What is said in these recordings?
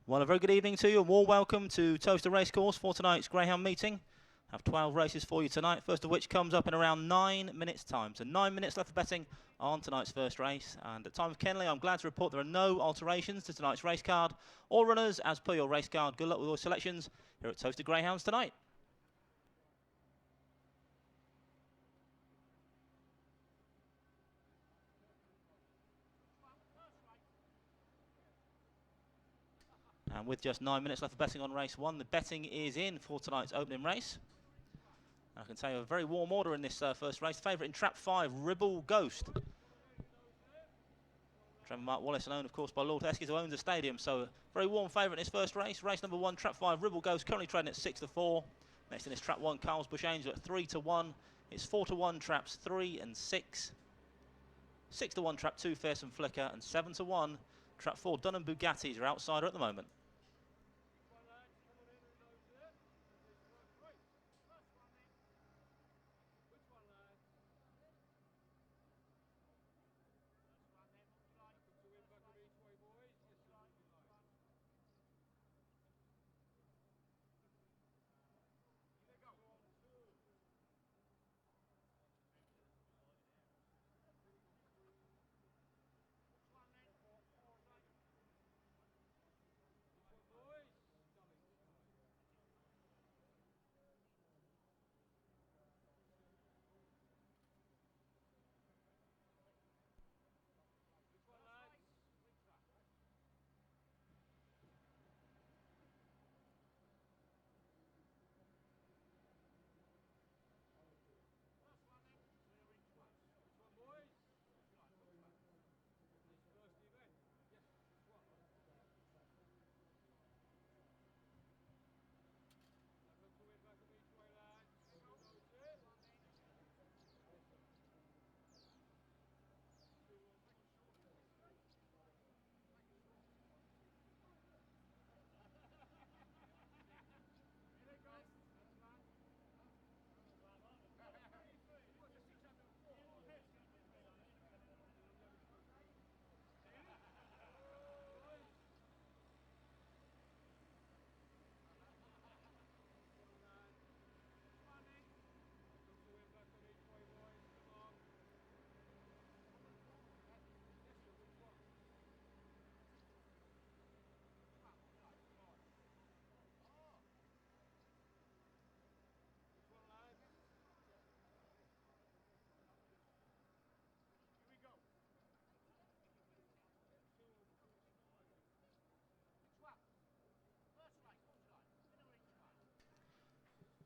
Well, a very good evening to you. A warm welcome to Towcester Racecourse for tonight's Greyhound meeting. Have 12 races for you tonight, first of which comes up in around 9 minutes' time. So 9 minutes left for betting on tonight's first race. And at time of Kenley, I'm glad to report there are no alterations to tonight's race card. All runners as per your race card. Good luck with your selections here at Towcester Greyhounds tonight. And with just 9 minutes left for betting on race 1, the betting is in for tonight's opening race. And I can tell you a very warm order in this first race. Favourite in trap 5, Ribble Ghost. Trevor Mark Wallace, owned of course by Lord Eskies, who owns the stadium. So a very warm favourite in his first race. Race number 1, trap 5, Ribble Ghost, currently trading at 6-4. Next in is trap 1, Carl's Bush Angel at 3-1. It's 4-1 traps 3 and 6. 6-1 trap 2, Fearsome Flicker, and 7-1 trap 4, Dunham Bugattis are outsider at the moment.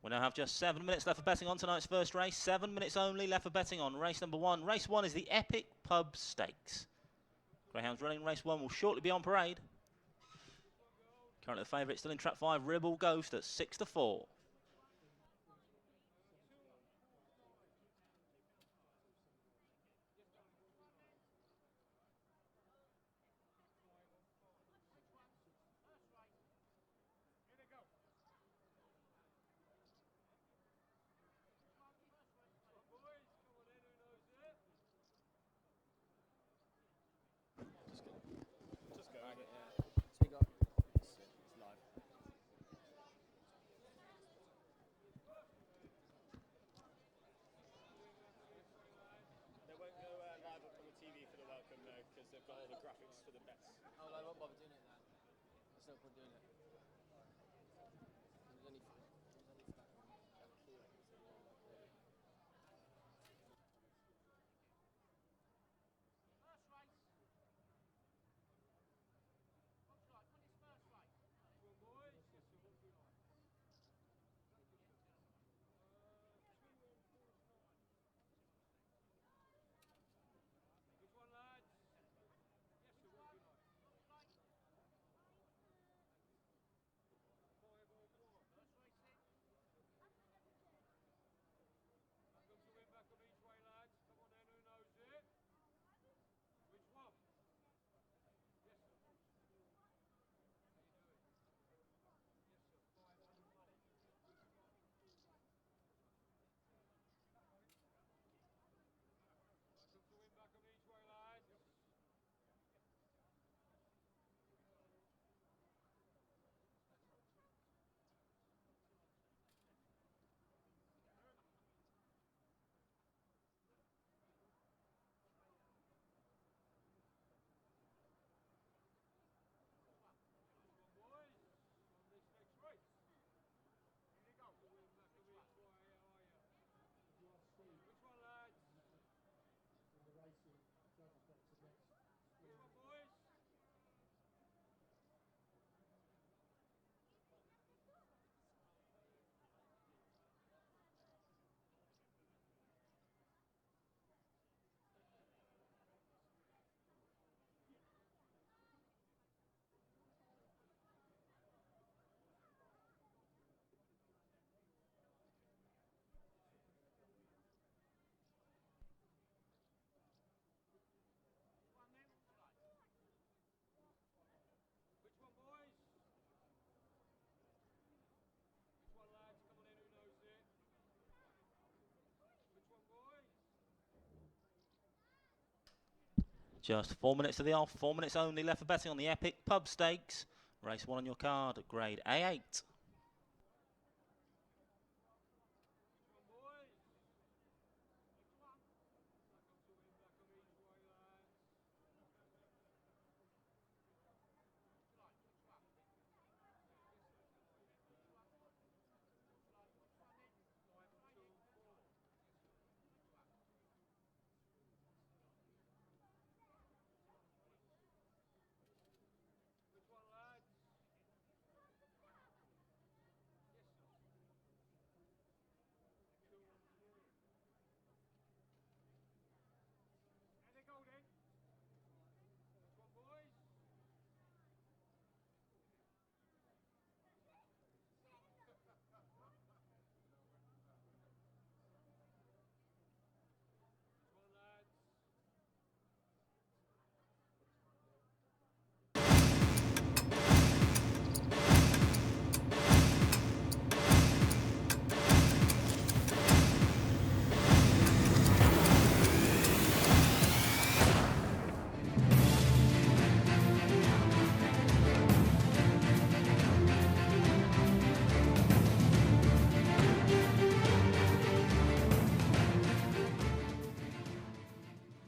We now have just 7 minutes left for betting on tonight's first race. 7 minutes only left for betting on race number 1. Race 1 is the Epic Pub Stakes. Greyhounds running race 1 will shortly be on parade. Currently the favourite still in trap 5, Ribble Ghost at 6-4. They've got all the graphics for the bets. Oh, I won't bother doing it then. There's no point doing it. Just 4 minutes to the off, 4 minutes only left for betting on the Epic Pub Stakes. Race 1 on your card, grade A8.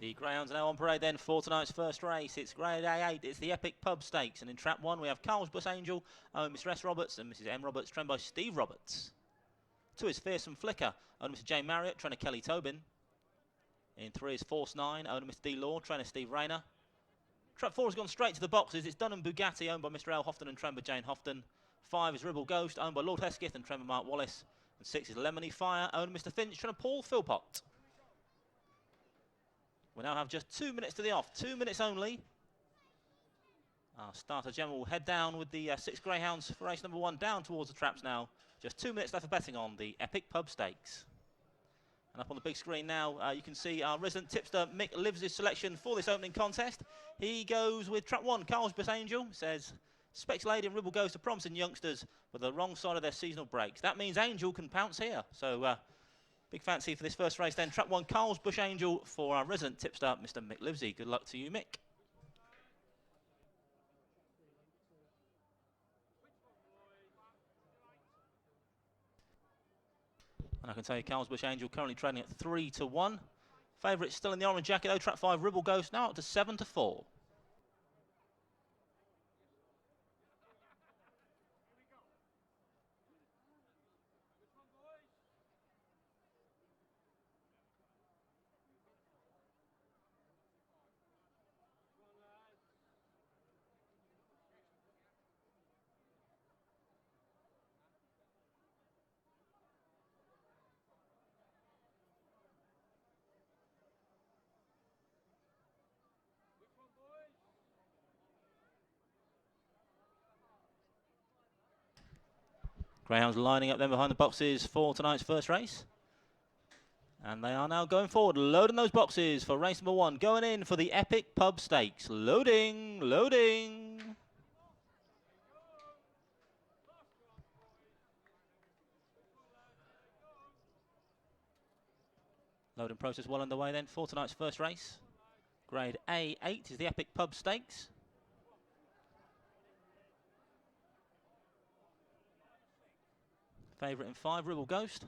The greyhounds are now on parade then for tonight's first race. It's grade A8, it's the Epic Pub Stakes, and in trap 1 we have Carl's Bus Angel, owned Mr S Roberts, and Mrs M Roberts, trained by Steve Roberts. 2 is Fearsome Flicker, owned Mr J Marriott, trainer Kelly Tobin. In 3 is Force 9, owned Mr D Law, trainer Steve Rayner. Trap 4 has gone straight to the boxes. It's Dunham Bugatti, owned by Mr L Houghton and trained by Jane Houghton. 5 is Ribble Ghost, owned by Lord Hesketh and trained by Mark Wallace. And 6 is Lemony Fire, owned by Mr Finch, trainer Paul Philpott. We now have just 2 minutes to the off, 2 minutes only. Our starter general will head down with the 6 greyhounds for race number 1 down towards the traps now. Just 2 minutes left for betting on the Epic Pub Stakes. And up on the big screen now, you can see our resident tipster Mick Lives's selection for this opening contest. He goes with trap 1, Carl's Bus Angel. Says, Specs Lady and Ribble Goes to promising youngsters with the wrong side of their seasonal breaks. That means Angel can pounce here. So, big fancy for this first race then. Trap 1, Carl's Bush Angel for our resident tipster, Mr. Mick Livesey. Good luck to you, Mick. And I can tell you, Carl's Bush Angel currently trading at 3 to 1. Favourite still in the orange jacket though. Trap 5, Ribble Ghost now up to 7 to 4. Greyhounds lining up then behind the boxes for tonight's first race. And they are now going forward, loading those boxes for race number 1. Going in for the Epic Pub Stakes. Loading, loading. Loading process well underway then for tonight's first race. Grade A8 is the Epic Pub Stakes. Favourite in 5, Ribble Ghost.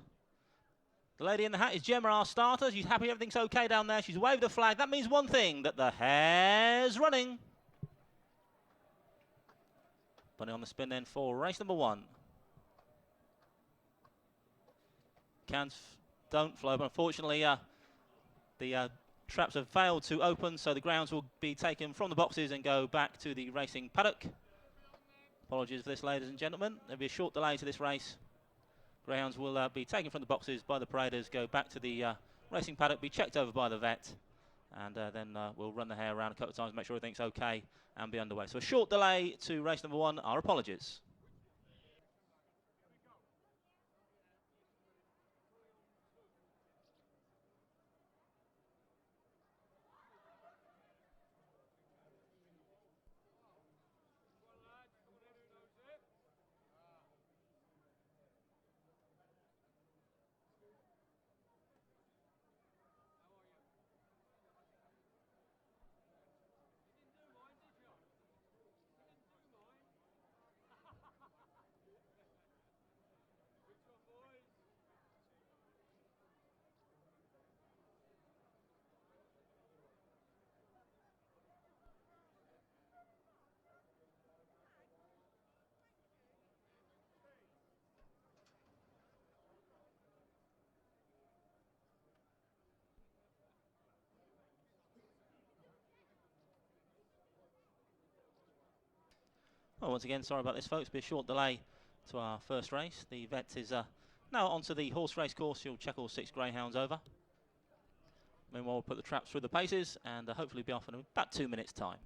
The lady in the hat is Gemma, our starter. She's happy everything's okay down there. She's waved a flag. That means one thing, that the hare's running. Bunny on the spin then for race number 1. Cans don't flow, but unfortunately the traps have failed to open, so the grounds will be taken from the boxes and go back to the racing paddock. Apologies for this, ladies and gentlemen. There'll be a short delay to this race. Greyhounds will be taken from the boxes by the paraders, go back to the racing paddock, be checked over by the vet, and then we'll run the hare around a couple of times, make sure everything's okay, and be underway. So a short delay to race number 1. Our apologies. Well, once again, sorry about this, folks. Be a short delay to our first race. The vet is now onto the horse race course. She'll check all 6 greyhounds over. Meanwhile, we'll put the traps through the paces and hopefully be off in about 2 minutes' time.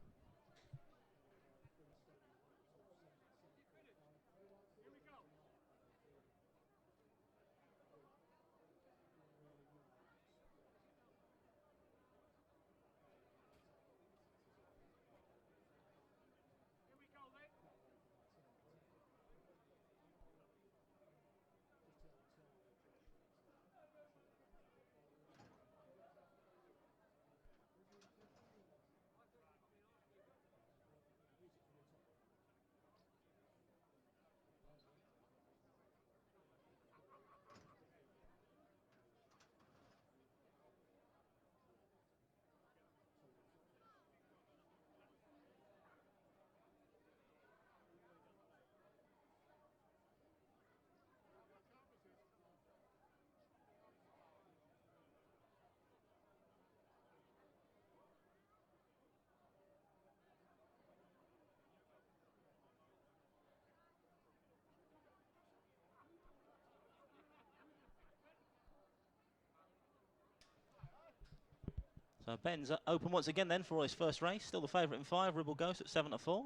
So Ben's open once again then for his first race. Still the favourite in 5, Ribble Ghost at 7-4.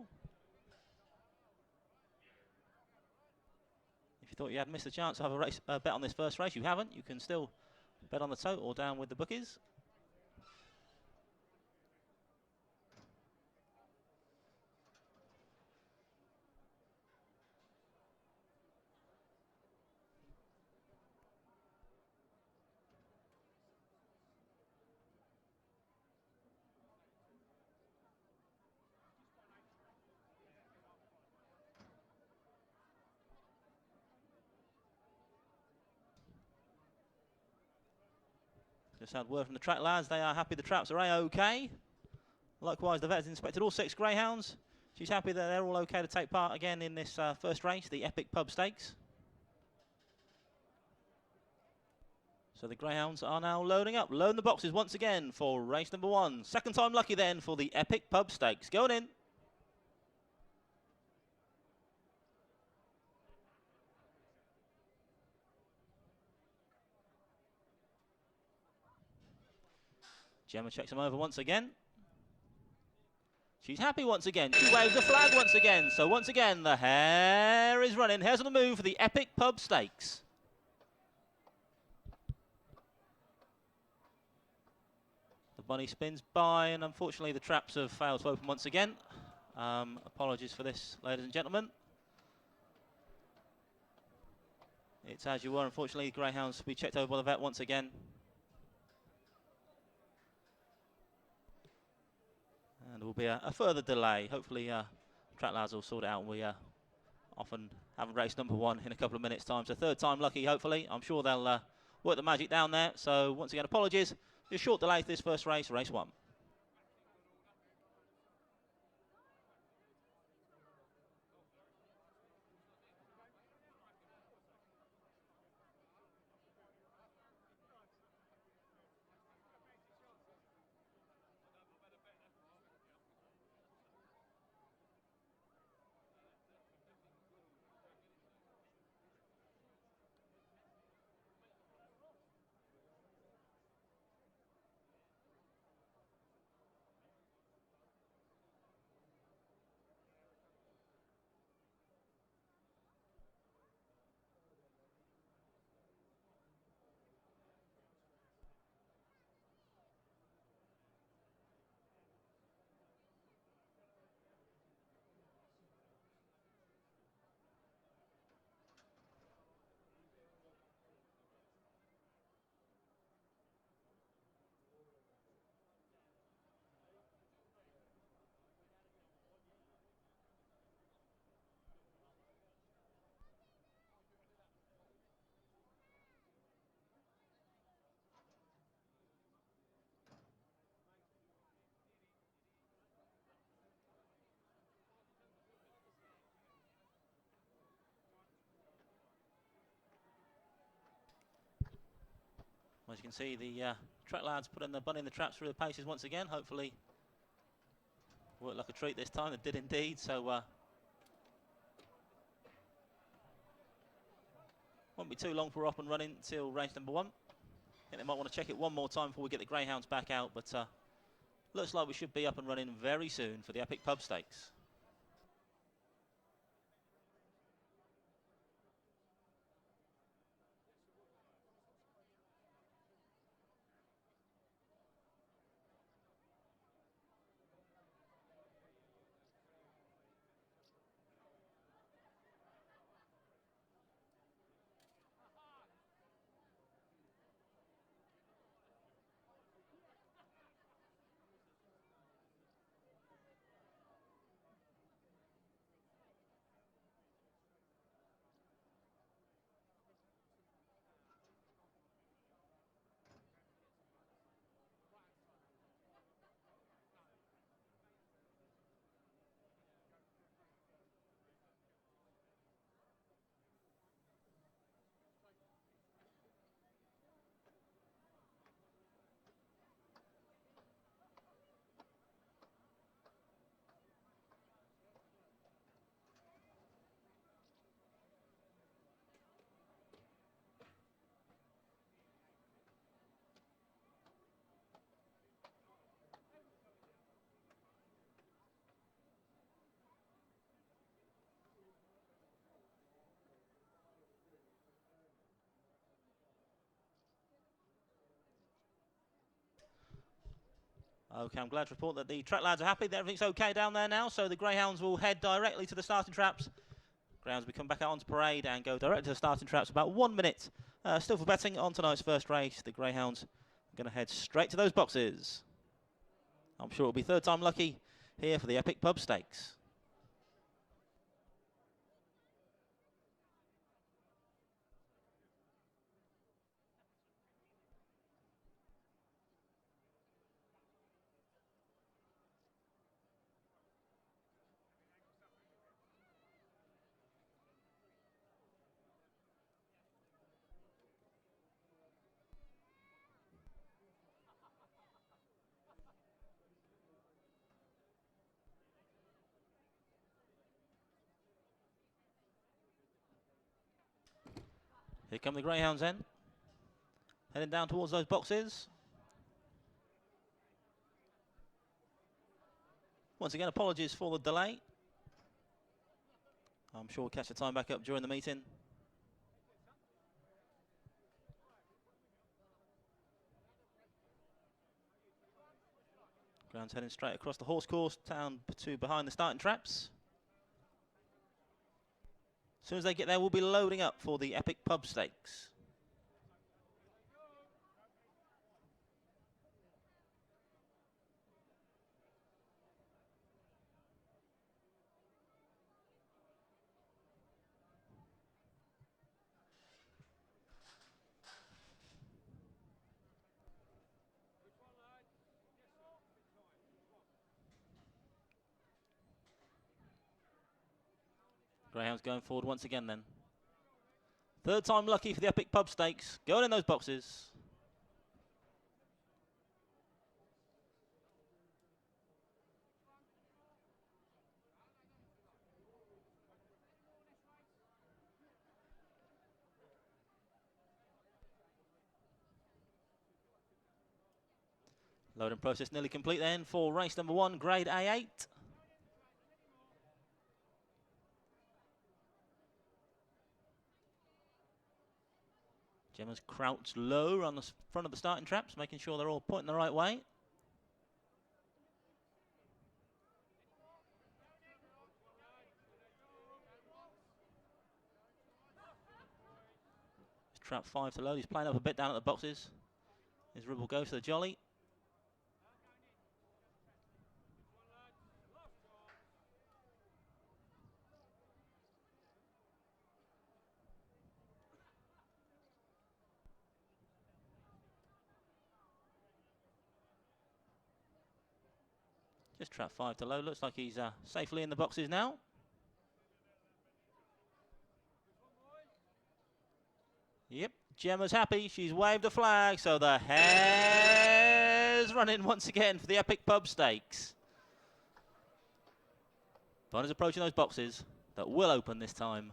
If you thought you had missed a chance to have a race, bet on this first race, you haven't. You can still bet on the tote or down with the bookies. Just had word from the track lads. They are happy the traps are A-OK. Likewise, the vet has inspected all 6 greyhounds. She's happy that they're all okay to take part again in this first race, the Epic Pub Stakes. So the greyhounds are now loading up. Loading the boxes once again for race number 1. Second time lucky then for the Epic Pub Stakes. Going in. Gemma checks them over once again. She's happy once again. She waves the flag once again. So once again, the hare is running. Hare's on the move for the Epic Pub Stakes. The bunny spins by, and unfortunately the traps have failed to open once again. Apologies for this, ladies and gentlemen. It's as you were. Unfortunately, the greyhounds will be checked over by the vet once again. And there will be a further delay. Hopefully, track lads will sort it out. We often have race number 1 in a couple of minutes' time. So third time lucky, hopefully. I'm sure they'll work the magic down there. So once again, apologies. Just short delay to this first race, race 1. As you can see, the track lads putting the bunny in the traps through the paces once again. Hopefully, worked like a treat this time. It did indeed. So Won't be too long for we're up and running till race number 1. I think they might want to check it one more time before we get the greyhounds back out, but looks like we should be up and running very soon for the Epic Pub Stakes. Okay, I'm glad to report that the track lads are happy that everything's okay down there now, so the greyhounds will head directly to the starting traps. Greyhounds will come back out onto parade and go directly to the starting traps. About 1 minute still for betting on tonight's first race. The greyhounds are going to head straight to those boxes. I'm sure it'll be third time lucky here for the Epic Pub Stakes. Here come the greyhounds then. Heading down towards those boxes. Once again, apologies for the delay. I'm sure we'll catch the time back up during the meeting. Ground's heading straight across the horse course, down to behind the starting traps. As soon as they get there, we'll be loading up for the Epic Pub Stakes. Greyhounds going forward once again then. Third time lucky for the Epic Pub Stakes. Going in those boxes. Loading process nearly complete then for race number 1, grade A8. Gemma's crouched low on the front of the starting traps, making sure they're all pointing the right way. Trap 5 to load. He's playing up a bit down at the boxes. His ribble goes to the jolly. Just trap 5 to load. Looks like he's safely in the boxes now. Yep, Gemma's happy. She's waved a flag, so the hare's running once again for the Epic Pub Stakes. Bonner's approaching those boxes that will open this time.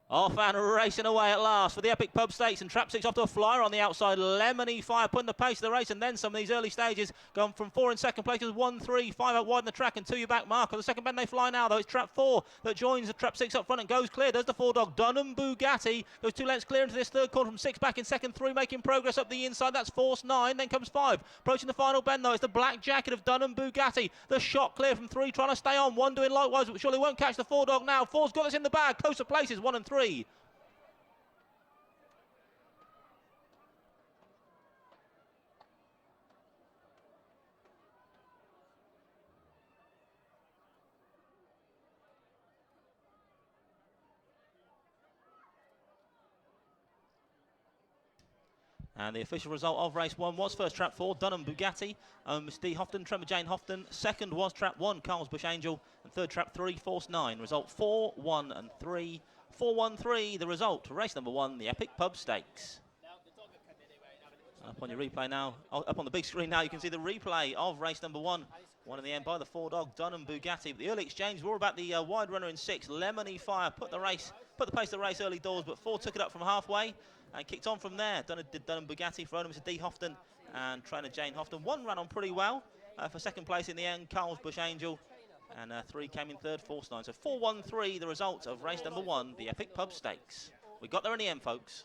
Off and racing away at last for the Epic Pub Stakes, and Trap 6 off to a flyer on the outside. Lemony Fire putting the pace of the race, and then some of these early stages gone from 4 in second place to 1, 3, 5 out wide in the track and 2 you back mark. On the second bend they fly now though. It's Trap 4 that joins the Trap 6 up front and goes clear. There's the 4-dog Dunham Bugatti, goes 2 lengths clear into this third corner from 6 back in second, 3 making progress up the inside. That's Force 9, then comes 5 approaching the final bend though. It's the black jacket of Dunham Bugatti, the shot clear from 3 trying to stay on, 1 doing likewise but surely won't catch the 4-dog now. 4's got this in the bag, closer places 1 and 3. And the official result of race 1 was first Trap 4, Dunham Bugatti, Miss D. Houghton, Tremor Jane Houghton. Second was Trap 1, Carl's Bush Angel. And third Trap 3, Force 9. Result 4, 1 and 3. 4, 1, 3, the result. Race number 1, the Epic Pub Stakes. Up on your replay now, up on the big screen now, you can see the replay of race number 1. Won in the end by the 4-dog Dunham Bugatti. But the early exchange were about the wide runner in 6, Lemony Fire. Put the pace of the race early doors, but 4 took it up from halfway and kicked on from there. Did Dunham Bugatti for owner Mr. D. Houghton and trainer Jane Houghton. 1 ran on pretty well for second place in the end, Carl's Bush Angel. And 3 came in third, Force 9. So 4, 1, 3, the result of race number 1, the Epic Pub Stakes. We got there in the end, folks.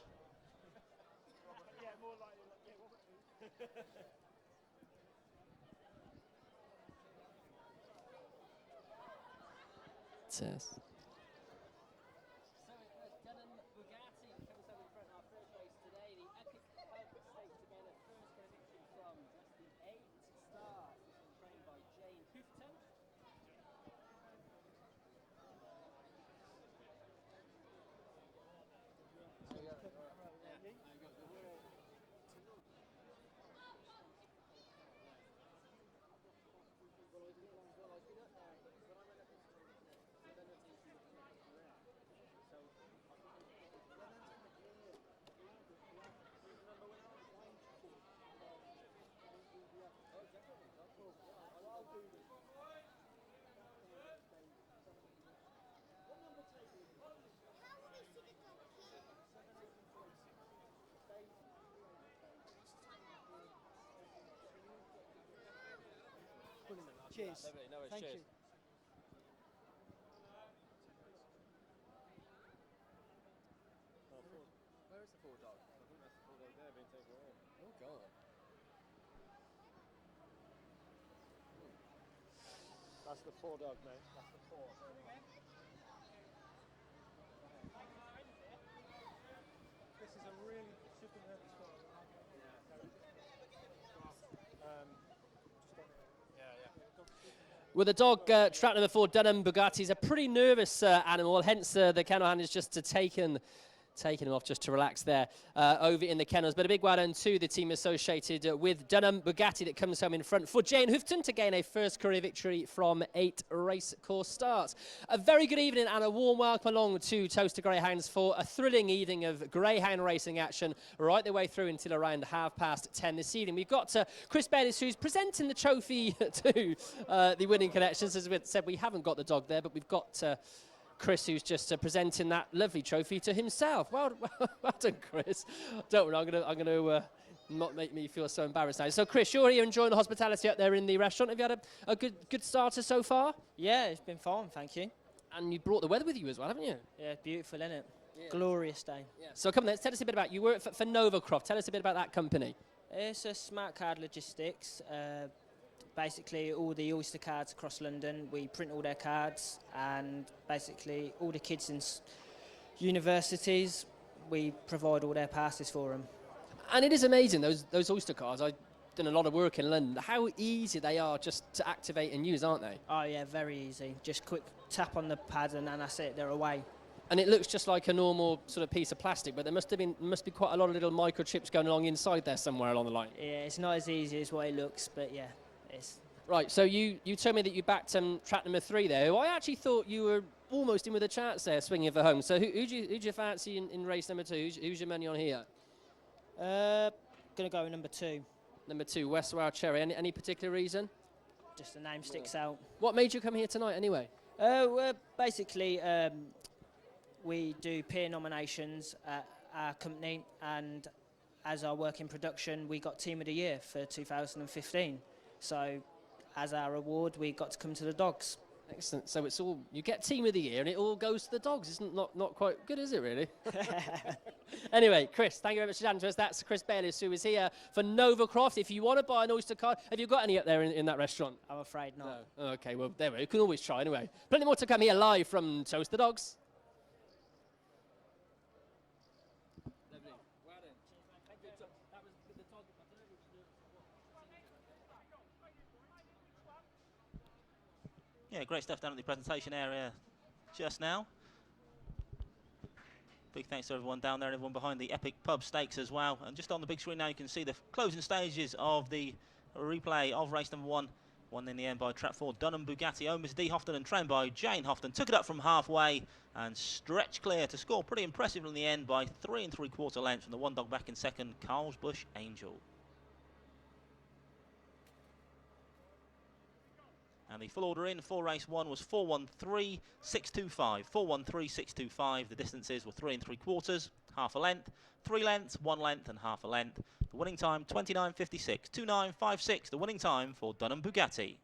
Yes. Cheers. No, Thank cheers. you. Where is the 4-dog? I think that's the 4-dog there being taken away. Oh, God. That's the 4-dog, mate. That's the 4. This is a really super nervous spot. Well, the dog, trap number 4, Dunham Bugatti, is a pretty nervous animal, hence the kennel hand is just taken him off just to relax there over in the kennels. But a big well done to the team associated with Dunham Bugatti that comes home in front for Jane Houghton to gain a first career victory from 8 race course starts. A very good evening and a warm welcome along to Towcester Greyhounds for a thrilling evening of greyhound racing action right the way through until around 10:30 this evening. We've got Chris Bettis, who's presenting the trophy to the winning connections. As we said, we haven't got the dog there, but we've got Chris, who's just presenting that lovely trophy to himself. Well done, Chris. Don't worry, I'm going to not make me feel so embarrassed now. So, Chris, you're here enjoying the hospitality up there in the restaurant. Have you had a good starter so far? Yeah, it's been fun, thank you. And you brought the weather with you as well, haven't you? Yeah, beautiful, isn't it? Yeah. Glorious day. Yeah. So, come on, tell us a bit about, you work for Novacroft. Tell us a bit about that company. It's a smart card logistics. Basically, all the Oyster cards across London, we print all their cards, and basically all the kids in universities, we provide all their passes for them. And it is amazing, those Oyster cards. I've done a lot of work in London. How easy they are just to activate and use, aren't they? Oh yeah, very easy. Just quick tap on the pad and that's it, they're away. And it looks just like a normal sort of piece of plastic, but there must be quite a lot of little microchips going along inside there somewhere along the line. Yeah, it's not as easy as what it looks, but yeah. Right, so you told me that you backed track number 3 there, who I actually thought you were almost in with a chance there, swinging for home. So who'd you fancy in race number 2? Who's your money on here? Going to go with number 2. Number 2, West Wild Cherry. Any particular reason? Just the name sticks out. What made you come here tonight anyway? Well, basically, we do peer nominations at our company, and as I work in production, we got Team of the Year for 2015. So as our award, we got to come to the dogs. Excellent. So it's all, you get Team of the Year and it all goes to the dogs. Isn't not quite good, is it really? Anyway, Chris, thank you very much for chatting to us. That's Chris Bayliss, who is here for Novacroft. If you want to buy an Oyster card, have you got any up there in that restaurant? I'm afraid not. No. Okay, well, there we go. You can always try anyway. Plenty more to come here live from Towcester Dogs. Yeah, great stuff down at the presentation area just now. Big thanks to everyone down there and everyone behind the Epic Pub Stakes as well. And just on the big screen now you can see the closing stages of the replay of race number 1. Won in the end by Trap 4 Dunham Bugatti, owned Mr D Houghton and trained by Jane Houghton. Took it up from halfway and stretched clear to score pretty impressively in the end by 3 3/4 lengths from the one dog back in second, Carl's Bush Angel. And the full order in for race 1 was 413.625. 413.625. The distances were 3 3/4, half a length, 3 lengths, 1 length, and half a length. The winning time 29.56. 29.56. The winning time for Dunham Bugatti.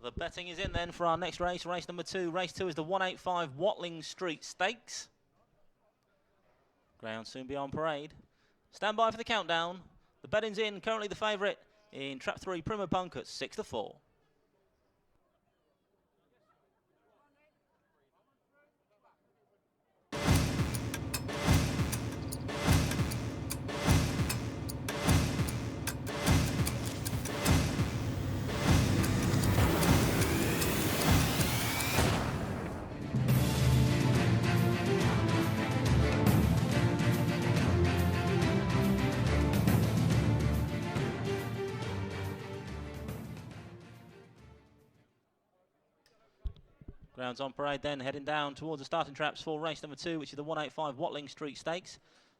The betting is in then for our next race, race number 2. Race 2 is the 185 Watling Street Stakes. Ground soon be on parade. Stand by for the countdown. The betting's in, currently the favourite in Trap 3, Primo Punk at 6 4. Grounds on parade then, heading down towards the starting traps for race number 2, which is the 185 Watling Street Stakes.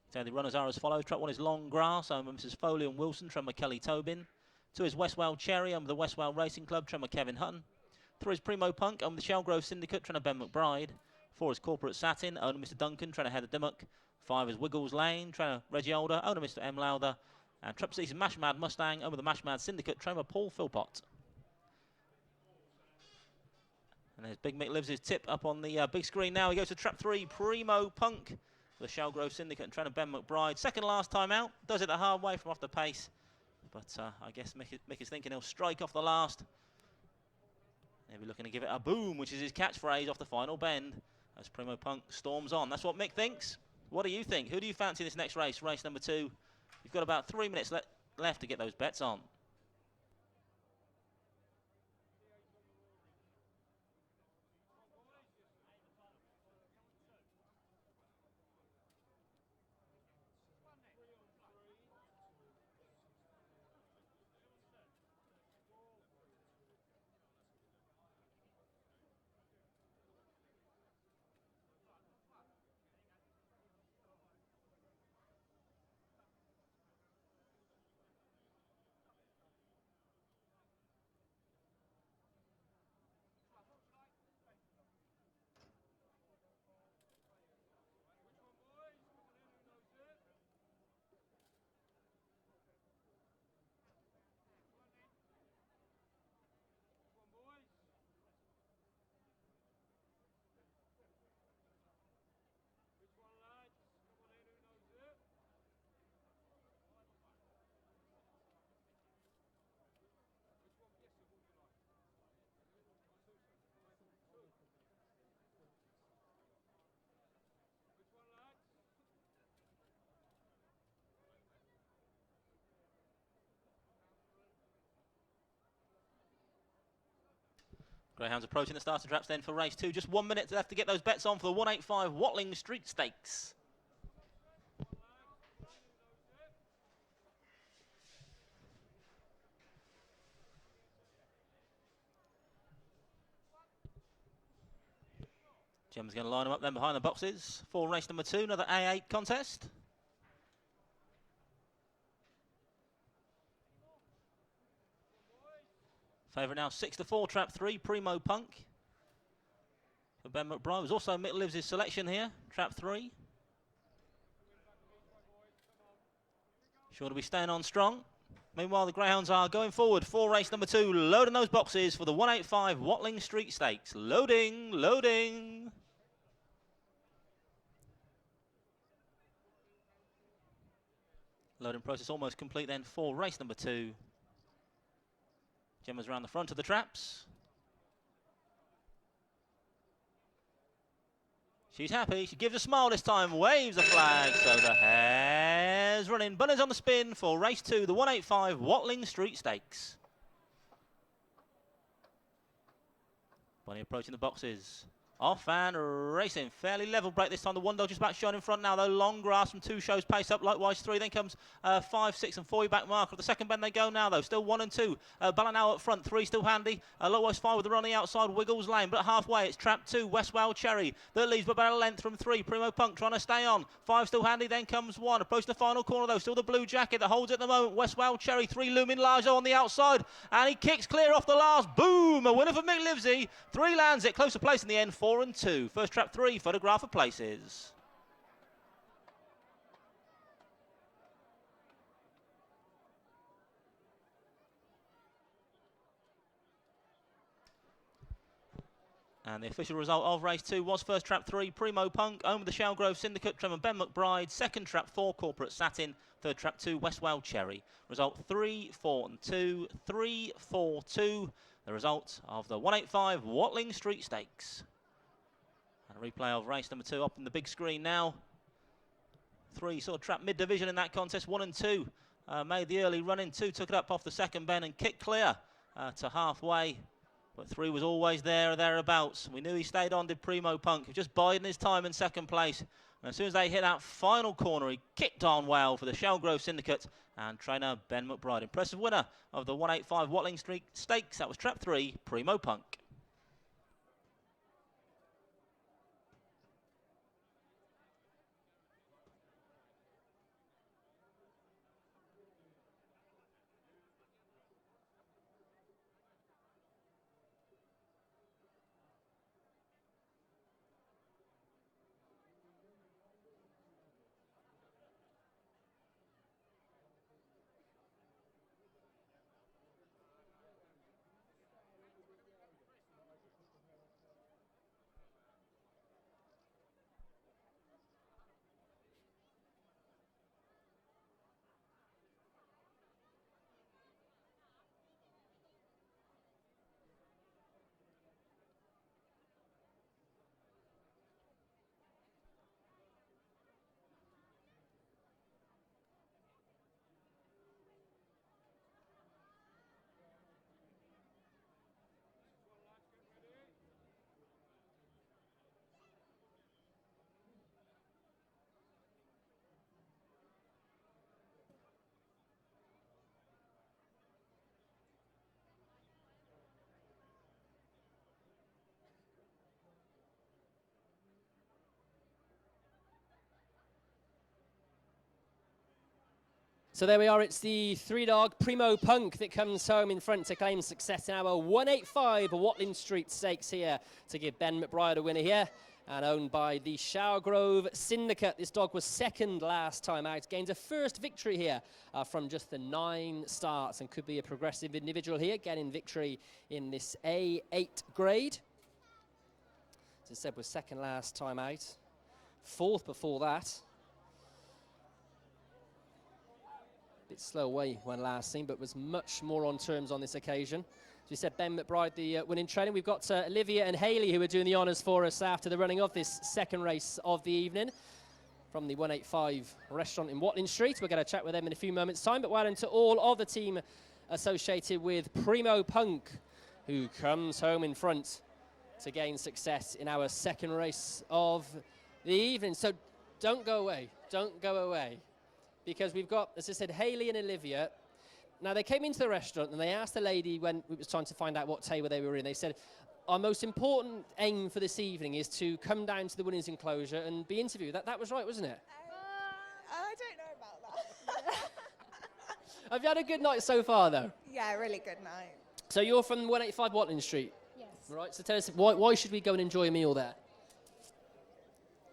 So the runners are as follows. Trap 1 is Long Grass, owned by Mrs. Foley and Wilson, trained by Kelly Tobin. 2 is Westwell Cherry, owned by the Westwell Racing Club, trained by Kevin Hutton. 3 is Primo Punk, owned by the Shellgrove Syndicate, trained by Ben McBride. 4 is Corporate Satin, owned by Mr. Duncan, trained by Heather Dimmock. 5 is Wiggles Lane, trained by Reggie Older, owned by Mr. M. Lowther. And Trap 6 is Mash Mad Mustang, owned by the Mash Mad Syndicate, trained by Paul Philpott. And there's Big Mick lives his tip up on the big screen now. He goes to Trap 3, Primo Punk, the Shellgrove Syndicate and trainer Ben McBride. Second last time out, does it the hard way from off the pace. But I guess Mick is thinking he'll strike off the last. He'll be looking to give it a boom, which is his catchphrase off the final bend as Primo Punk storms on. That's what Mick thinks. What do you think? Who do you fancy this next race, race number 2? You've got about 3 minutes left to get those bets on. Greyhounds approaching the starting traps then for race 2. Just 1 minute left to get those bets on for the 185 Watling Street Stakes. Gemma's going to line them up then behind the boxes for race number 2, another A8 contest. Favourite now 6-4, trap 3, Primo Punk. For Ben McBride, was also Mick Lives' selection here, trap 3. Sure to be staying on strong. Meanwhile, the Greyhounds are going forward for race number 2, loading those boxes for the 185 Watling Street Stakes. Loading, loading. Loading process almost complete then for race number 2. Gemma's around the front of the traps. She's happy. She gives a smile this time, waves a flag. So the hare's running. Bunny's on the spin for race 2, the 185 Watling Street Stakes. Bunny approaching the boxes. Off and racing. Fairly level break this time. The one dog just about showing in front now, though. Long grass from 2 shows pace up. Likewise 3. Then comes 5, 6 and 4 back marker. The second bend they go now, though. Still 1 and 2. Ballon now up front. 3 still handy. Likewise 5 with the run on the outside. Wiggles Lane. But halfway it's trap 2. Westwell Cherry. That leaves but about a length from 3. Primo Punk trying to stay on. 5 still handy. Then comes 1. Approaching the final corner, though. Still the blue jacket that holds it at the moment. Westwell Cherry. 3 looming Largo on the outside. And he kicks clear off the last. Boom! A winner for Mick Livesey. 3 lands it. Closer place in the end. 4 and 2. First trap 3, photograph of places. And the official result of race 2 was first trap 3, Primo Punk, owned with the Shellgrove Syndicate, Trevor Ben McBride. Second trap 4, Corporate Satin. Third trap 2, Westwell Cherry. Result 3, 4 and 2, 3, 4, 2. The result of the 185 Watling Street Stakes. And a replay of race number 2 up on the big screen now. 3 sort of trapped mid-division in that contest. 1 and 2 made the early run in. 2 took it up off the second bend and kicked clear to halfway. But 3 was always there or thereabouts. We knew he stayed on, did Primo Punk. Just biding his time in second place. And as soon as they hit that final corner, he kicked on well for the Shellgrove Syndicate and trainer Ben McBride. Impressive winner of the 185 Watling Street Stakes. That was trap 3, Primo Punk. So there we are, it's the 3-dog Primo Punk that comes home in front to claim success in our 185 Watling Street Stakes here to give Ben McBride a winner here. And owned by the Shellgrove Syndicate. This dog was second last time out, gains a first victory here from just the 9 starts and could be a progressive individual here, getting victory in this A8 grade. As I said, was second last time out, 4th before that. Bit slow away when last seen, but was much more on terms on this occasion. As we said, Ben McBride, the winning training. We've got Olivia and Hayley who are doing the honours for us after the running of this second race of the evening from the 185 restaurant in Watling Street. We're going to chat with them in a few moments' time, but well done to all of the team associated with Primo Punk, who comes home in front to gain success in our second race of the evening. So don't go away, because we've got, as I said, Hayley and Olivia. Now, they came into the restaurant and they asked the lady when it was time to find out what table they were in. They said, our most important aim for this evening is to come down to the winners' enclosure and be interviewed. That was right, wasn't it? I don't know about that. Have you had a good night so far, though? Yeah, really good night. So you're from 185 Watling Street? Yes. Right, so tell us, why should we go and enjoy a meal there?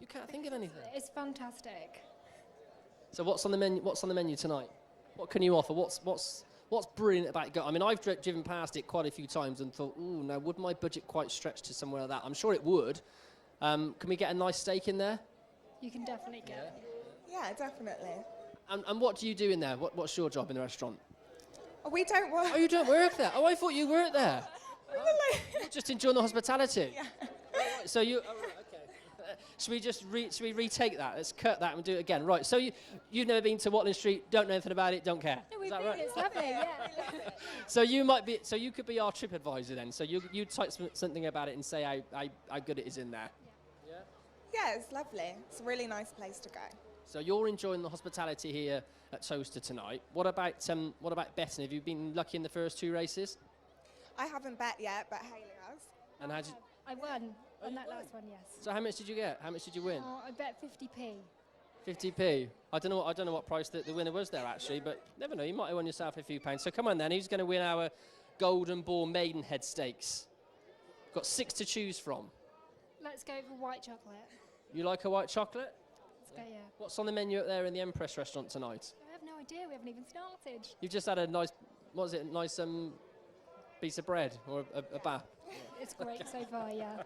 You can't think of anything. It's fantastic. So what's on the menu tonight? What can you offer? What's brilliant about it? I mean, I've driven past it quite a few times and thought, ooh, now would my budget quite stretch to somewhere like that? I'm sure it would. Can we get a nice steak in there? You can definitely get it. Yeah, definitely. And what do you do in there? What's your job in the restaurant? We don't work. Oh, you don't work there? Oh, I thought you worked there. You're just enjoying the hospitality. Yeah. Right, so you. Oh, right, okay. Should we retake that? Let's cut that and do it again. Right. So you've never been to Watling Street, don't know anything about it, don't care. No, Is we've that been. right? It's lovely. Yeah. So you might be. So you could be our trip advisor then. So you type something about it and say how good it is in there. Yeah, it's lovely. It's a really nice place to go. So you're enjoying the hospitality here at Towcester tonight. What about betting? Have you been lucky in the first two races? I haven't bet yet, but Hayley has. And how did? I won on that last one. Yes. So how much did you get? How much did you win? I bet 50p. 50p. I don't know what price the winner was there actually, but never know. You might have won yourself a few pounds. So come on then. Who's going to win our Golden Ball Maidenhead Stakes? Got 6 to choose from. Let's go for white chocolate. You like a white chocolate? Let's go. Yeah. What's on the menu up there in the Empress restaurant tonight? I have no idea. We haven't even started. You've just had a nice, what was it? Nice piece of bread or a bath. It's great so far. Yeah.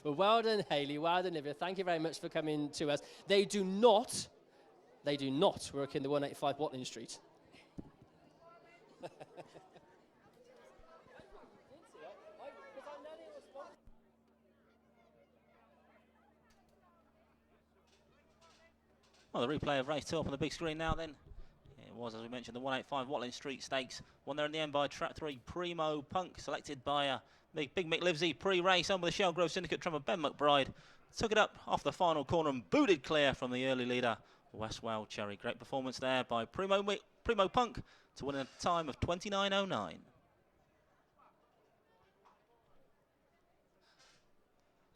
Well, well done, Hayley. Well done, Olivia. Thank you very much for coming to us. They do not work in the 185 Watling Street. Well, the replay of race 2 up on the big screen now then. It was, as we mentioned, the 185 Watling Street Stakes. Won there in the end by Trap 3 Primo Punk, selected by Big Mick Livesey pre-race on with the Shellgrove Syndicate drummer Ben McBride. Took it up off the final corner and booted clear from the early leader, Westwell Cherry. Great performance there by Primo Punk to win a time of 29.09.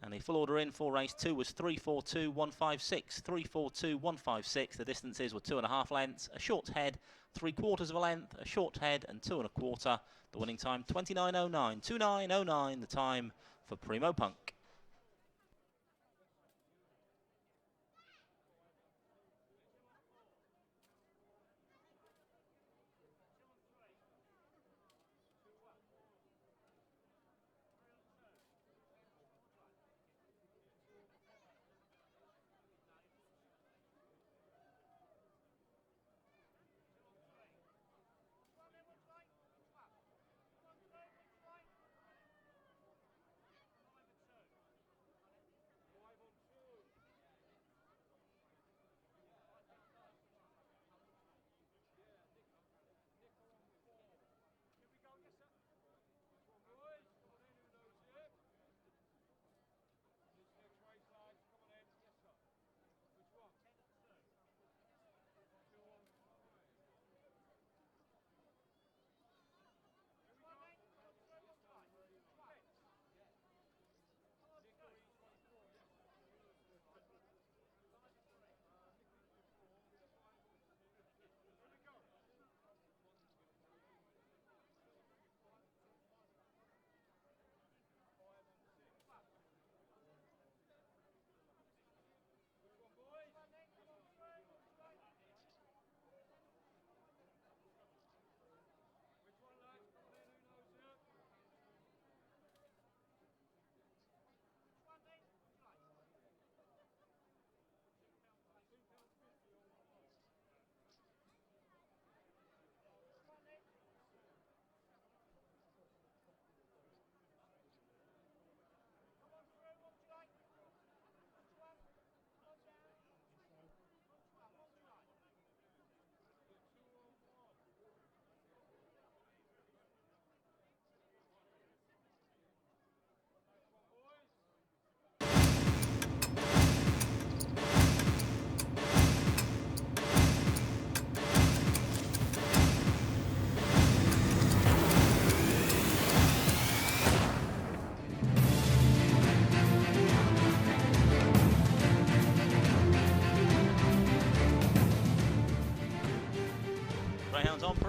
And the full order in for race 2 was 3:42.156. 3:42.156. The distances were 2.5 lengths, a short head, 3/4 of a length, a short head, and 2 1/4. The winning time 29.09. 29.09. The time for Primo Punk.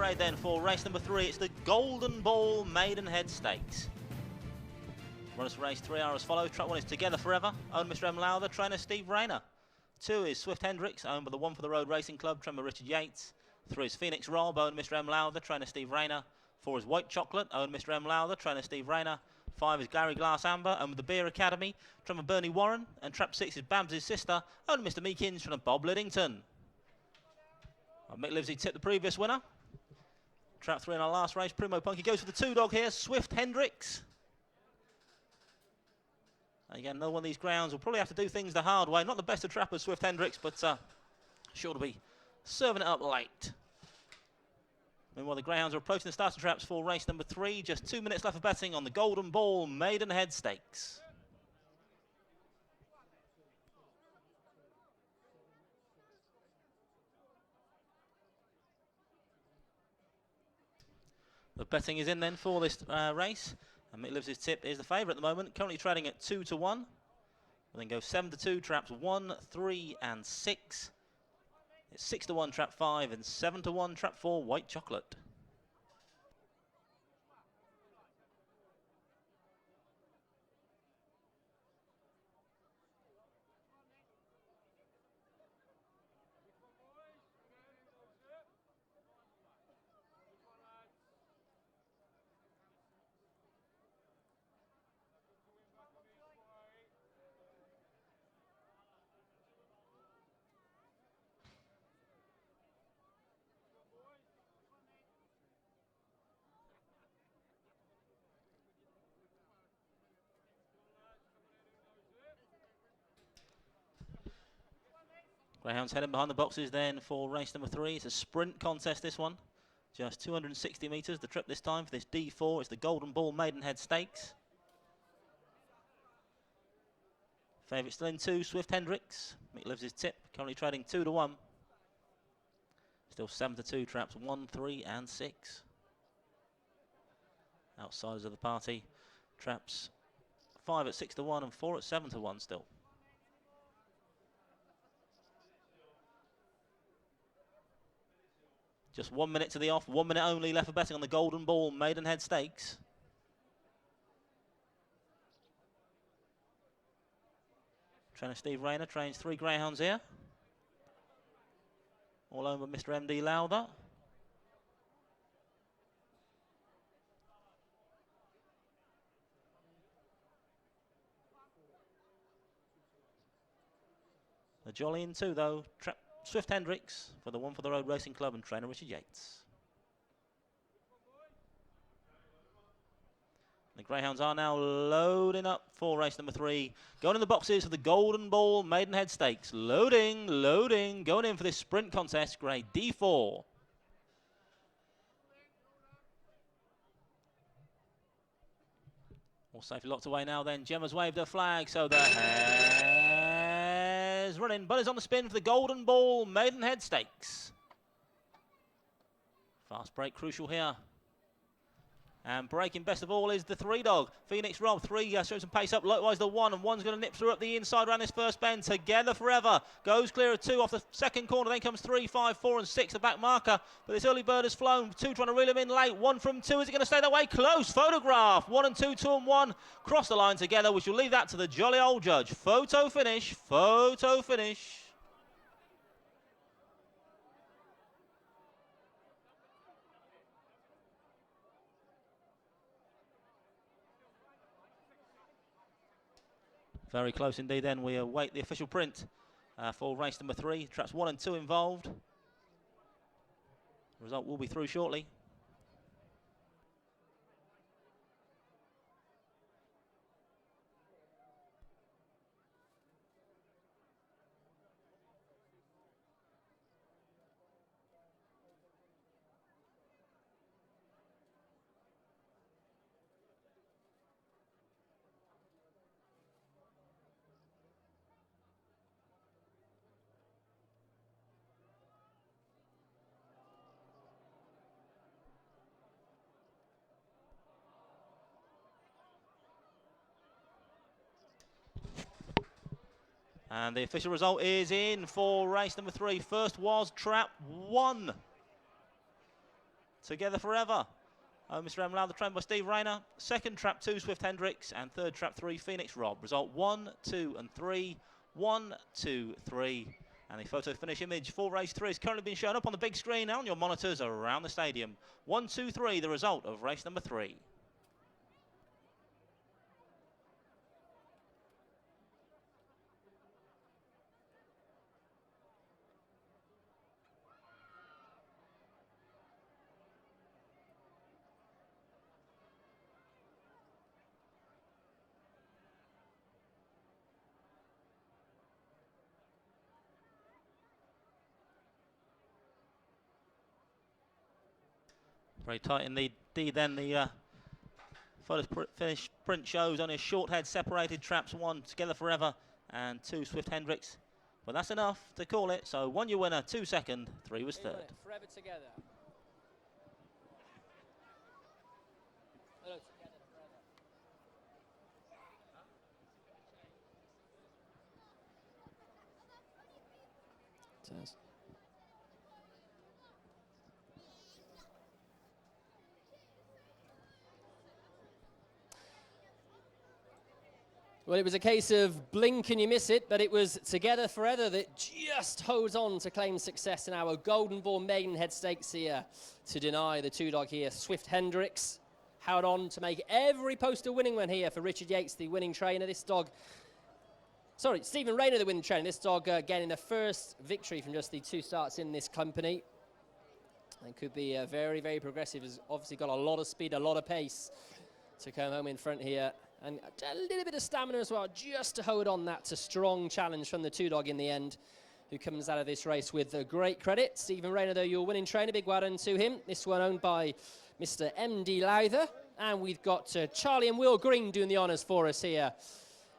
parade then for race number 3. It's the Golden Ball Maidenhead Stakes. Runners for race 3 are as follows. Track 1 is Together Forever, owned Mr. M. Lowther, trainer Steve Rayner. 2 is Swift Hendricks, owned by the One for the Road Racing Club, trainer Richard Yates. 3 is Phoenix Rob, owned Mr. M. Lowther, trainer Steve Rayner. 4 is White Chocolate, owned Mr. M. Lowther, trainer Steve Rayner. 5 is Gary Glass Amber, owned by the Beer Academy, trainer Bernie Warren. And trap 6 is Babs' Sister, owned Mr. Meekins, trainer Bob Liddington. Mick Livesey tipped the previous winner. Trap 3 in our last race, Primo Punky goes for the 2 dog here, Swift Hendricks. Again, another one of these grounds will probably have to do things the hard way. Not the best of trappers, Swift Hendricks, but sure to be serving it up late. Meanwhile, the greyhounds are approaching the starting traps for race number 3. Just 2 minutes left of betting on the Golden Ball Maidenhead Stakes. The betting is in then for this race. And Mick Lives' tip is the favourite at the moment, currently trading at 2 to 1. We'll then go 7 to 2, traps 1, 3 and 6. It's 6 to 1, trap 5, and 7 to 1, trap 4, White Chocolate. Greyhounds heading behind the boxes then for race number 3. It's a sprint contest, this one. Just 260 metres, the trip this time for this D4. It's the Golden Ball Maidenhead Stakes. Favourite still in 2, Swift Hendricks. Mick Lives' tip, currently trading 2 to 1. Still 7 to 2, traps 1, 3 and 6. Outsiders of the party, traps 5 at 6 to 1 and 4 at 7 to 1 still. Just 1 minute to the off, 1 minute only left for betting on the Golden Ball Maidenhead Stakes. Trainer Steve Rayner trains 3 greyhounds here. All owned by Mr. M.D. Lowther. The jolly in 2 though, Swift Hendricks for the One for the Road Racing Club and trainer Richard Yates. The greyhounds are now loading up for race number 3. Going in the boxes for the Golden Ball Maidenhead Stakes. Loading, loading, going in for this sprint contest, grade D4. All safely locked away now then. Gemma's waved her flag, so the hare's running, but is on the spin for the Golden Ball Maidenhead Stakes. Fast break crucial here. And breaking best of all is the 3 dog. Phoenix Rob, 3 shows some pace up. Likewise the 1, and 1's going to nip through up the inside around this first bend. Together Forever goes clear of 2 off the second corner. Then comes 3, 5, 4 and 6, the back marker. But this early bird has flown. 2 trying to reel him in late. 1 from 2. Is it going to stay that way? Close. Photograph. 1 and 2, 2 and 1. Cross the line together. We shall leave that to the jolly old judge. Photo finish. Photo finish. Very close indeed then. We await the official print for race number 3. Traps 1 and 2 involved. The result will be through shortly. And the official result is in for race number 3. First was trap 1. Together Forever. Mr. M. Loud, trained by Steve Rayner. Second trap 2, Swift Hendricks. And third trap 3, Phoenix Rob. Result 1, 2 and 3. 1, 2, 3. And the photo finish image for race 3 is currently being shown up on the big screen and on your monitors around the stadium. 1, 2, 3, the result of race number 3. Very tight indeed. Then the photos finish print shows only a short head separated traps. 1 Together Forever and 2 Swift Hendricks. But that's enough to call it. So 1 your winner, 2 second, 3 was third. Forever Together. Cheers. Well, it was a case of blink and you miss it, but it was Together Forever that just holds on to claim success in our Golden Ball Maidenhead Stakes here to deny the 2-dog here. Swift Hendricks held on to make every poster winning one here for Richard Yates, the winning trainer. This dog, sorry, Stephen Rayner, the winning trainer. This dog getting the first victory from just the 2 starts in this company. And could be very, very progressive. Has obviously got a lot of speed, a lot of pace to come home in front here. And a little bit of stamina as well, just to hold on. That's a strong challenge from the 2-dog in the end, who comes out of this race with great credit. Stephen Rayner, though, your winning trainer. Big well done to him. This one owned by Mr. M.D. Lowther. And we've got Charlie and Will Green doing the honours for us here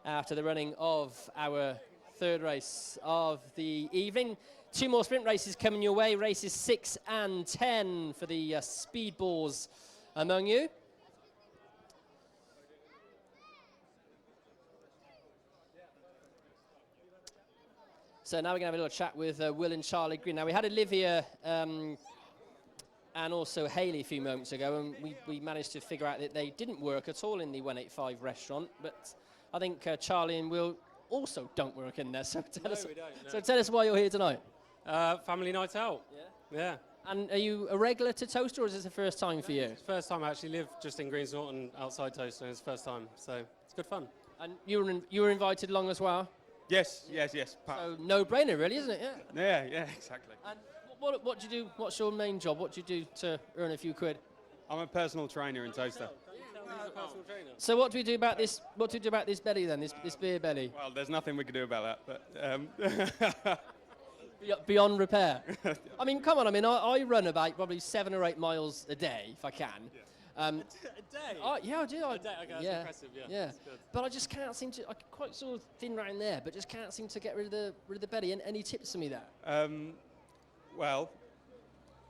after the running of our third race of the evening. 2 more sprint races coming your way, races 6 and 10 for the speedballs among you. So now we're going to have a little chat with Will and Charlie Green. Now, we had Olivia and also Hayley a few moments ago, and we managed to figure out that they didn't work at all in the 185 restaurant. But I think Charlie and Will also don't work in there. So tell us why you're here tonight. Family night out. Yeah. Yeah. And are you a regular to Towcester, or is this the first time for you? It's the first time I actually live just in Greens Norton outside Towcester. It's the first time, so it's good fun. And you were invited along as well? Yes. So no-brainer, really, isn't it? Yeah. Yeah, exactly. And what do you do? What's your main job? What do you do to earn a few quid? I'm a personal trainer in Towcester. So what do we do about this? What do we do about this belly then? This beer belly? Well, there's nothing we can do about that, but Beyond repair. I mean, come on. I mean, I run about probably 7 or 8 miles a day if I can. A day? Yeah, I do. A day, okay, that's impressive, yeah. That's good. But I just can't seem to. I'm quite sort of thin around there, but just can't seem to get rid of the belly. And any tips for me there? well,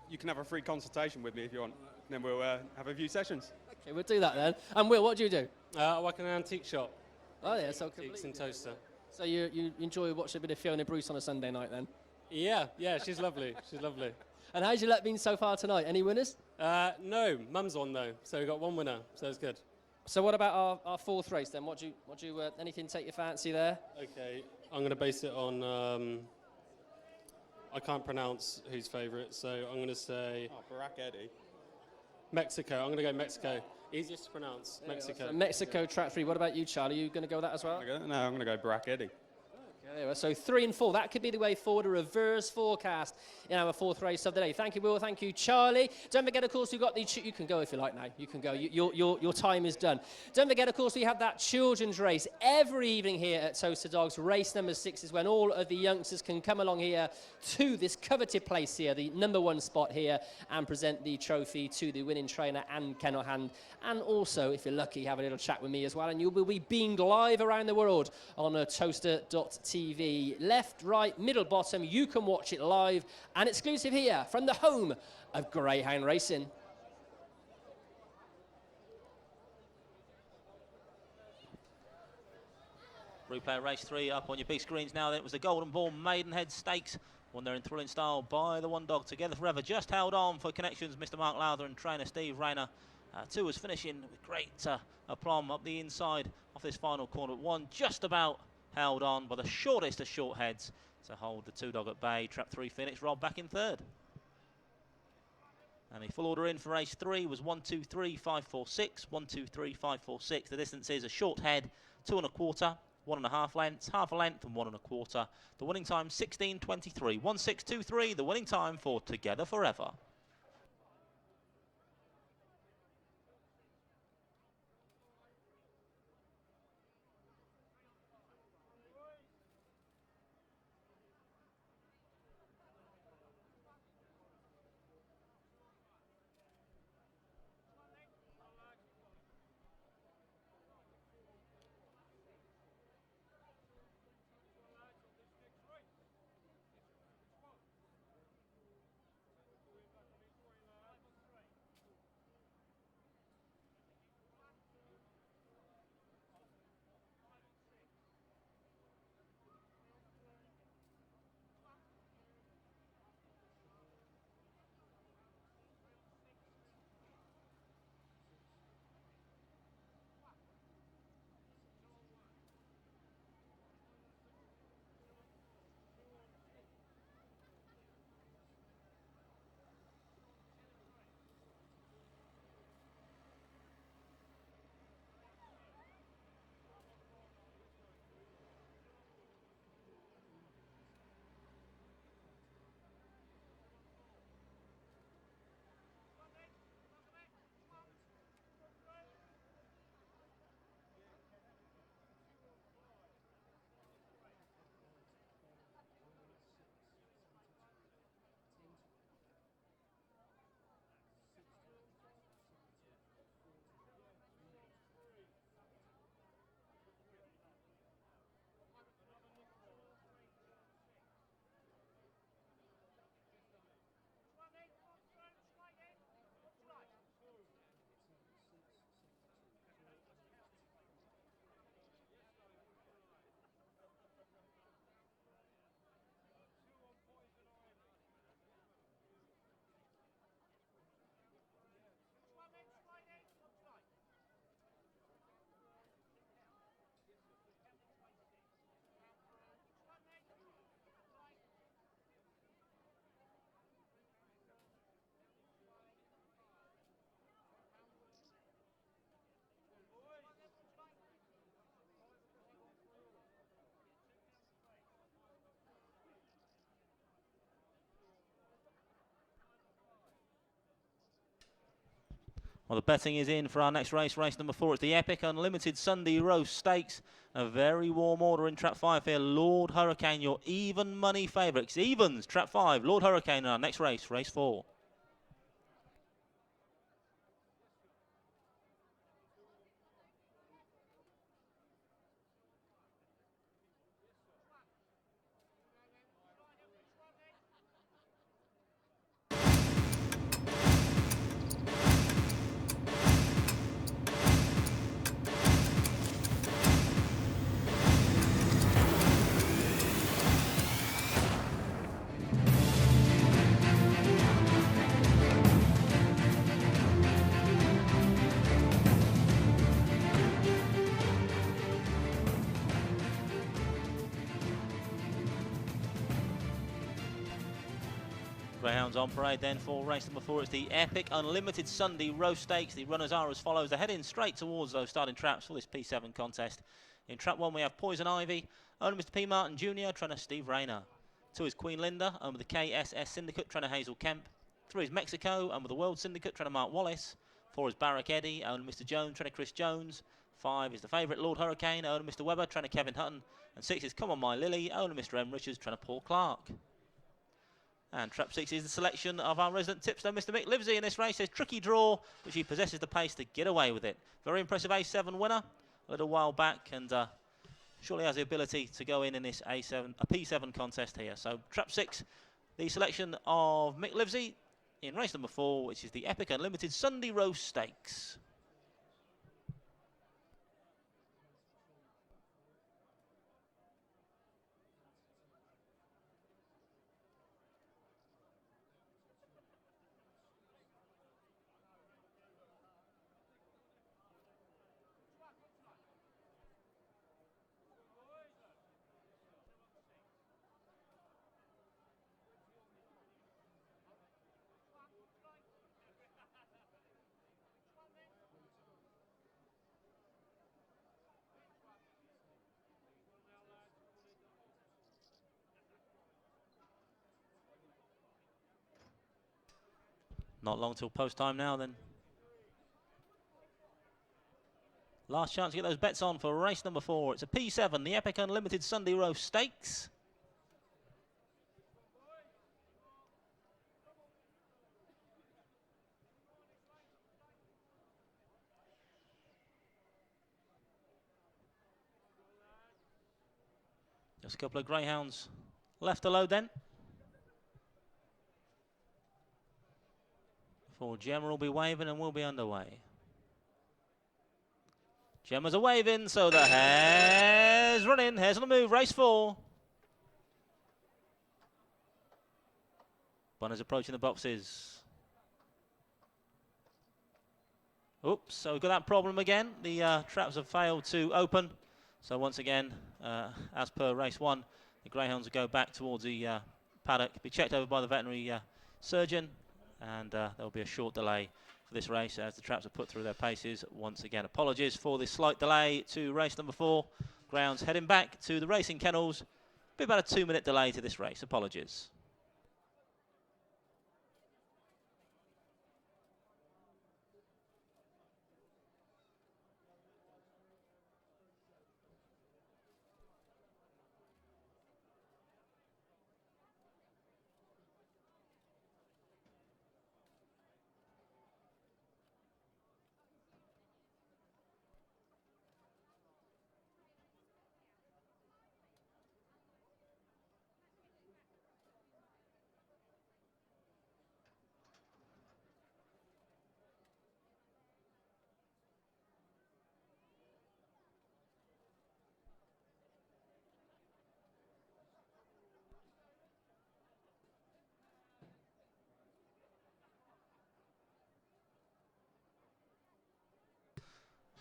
you can have a free consultation with me if you want. Then we'll have a few sessions. Okay, we'll do that then. And Will, what do you do? I work in an antique shop. Oh yeah, so Antiques in Towcester. So you enjoy watching a bit of Fiona Bruce on a Sunday night then? Yeah, she's lovely. She's lovely. And how's your luck been so far tonight? Any winners? No, Mum's won though, so we got 1 winner, so it's good. So what about our 4th race then? What do you anything take your fancy there? Okay, I'm going to base it on. I can't pronounce who's favourite, so I'm going to say. Barack Eddie. Mexico. I'm going to go Mexico. Easiest to pronounce. Mexico. So Mexico track 3. What about you, Charlie? Are you going to go with that as well? No, I'm going to go Barack Eddie. Okay, so 3 and 4. That could be the way forward. A reverse forecast in our 4th race of the day. Thank you, Will. Thank you, Charlie. Don't forget, of course, we've got the. You can go if you like now. You can go. Your time is done. Don't forget, of course, we have that children's race every evening here at Towcester Dogs. Race number 6 is when all of the youngsters can come along here to this coveted place here, the number 1 spot here, and present the trophy to the winning trainer and kennel hand. And also, if you're lucky, have a little chat with me as well. And you will be beamed live around the world on Towcester.tv. Left, right, middle, bottom. You can watch it live and exclusive here from the home of Greyhound Racing. Replay race 3 up on your big screens now. Then it was the Golden Ball Maidenhead Stakes Won there in thrilling style by the one dog. Together Forever just held on for connections. Mr. Mark Lowther and trainer Steve Rayner. 2 was finishing with great aplomb up the inside of this final corner. 1 just about held on by the shortest of short heads to hold the 2 dog at bay. Trap 3 Phoenix Rob back in 3rd. And the full order in for race 3 was 1, 2, 3, 5, 4, 6. 1, 2, 3, 5, 4, 6. The distance is a short head, 2 1/4, 1 1/2 lengths, half a length, and 1 1/4. The winning time 16:23. 1:6:23. The winning time for Together Forever. Well, the betting is in for our next race, race number 4. It's the Epic Unlimited Sunday Roast Stakes. A very warm order in Trap 5 here. Lord Hurricane, your even money favourite. It's evens, Trap 5. Lord Hurricane in our next race, race 4. Greyhounds on parade then for race number 4. It's the Epic Unlimited Sunday Roast Stakes. The runners are as follows. They're heading straight towards those starting traps for this P7 contest. In trap 1 we have Poison Ivy, owner Mr. P. Martin Jr., trainer Steve Rayner. 2 is Queen Linda, owner the KSS Syndicate, trainer Hazel Kemp. 3 is Mexico, owner the World Syndicate, trainer Mark Wallace. 4 is Barrack Eddie, owner Mr. Jones, trainer Chris Jones. 5 is the favourite Lord Hurricane, owner Mr. Webber, trainer Kevin Hutton. And 6 is Come On My Lily, owner Mr. M. Richards, trainer Paul Clark. And trap 6 is the selection of our resident tipster, Mr. Mick Livesey, in this race. Says tricky draw, but he possesses the pace to get away with it. Very impressive A7 winner a little while back, and surely has the ability to go in this a P7 contest here. So trap 6, the selection of Mick Livesey in race number 4, which is the Epic Unlimited Sunday Roast Stakes. Not long till post time now then. Last chance to get those bets on for race number 4. It's a P7, the Epic Unlimited Sunday Roast Stakes. Just a couple of greyhounds left to load then. Before Gemma will be waving and we'll be underway. Gemma's a waving, so the hare's running. Hare's on the move, race 4. Bunner's approaching the boxes. Oops, so we've got that problem again. The traps have failed to open. So once again, as per race 1, the greyhounds will go back towards the paddock, be checked over by the veterinary surgeon, and there'll be a short delay for this race as the traps are put through their paces. Once again, apologies for this slight delay to race number 4. Greyhounds heading back to the racing kennels. Be about a 2-minute delay to this race. Apologies.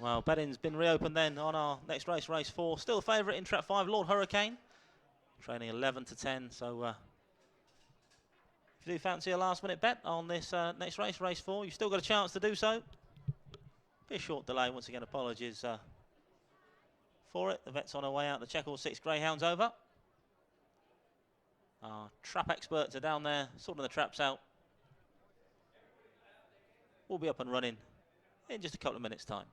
Well, betting's been reopened then on our next race, race 4. Still a favourite in trap 5, Lord Hurricane. Training 11 to 10, so if you do fancy a last-minute bet on this next race, race 4, you've still got a chance to do so. Be a short delay, once again, apologies for it. The vet's on her way out, the check all 6 greyhounds over. Our trap experts are down there, sorting the traps out. We'll be up and running in just a couple of minutes' time.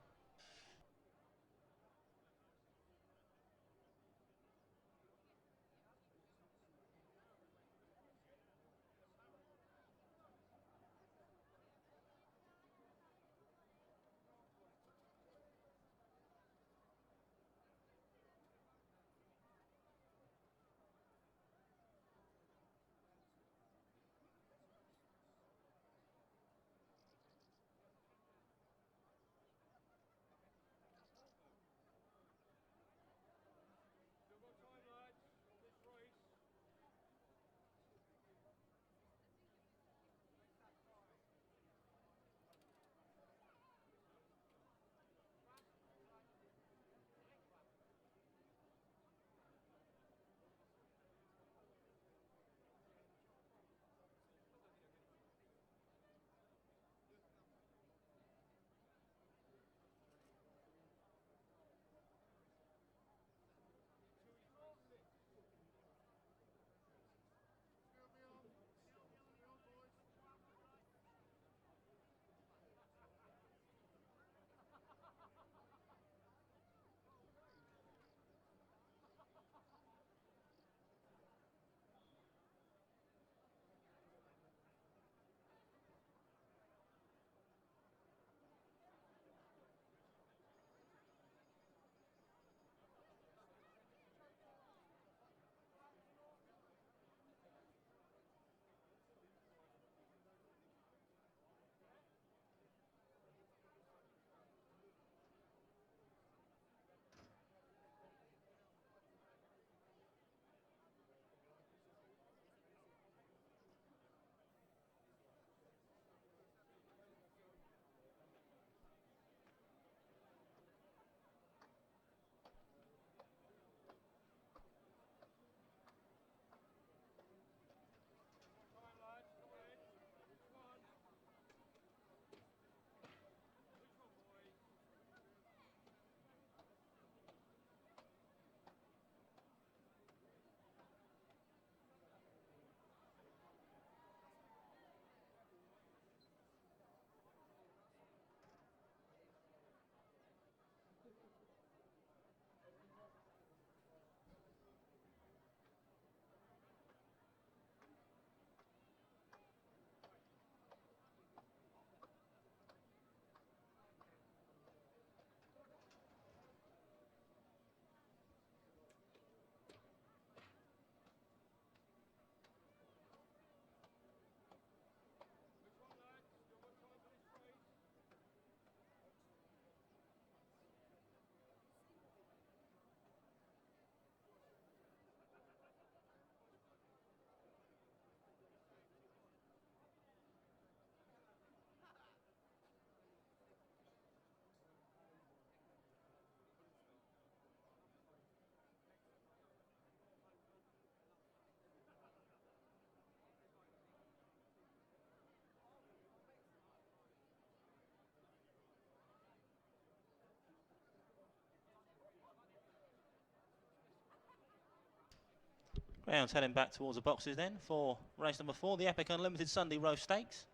Greyhounds heading back towards the boxes then for race number 4, the Epic Unlimited Sunday Roast Stakes.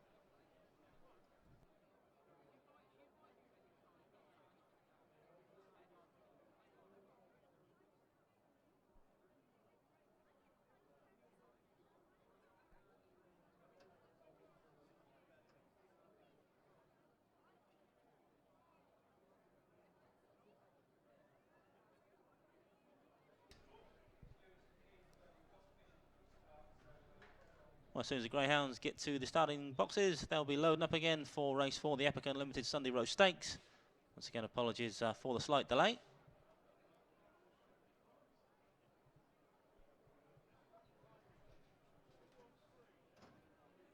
Well, as soon as the Greyhounds get to the starting boxes, they'll be loading up again for race 4, the Epic Unlimited Sunday Roast Stakes. Once again, apologies for the slight delay.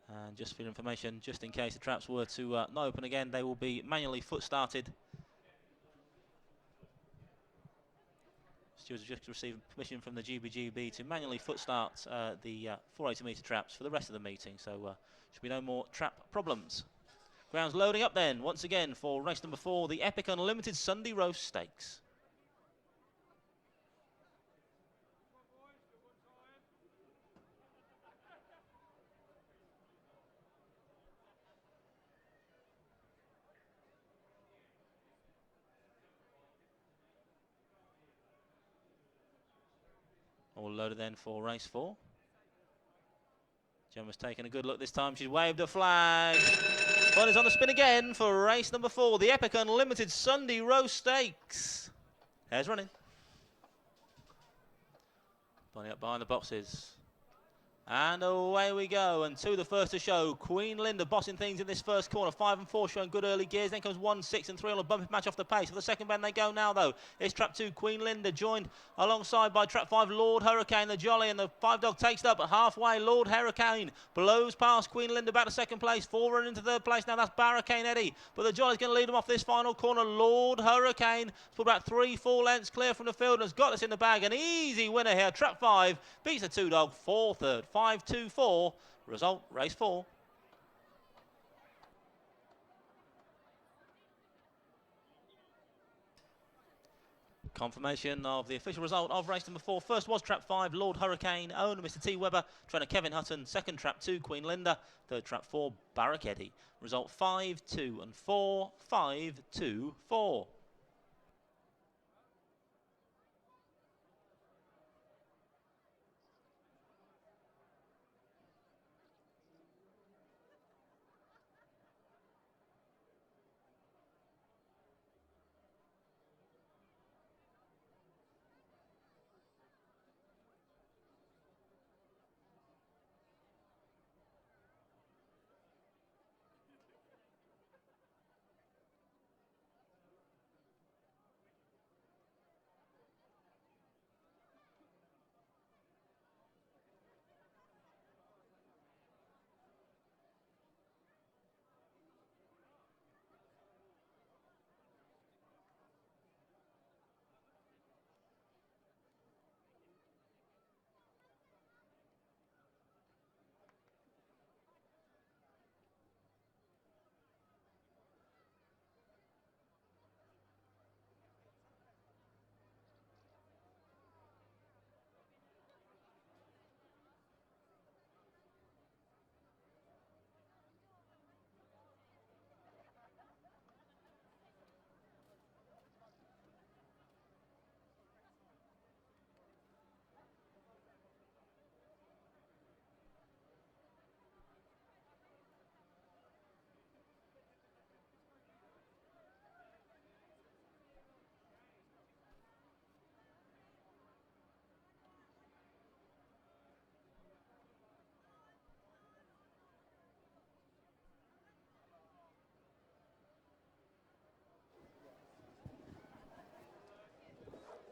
And just for your information, just in case the traps were to not open again, they will be manually foot started. Stewards have just received permission from the GBGB to manually foot start the 480 metre traps for the rest of the meeting, so should be no more trap problems. Grounds loading up then, once again, for race number 4, the Epic Unlimited Sunday Roast Stakes. All loaded then for race 4. Gemma's taking a good look this time. She's waved a flag. Fun is on the spin again for race number 4, the Epic Unlimited Sunday Roast Stakes. Hair's running. Bunny up behind the boxes. And away we go, and to the first to show, Queen Linda bossing things in this first corner. 5 and 4 showing good early gears. Then comes 1, 6 and 3 on a bumpy match off the pace. For the second bend they go now though. It's trap 2, Queen Linda, joined alongside by trap 5, Lord Hurricane, the Jolly, and the 5 dog takes it up at halfway. Lord Hurricane blows past Queen Linda back to second place. 4 running into third place now, that's Barricane Eddie. But the Jolly's going to lead them off this final corner. Lord Hurricane put about 3-4 lengths clear from the field and has got this in the bag. An easy winner here. Trap 5 beats the 2 dog 4 third. 5-2-4. Result, race 4. Confirmation of the official result of race number 4. First was trap 5, Lord Hurricane, owner Mr. T. Webber, trainer Kevin Hutton. Second trap 2, Queen Linda. Third trap 4, Barrack Eddie. Result 5-2 and 4, 5-2-4.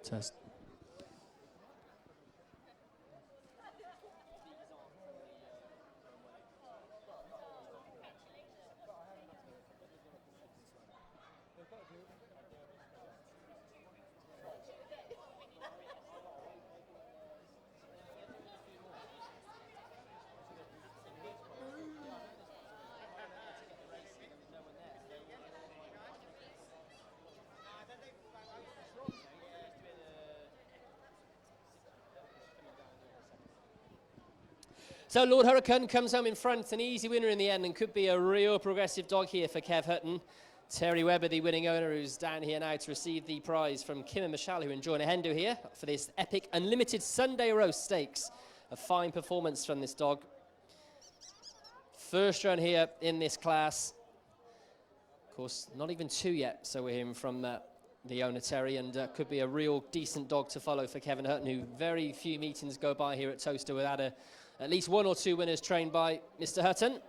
Test. So Lord Hurricane comes home in front, an easy winner in the end, and could be a real progressive dog here for Kev Hutton. Terry Webber, the winning owner, who's down here now to receive the prize from Kim and Michelle, who enjoy a Hendo here for this epic Unlimited Sunday Roast Stakes. A fine performance from this dog. First run here in this class. Of course, not even 2 yet, so we're hearing from the owner, Terry, and could be a real decent dog to follow for Kevin Hutton, who very few meetings go by here at Towcester without at least 1 or 2 winners trained by Mr. Hutton.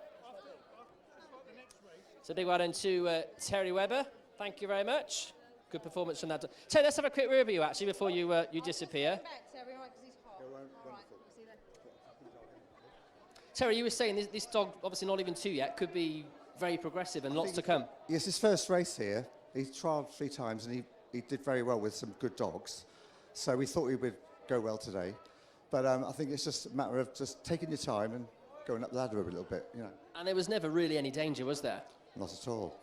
So big well done to Terry Webber. Thank you very much. Good performance from that. Terry, let's have a quick review actually before you disappear. Terry, you were saying this dog, obviously not even 2 yet, could be very progressive and lots to come. Yes, his first race here. He's trialled 3 times and he did very well with some good dogs. So we thought he would go well today. But I think it's just a matter of just taking your time and going up the ladder a little bit, you know. And there was never really any danger, was there? Not at all.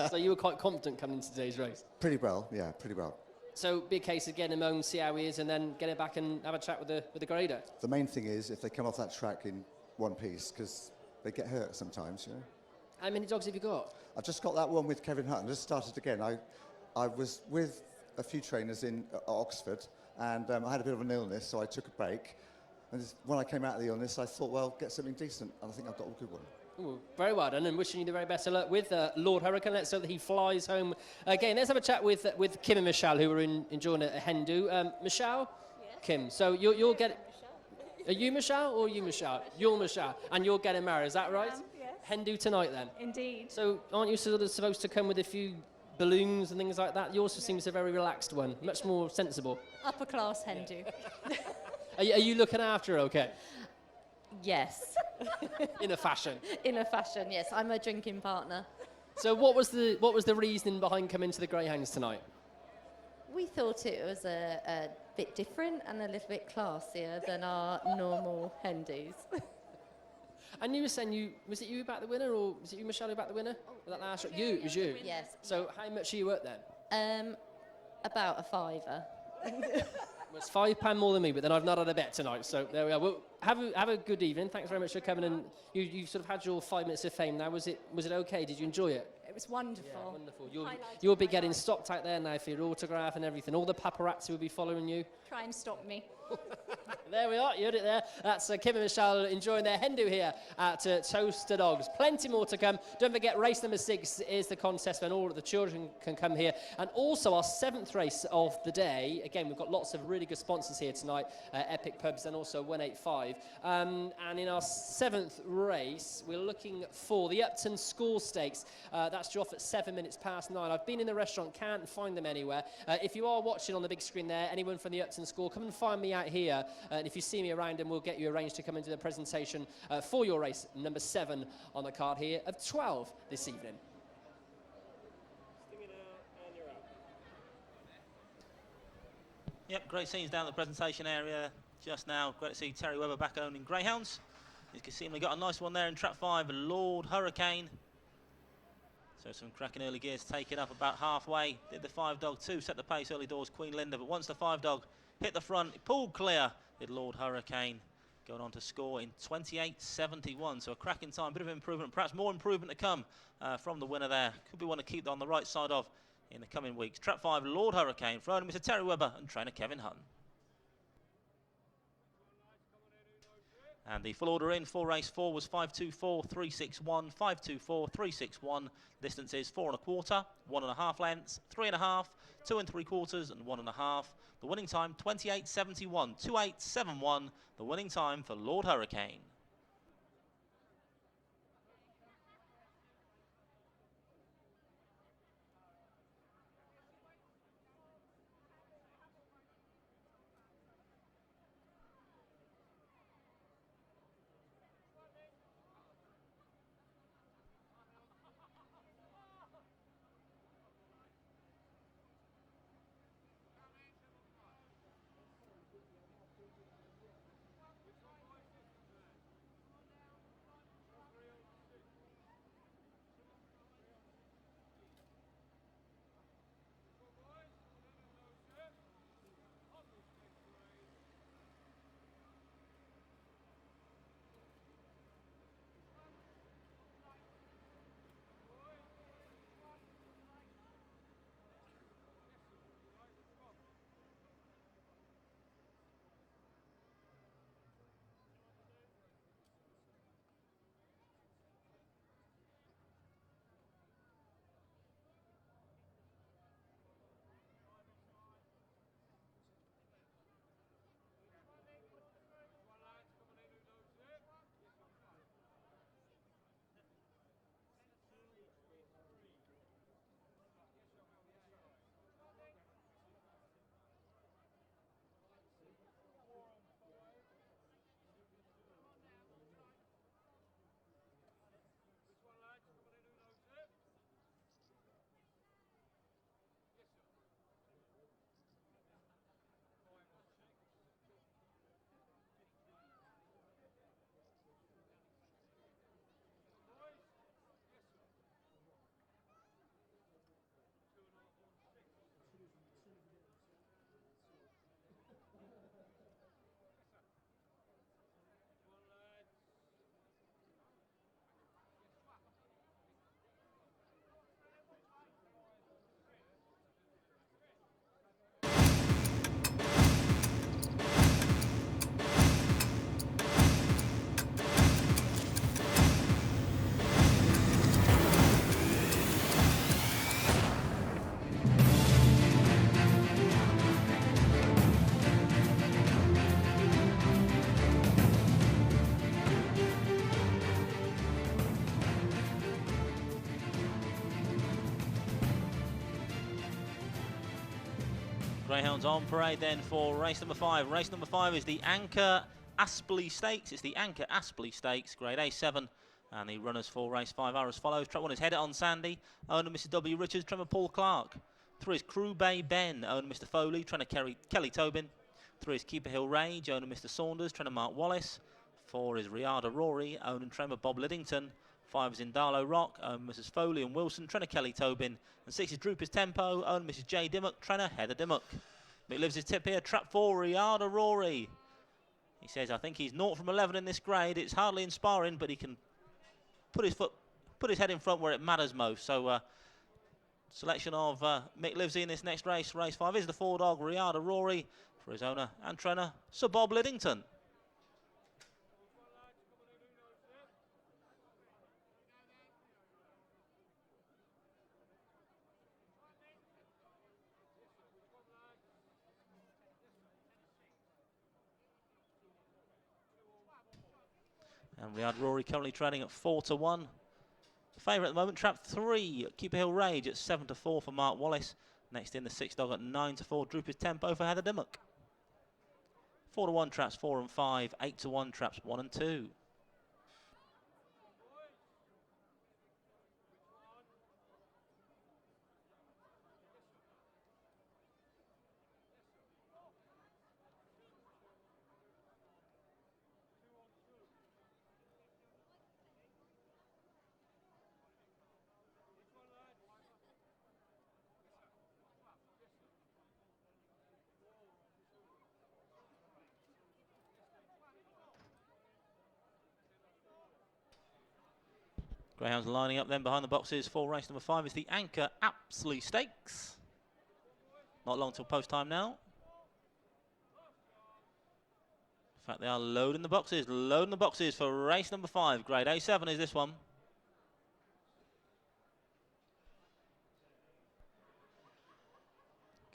So you were quite confident coming into today's race? Pretty well, yeah, pretty well. So be a case of getting him home, see how he is, and then get him back and have a chat with the grader. The main thing is if they come off that track in one piece, because they get hurt sometimes, you know. How many dogs have you got? I've just got that one with Kevin Hutton. Just started again. I was with a few trainers in Oxford, and I had a bit of an illness, so I took a break. And when I came out of the illness, I thought, well, get something decent, and I think I've got a good one. Ooh, very well done, and wishing you the very best of luck with Lord Hurricane. Let's hope that he flies home again. Let's have a chat with Kim and Michelle, who are enjoying a Hendu. Michelle? Yes. Kim, so you'll get... Are you Michelle or you Michelle? You're Michelle, and you're getting married, is that right? Yes. Hendu tonight then? Indeed. So aren't you sort of supposed to come with a few balloons and things like that? Yours seems a very relaxed one, much more sensible. Upper class Hindu. Are you looking after her okay? Yes. In a fashion? In a fashion, yes. I'm a drinking partner. So what was the reasoning behind coming to the Greyhounds tonight? We thought it was a bit different and a little bit classier than our normal Hindus. And you were saying was it you about the winner, or was it you, Michelle, who backed the winner? Was that last year? You, it was you? Yes. So how much are you worth then? About a £5. Well, it's £5 more than me, but then I've not had a bet tonight, so there we are. Well, have a good evening. Thanks very much for coming, and you sort of had your 5 minutes of fame now. Was it okay? Did you enjoy it? It was wonderful. Yeah, wonderful. You'll be getting stopped out there now for your autograph and everything. All the paparazzi will be following you. Try and stop me. There we are, you heard it there. That's Kim and Michelle enjoying their Hendu here at Towcester Dogs. Plenty more to come. Don't forget, race number 6 is the contest when all of the children can come here. And also our 7th race of the day. Again, we've got lots of really good sponsors here tonight, Epic Pubs and also 185. And in our 7th race, we're looking for the Upton School Stakes. That's due off at 7 minutes past 9. I've been in the restaurant, can't find them anywhere. If you are watching on the big screen there, anyone from the Upton School, come and find me out here. And if you see me around, and we'll get you arranged to come into the presentation for your race number 7 on the card here of 12 this evening. Yep, great scenes down the presentation area just now. Great to see Terry Webber back owning Greyhounds. You can see we got a nice one there in trap 5, Lord Hurricane. So some cracking early gears taken up about halfway. Did the 5-dog too, set the pace early doors, Queen Linda. But once the 5-dog hit the front, it pulled clear, did Lord Hurricane. Going on to score in 28.71. So a cracking time, bit of improvement, perhaps more improvement to come from the winner there. Could be one to keep on the right side of in the coming weeks. Trap 5, Lord Hurricane, for owner Mr. Terry Webber and trainer Kevin Hutton. And the full order in for race 4 was 524.361, 524.361. Distance is 4 1/4, 1.5 lengths, 3.5, 2 3/4, and 1.5. The winning time 28.71, 28.71. The winning time for Lord Hurricane. Greyhounds on parade then for race number 5. Race number 5 is the Anchor Aspley Stakes. It's the Anchor Aspley Stakes, grade A7. And the runners for race 5 are as follows. Track 1 is Head It On Sandy, owner Mr. W. Richards, trainer Paul Clark. 3 is Crew Bay Ben, owner Mr. Foley, trainer Kelly Tobin. 3 is Keeper Hill Rage, owner Mr. Saunders, trainer Mark Wallace. 4 is Riada Rory, owner and trainer Bob Liddington. 5 is Indalo Rock, owner Mrs. Foley and Wilson, trainer Kelly Tobin. And 6 is Droopers Tempo, owner Mrs. J. Dimmock, trainer Heather Dimmock. Mick lives his tip here, trap 4, Riada Rory. He says, I think he's 0 from 11 in this grade. It's hardly inspiring, but he can put his head in front where it matters most. So selection of Mick Livesey in this next race. Race 5 is the 4-dog Riada Rory for his owner and trainer, Sir Bob Liddington. And Riada Rory currently trading at 4-1. Favourite at the moment, trap 3, Keeper Hill Rage at 7-4 for Mark Wallace. Next in the 6-dog at 9-4, Droopers Tempo for Heather Dimmock. 4-1 traps 4 and 5, 8-1 traps 1 and 2. Greyhounds lining up then behind the boxes for race number 5 is the Anchor Apsley Stakes. Not long till post time now. In fact, they are loading the boxes for race number 5. Grade A7 is this one.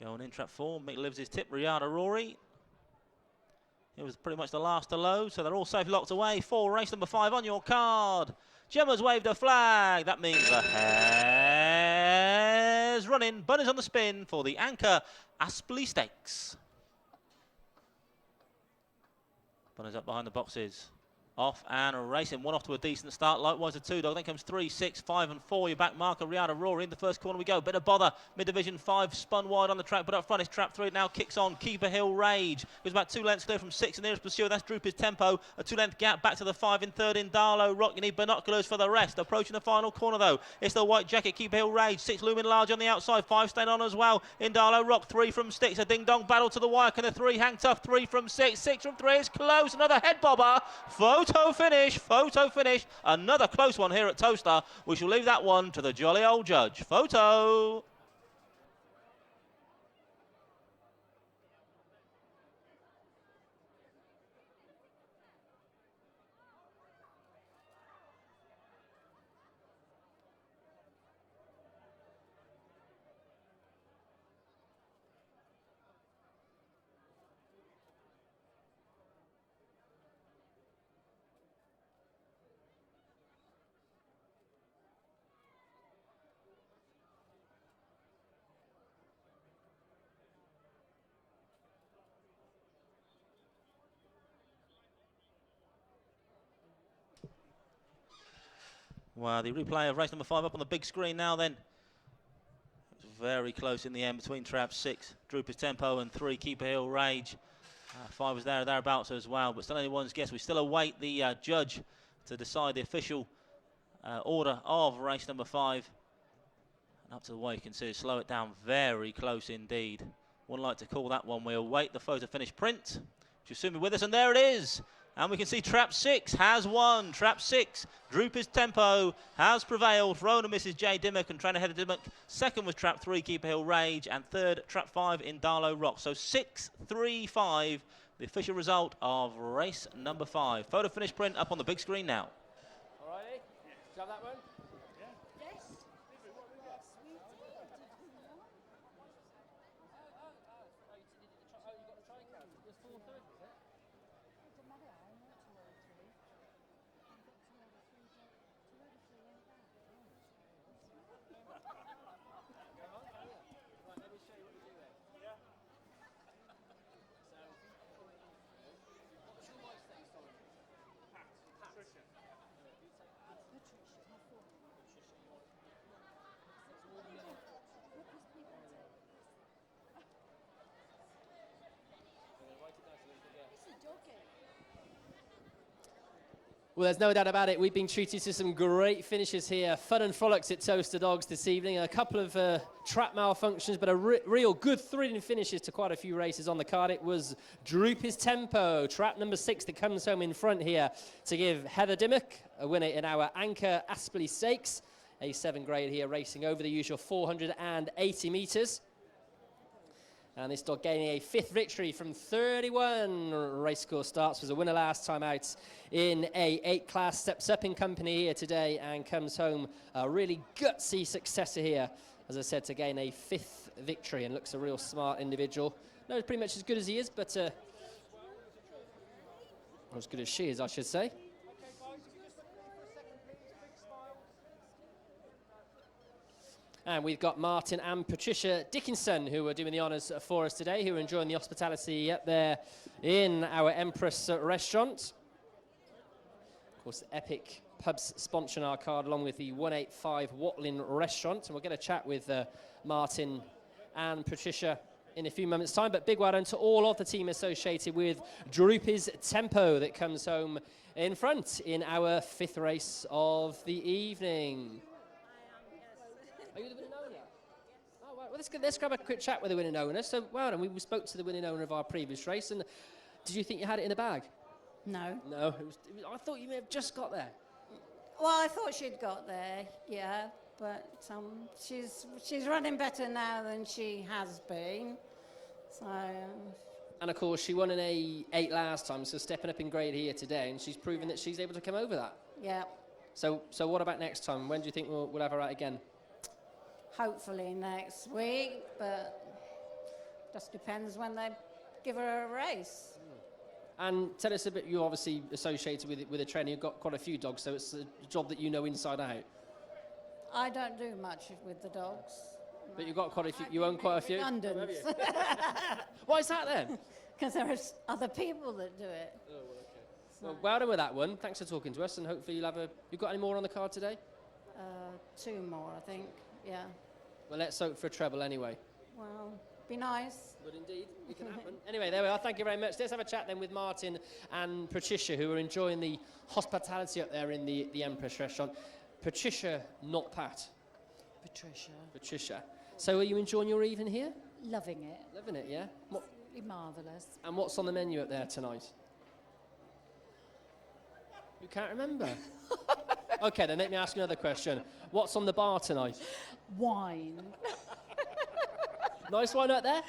Going in trap 4, Mick lives his tip, Riada Rory. It was pretty much the last to load, so they're all safe locked away for race number 5 on your card. Gemma's waved a flag. That means the hare's running. Bunny's on the spin for the Anchor Aspley Stakes. Bunny's up behind the boxes. Off and racing. 1 off to a decent start. Likewise a 2-dog. Then comes 3, 6, 5 and 4. Your back marker, Riada Rory. In the first corner we go. Bit of bother. Mid-division 5 spun wide on the track. But up front is trap 3. It now kicks on. Keeper Hill Rage. Goes about 2 lengths clear from 6. The nearest pursuer. That's Droopers Tempo. A 2-length gap back to the 5 in third. Indalo Rock. You need binoculars for the rest. Approaching the final corner though. It's the white jacket. Keeper Hill Rage. 6 looming large on the outside. 5 staying on as well. Indalo Rock. 3 from 6. A ding-dong battle to the wire. Can the 3 hang tough? 3 from 6. 6 from 3 is close. Another head bobber. Photo finish. Another close one here at Towcester. We shall leave that one to the jolly old judge. Photo. Well, the replay of race number 5 up on the big screen now then. It's very close in the end between trap 6, Droopers Tempo, and 3, Keeper Hill Rage. 5 was thereabouts as well, but still anyone's guess. We still await the judge to decide the official order of race number 5. And up to the way you can see, slow it down, very close indeed. Wouldn't like to call that one. We await the photo finish print, which will soon be with us, and there it is. And we can see trap 6 has won. Trap 6, Droopers Tempo, has prevailed for owner Mrs. J. Dimmock and trainer Heather Dimmock. Second was trap 3, Keeper Hill Rage. And third, trap 5, Indalo Rock. So 6-3-5, the official result of race number 5. Photo finish print up on the big screen now. All righty. Do you have that one? Well, there's no doubt about it. We've been treated to some great finishes here. Fun and frolics at Towcester Dogs this evening. A couple of trap malfunctions, but a real good thrilling finishes to quite a few races on the card. It was Droop His Tempo, trap number 6, that comes home in front here to give Heather Dimmock a winner in our Anchor Aspley Stakes. A7 grade here, racing over the usual 480 metres. And this dog gaining a 5th victory from 31 racecourse starts. Was a winner last time out in a 8 class. Steps up in company here today and comes home a really gutsy successor here, as I said, to gain a 5th victory, and looks a real smart individual. No, pretty much as good as he is, but not as good as she is, I should say. And we've got Martin and Patricia Dickinson, who are doing the honours for us today, who are enjoying the hospitality up there in our Empress restaurant. Of course, Epic Pubs sponsoring our card, along with the 185 Watling restaurant. And we'll get a chat with Martin and Patricia in a few moments' time. But big well done to all of the team associated with Droop His Tempo that comes home in front in our 5th race of the evening. Are you the winning owner? Oh, right. Well, let's grab a quick chat with the winning owner. So, well done. We spoke to the winning owner of our previous race, and did you think you had it in the bag? No. No. I thought you may have just got there. Well, I thought she'd got there, yeah, but she's running better now than she has been. So. And of course, she won an A8 last time, so stepping up in grade here today, and she's proven that she's able to come over that. Yeah. So what about next time? When do you think we'll have her out again? Hopefully next week, but just depends when they give her a race. And tell us a bit, you're obviously associated with a trainer, you've got quite a few dogs, so it's a job that you know inside out. I don't do much with the dogs. But you've got quite a few, you own quite a few? Redundant. Why is that then? Because there are other people that do it. Oh, well, okay. Well done with that one. Thanks for talking to us, and hopefully you've got any more on the card today? 2 more, I think, yeah. Well, let's hope for a treble anyway. Well, be nice. Would indeed. It can happen. Anyway, there we are. Thank you very much. Let's have a chat then with Martin and Patricia, who are enjoying the hospitality up there in the Empress restaurant. Patricia, not Pat. Patricia. So are you enjoying your evening here? Loving it. Loving it, yeah? Absolutely marvellous. And what's on the menu up there tonight? You can't remember? Okay, then let me ask you another question. What's on the bar tonight? Wine. Nice wine up there?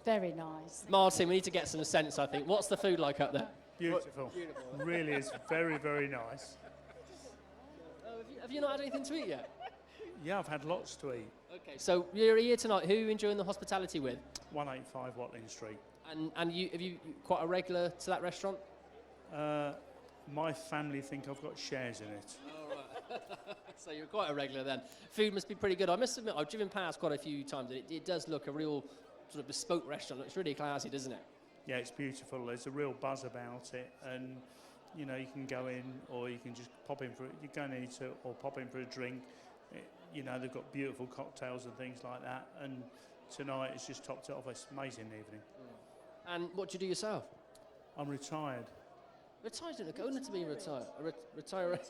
Very nice. Martin, we need to get some sense, I think. What's the food like up there? Beautiful. Really is very, very nice. Have you not had anything to eat yet? Yeah, I've had lots to eat. Okay, so you're here tonight. Who are you enjoying the hospitality with? 185 Watling Street. And have you quite a regular to that restaurant? My family think I've got shares in it. Oh, right. So you're quite a regular then. Food must be pretty good. I must admit, I've driven past quite a few times, and it does look a real sort of bespoke restaurant. It looks really classy, doesn't it? Yeah, it's beautiful. There's a real buzz about it, and you know, you can go in or you can just pop in for it. You go and eat it or pop in for a drink. You know, they've got beautiful cocktails and things like that. And tonight it's just topped it off. It's an amazing evening. And what do you do yourself? I'm retired. Retired? Don't look old enough to be retired. Retire.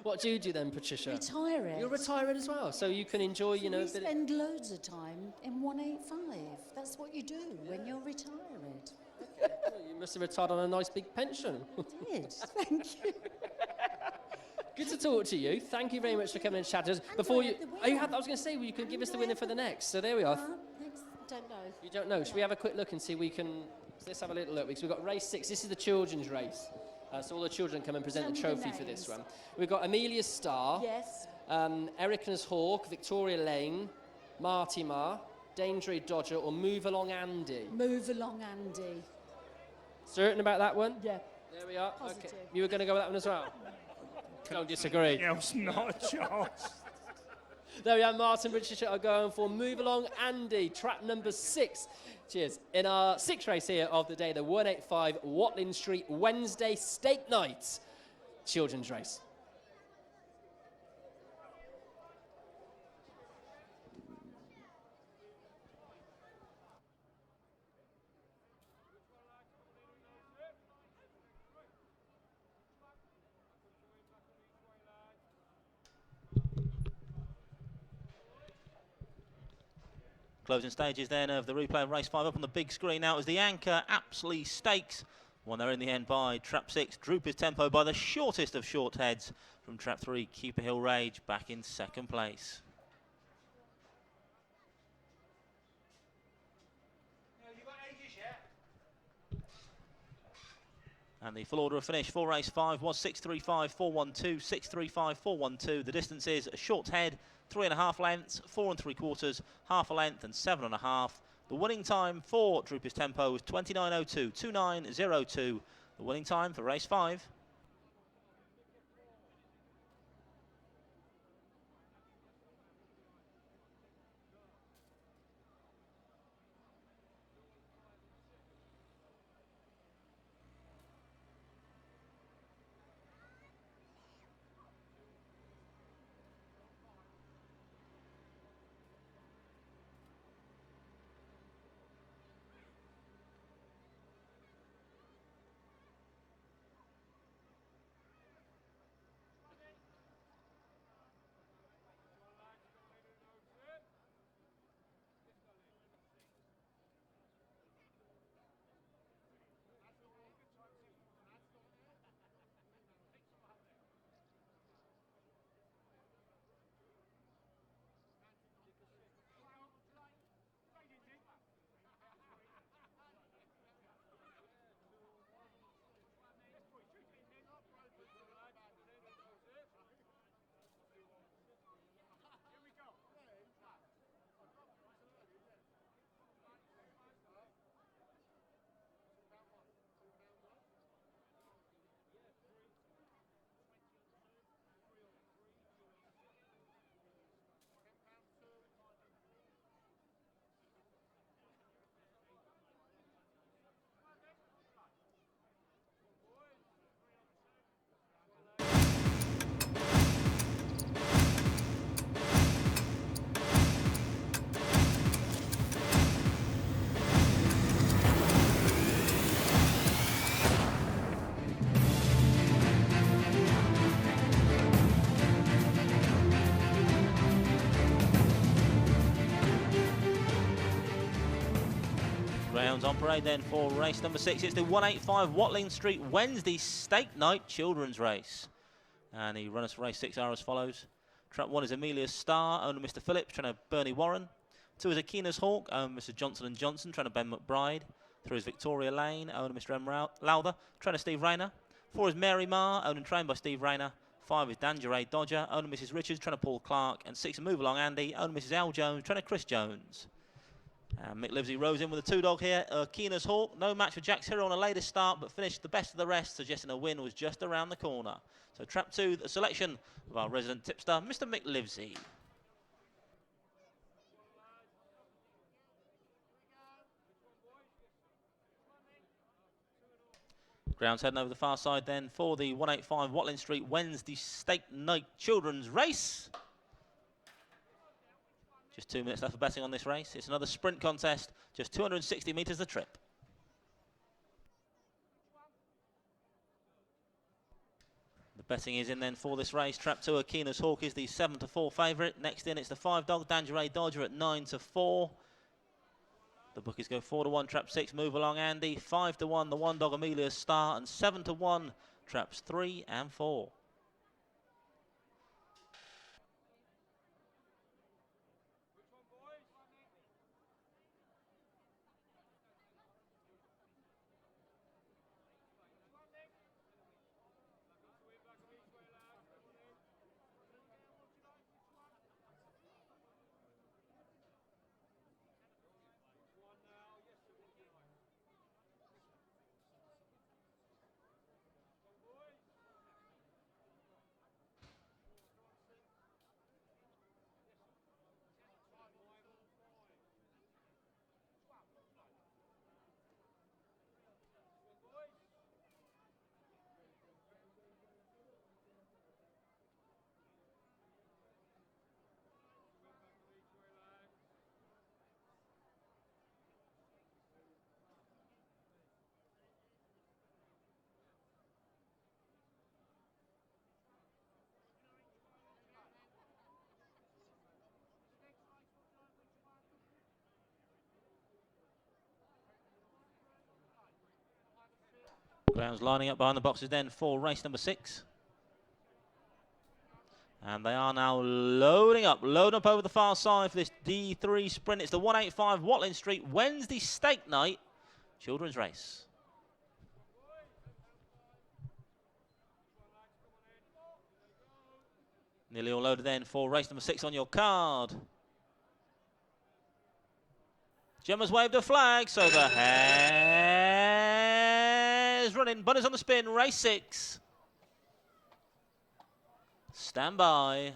What do you do then, Patricia? Retired. You're retired as well, so you can enjoy, you know. You spend loads of time in 185. That's what you do when you're retired. Well, you must have retired on a nice big pension. I did. Thank you. Good to talk to you. Thank you very much for coming and chatting to us. Before you, I was going to say, well, you could give us the winner for the next. So there we are. Don't know. You don't know. Should we have a quick look and see if we can? Let's have a little look. Because we've got race 6. This is the children's race. So all the children come and present the trophy for this one. We've got Amelia Starr. Yes. Erica's Hawk, Victoria Lane, Marty Ma, Danger Dodger, or Move Along Andy. Move Along Andy. Certain about that one? Yeah. There we are. Positive. Okay. You were going to go with that one as well? Don't disagree. Else not a chance. There we are. Martin Patricia are going for Move Along Andy, trap number 6. Cheers. In our 6th race here of the day, the 185 Watling Street Wednesday Stake Night children's race. Closing stages then of the replay of race 5 up on the big screen now as the anchor Apsley Stakes won there in the end by trap 6, Droopers Tempo, by the shortest of short heads from trap 3, Keeper Hill Rage, back in second place. And the full order of finish for race 5 was 6:35.412, 6:35.412. The distance is a short head, 3.5 lengths, 4 3/4, half a length, and 7.5. The winning time for Droopers Tempo was 29:02, 29:02. The winning time for race 5. Rounds on parade then for race number 6. It's the 185 Watling Street Wednesday Stake Night Children's Race. And the runners for race 6 are as follows. Trap 1 is Amelia's Star, owner Mr. Phillips, trainer Bernie Warren. 2 is Akina's Hawk, owner Mr. Johnson & Johnson, trainer Ben McBride. 3 is Victoria Lane, owner Mr. M. Lowther, trainer Steve Rayner. 4 is Mary Marr, owned and trained by Steve Rayner. 5 is Dangeray Dodger, owner Mrs. Richards, trainer Paul Clark. And 6 is Move Along Andy, owner Mrs. Al Jones, trainer Chris Jones. And Mick Livesey rose in with a 2-dog here. Keena's Hawk, no match for Jack's Hero on a later start, but finished the best of the rest, suggesting a win was just around the corner. So trap 2, the selection of our resident tipster, Mr. Mick Livesey. Grounds heading over the far side then for the 185 Watling Street Wednesday Stake Night Children's Race. Just 2 minutes left for betting on this race. It's another sprint contest, just 260 metres a trip. The betting is in then for this race. Trap 2, Akina's Hawk is the 7-4 favourite. Next in, it's the 5-dog Dangeray Dodger at 9-4. The bookies go 4-1, trap 6, Move Along Andy. 5-1, the 1-dog Amelia's Star. And 7-1, traps 3 and 4. Grounds lining up behind the boxes then for race number 6. And they are now loading up over the far side for this D3 sprint. It's the 185 Watling Street Wednesday Stake Night children's race. Nearly all loaded then for race number 6 on your card. Gemma's waved a flag, so the hare's running. Bunny's on the spin, race 6. Stand by.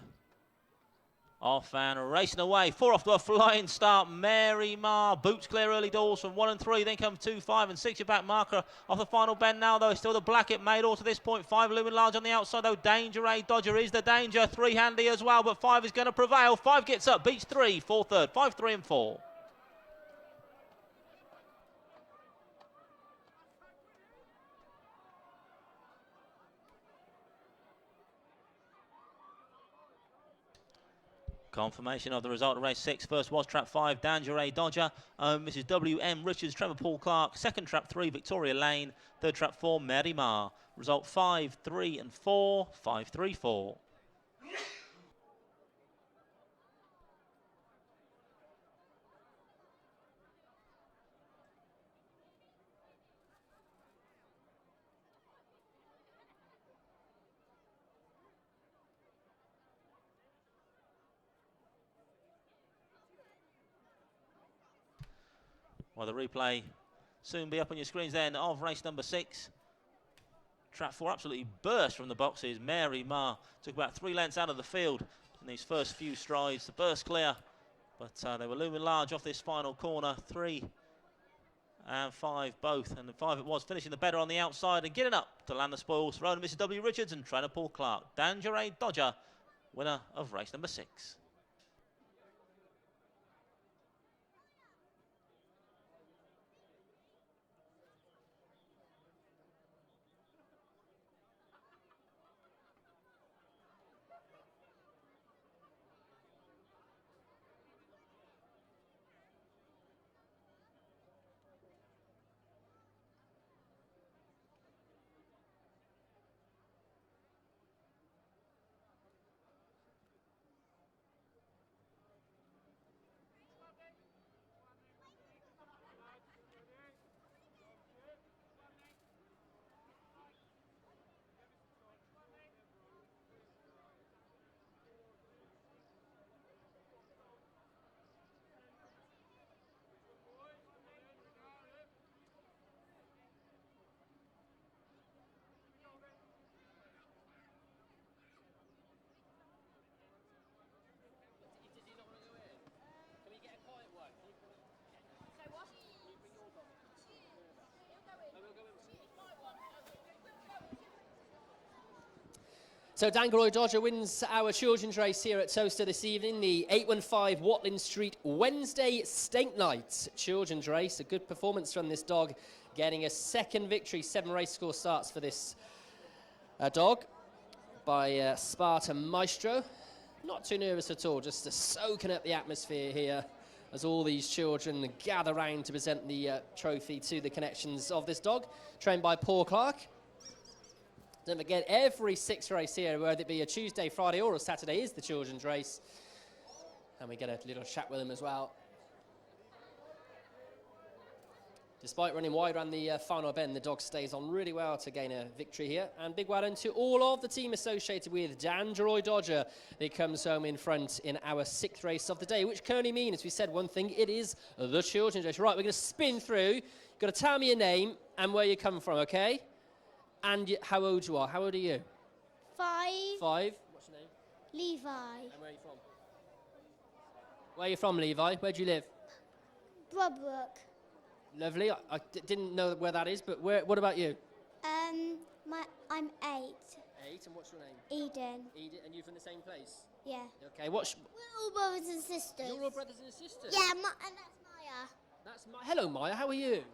Off and racing away. 4 off to a flying start. Mary Ma. Boots clear early doors from 1 and 3. Then come 2, 5 and 6. Your back marker off the final bend now, though. It's still the Blackett made all to this point. 5 looming large on the outside, though. Danger A. Dodger is the danger. 3 handy as well, but 5 is going to prevail. 5 gets up, beats 3. 4 third. 5, 3 and 4. Confirmation of the result of race 6. First was trap 5, Danger A Dodger. Mrs. W.M. Richards, Trevor Paul Clark. Second trap 3, Victoria Lane. Third trap 4, Mary Ma. Result 5, 3 and 4, 5, 3, 4. Well, the replay soon be up on your screens then of race number 6. Trap 4 absolutely burst from the boxes. Mary Ma took about 3 lengths out of the field in these first few strides. The burst clear, but they were looming large off this final corner. 3 and 5 both, and the 5 it was, finishing the better on the outside and getting up to land the spoils for Mrs. W. Richards and trainer Paul Clark. Danger A Dodger, winner of race number 6. So Dangaroy Dodger wins our children's race here at Towcester this evening, the 815 Watling Street Wednesday Stake Night children's race. A good performance from this dog, getting a second victory. 7 race score starts for this dog by Sparta Maestro. Not too nervous at all, just soaking up the atmosphere here as all these children gather round to present the trophy to the connections of this dog, trained by Paul Clark. Don't forget, every 6th race here, whether it be a Tuesday, Friday or a Saturday, is the children's race. And we get a little chat with them as well. Despite running wide around the final bend, the dog stays on really well to gain a victory here. And big well done to all of the team associated with Dangaroy Dodger. He comes home in front in our 6th race of the day, which can only mean, as we said, one thing, it is the children's race. Right, we're going to spin through. You've got to tell me your name and where you come from, okay? And how old you are. How old are you? 5. 5. What's your name? Levi. And where are you from? Where are you from, Levi? Where do you live? Broadbrook. Lovely. I didn't know where that is, but what about you? I'm 8. 8, and what's your name? Eden. Eden, and you from the same place? Yeah. Okay, We're all brothers and sisters. You're all brothers and sisters? Yeah, and that's Maya. Hello, Maya, how are you?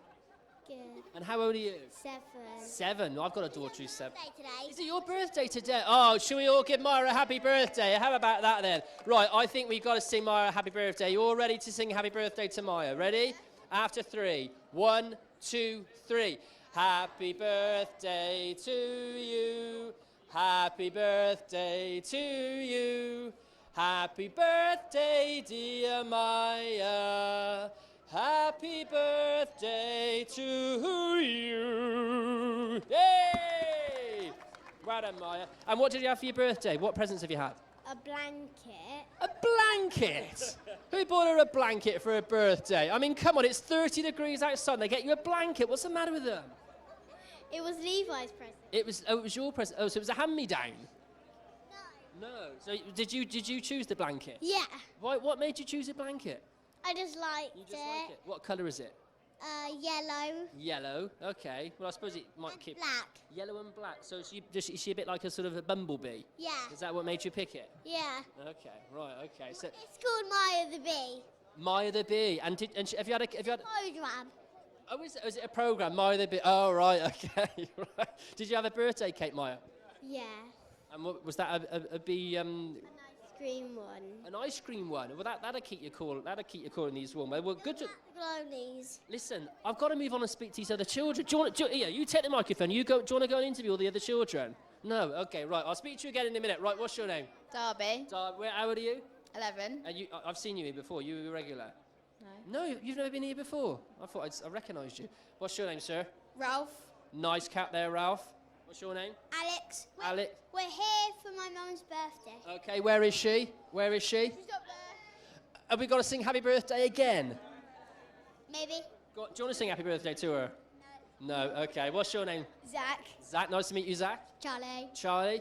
Good. And how old are you? 7. 7. I've got a daughter who's 7. Today. Is it your birthday today? Oh, should we all give Maya a happy birthday? How about that then? Right, I think we've got to sing Maya a happy birthday. You all ready to sing happy birthday to Maya? Ready? After 3. 1, 2, 3. Happy birthday to you. Happy birthday to you. Happy birthday, dear Maya. Happy birthday to you. Yay! Well done, Maya. And what did you have for your birthday? What presents have you had? A blanket. A blanket? Who bought her a blanket for her birthday? I mean, come on, it's 30 degrees outside and they get you a blanket. What's the matter with them? It was Levi's present. It was your present. Oh, so it was a hand-me-down? No. So did you choose the blanket? Yeah. Why, what made you choose a blanket? I just liked You just like it. What colour is it? Yellow. Yellow. Okay. Well, I suppose it might keep... Black. Yellow and black. So is she a bit like a sort of a bumblebee? Yeah. Is that what made you pick it? Yeah. Okay. Right. Okay. So It's called Maya the Bee. Maya the Bee. And have you had a... Program. Oh, is it a programme, Maya the Bee? Oh, right. Okay. Right. Did you have a birthday cake, Maya? Yeah. And what, was that a bee... An ice cream one. An ice cream one. Well, that'll keep you cool. That'll keep you cool in these warm weather. Well, good. Glownies. Listen, I've got to move on and speak to these other children. Do you want? Yeah, you take the microphone. You go. Do you want to go and interview all the other children? No. Okay. Right. I'll speak to you again in a minute. Right. What's your name? Derby. How old are you? 11. And I've seen you here before. You were a regular. No. No, you've never been here before. I thought I recognised you. What's your name, sir? Ralph. Nice cap there, Ralph. What's your name? Alex. Alex. We're here for my mum's birthday. Okay. Where is she? Where is she? She's up there. Have we got to sing happy birthday again? Maybe. Do you want to sing happy birthday to her? No. Okay. What's your name? Zach. Zach. Nice to meet you, Zach. Charlie. Charlie.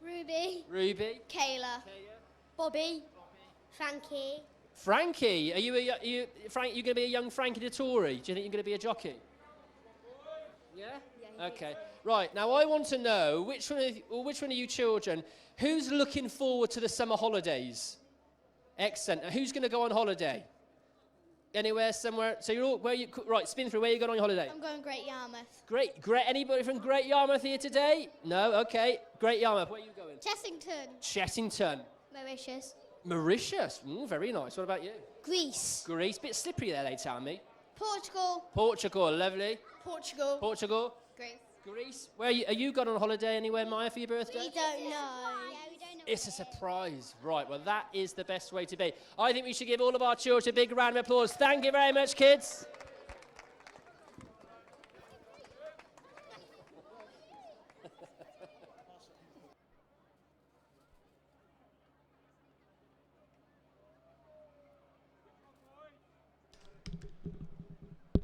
Ruby. Ruby. Kayla. Bobby. Frankie. Frankie. Are you Frank? You going to be a young Frankie the Tory? Do you think you're going to be a jockey? Yeah. Okay. Right. Now I want to know which one of you children who's looking forward to the summer holidays. Excellent. Now, who's going to go on holiday? Anywhere, somewhere? So you're all right? Spin through. Where are you going on holiday? I'm going Great Yarmouth. Great. Anybody from Great Yarmouth here today? No. Okay. Great Yarmouth. Where are you going? Chessington. Chessington. Mauritius. Mauritius. Very nice. What about you? Greece. Greece. Bit slippery there, they tell me. Portugal. Portugal. Lovely. Portugal. Portugal. Greece. Greece. Where are you going on holiday anywhere, Maya, for your birthday? We don't know. Yeah, we don't know. It's a surprise. Right, well, that is the best way to be. I think we should give all of our children a big round of applause. Thank you very much, kids.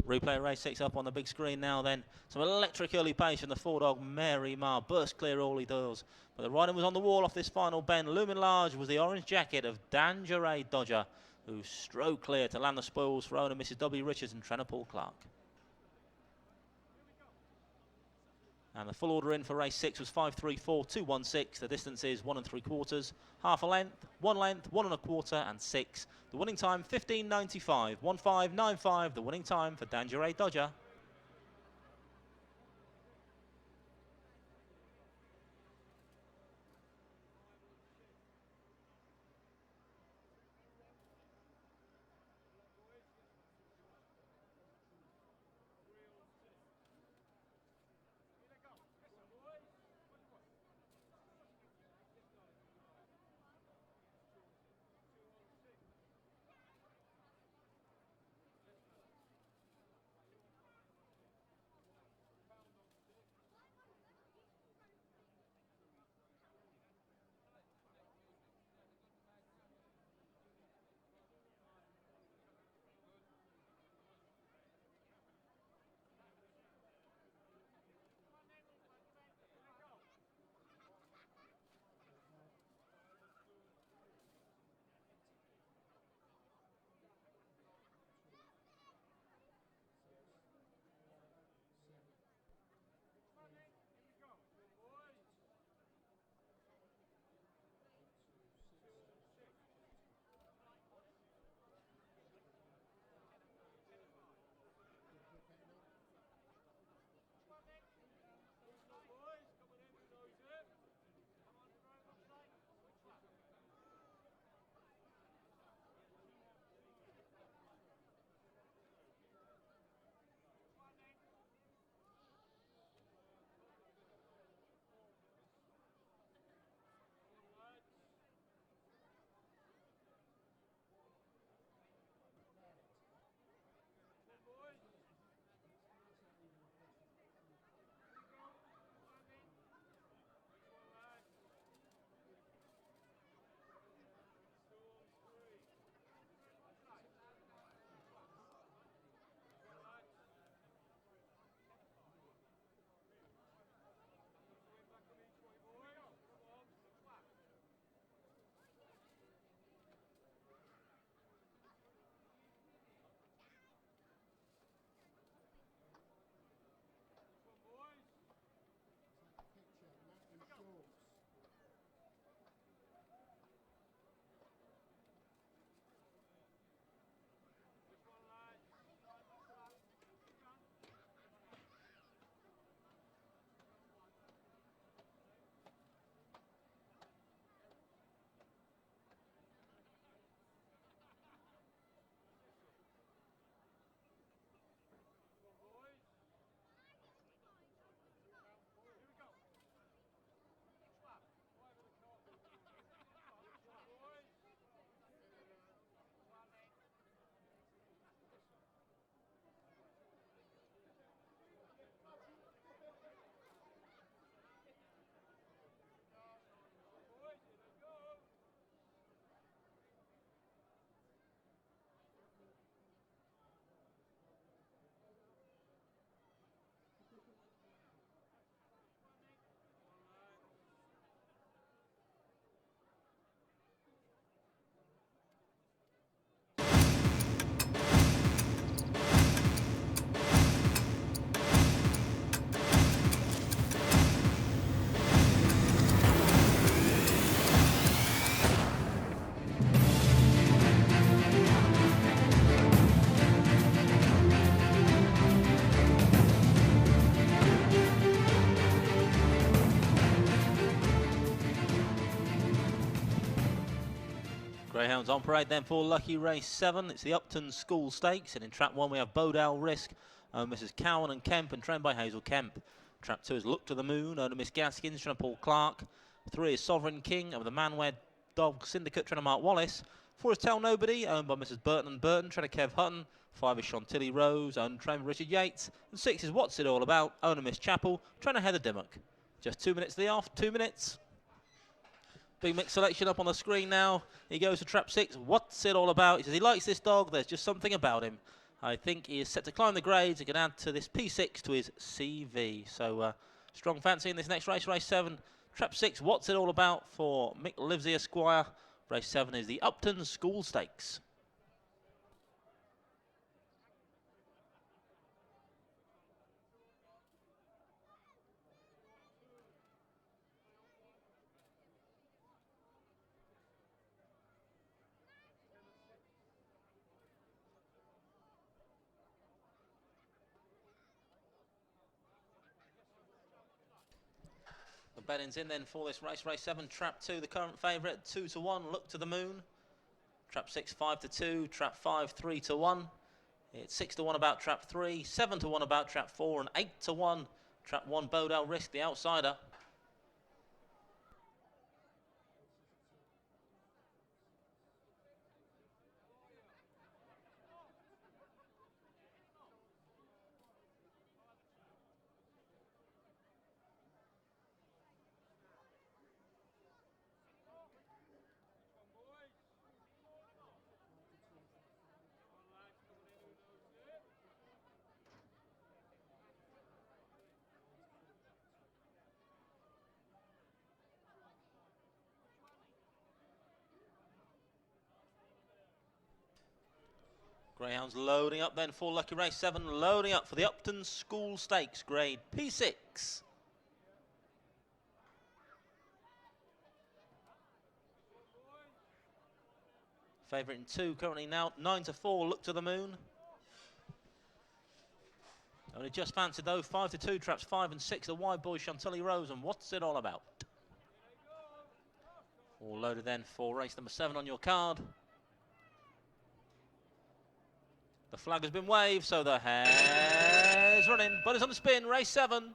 Replay race 6 up on the big screen now then. Some electric early pace from the 4-dog Mary Ma. Burst clear all he does. But the riding was on the wall off this final bend. Looming large was the orange jacket of Dangeray Dodger, who strode clear to land the spoils for owner Mrs. W. Richards and trainer Paul Clark. And the full order in for race 6 was 5.34.216. The distance is 1 3/4, half a length, 1 length, 1 1/4, and 6. The winning time 15.95, 15.95. The winning time for Dangeray Dodger. Greyhounds on parade then for lucky race 7. It's the Upton School Stakes, and in trap 1 we have Bodale Risk, Mrs. Cowan and Kemp, and trained by Hazel Kemp. Trap 2 is Look to the Moon, owned by Miss Gaskins, trainer Paul Clark. 3 is Sovereign King, of the Manwed Dog Syndicate, trainer Mark Wallace. 4 is Tell Nobody, owned by Mrs. Burton and Burton, trainer Kev Hutton. 5 is Chantilly Rose, owned trainer Richard Yates. And 6 is What's It All About, owner Miss Chapel, trainer Heather Dimmock. Just 2 minutes to the off, 2 minutes. Big mix selection up on the screen now. He goes to trap 6. What's it all about? He says he likes this dog. There's just something about him. I think he is set to climb the grades and can add to this P6 to his CV. So strong fancy in this next race, race 7. Trap 6. What's it all about for Mick Livesey Esquire? Race 7 is the Upton School Stakes. The betting's in then for this race, race 7. Trap 2, the current favourite, 2 to 1. Look to the Moon. Trap 6, 5 to 2. Trap 5, 3 to 1. It's 6 to 1 about trap 3, 7 to 1 about trap 4, and 8 to 1. Trap 1, Bodale Risk, the outsider. Greyhounds loading up then for lucky race 7, loading up for the Upton School Stakes, grade P6. Favourite in 2, currently now 9 to 4, Look to the Moon. Only just fancied though, 5 to 2, traps 5 and 6, the wide boy Chantilly Rose, and What's It All About? All loaded then for race number 7 on your card. The flag has been waved, so the hare's running, but it's on the spin, race 7.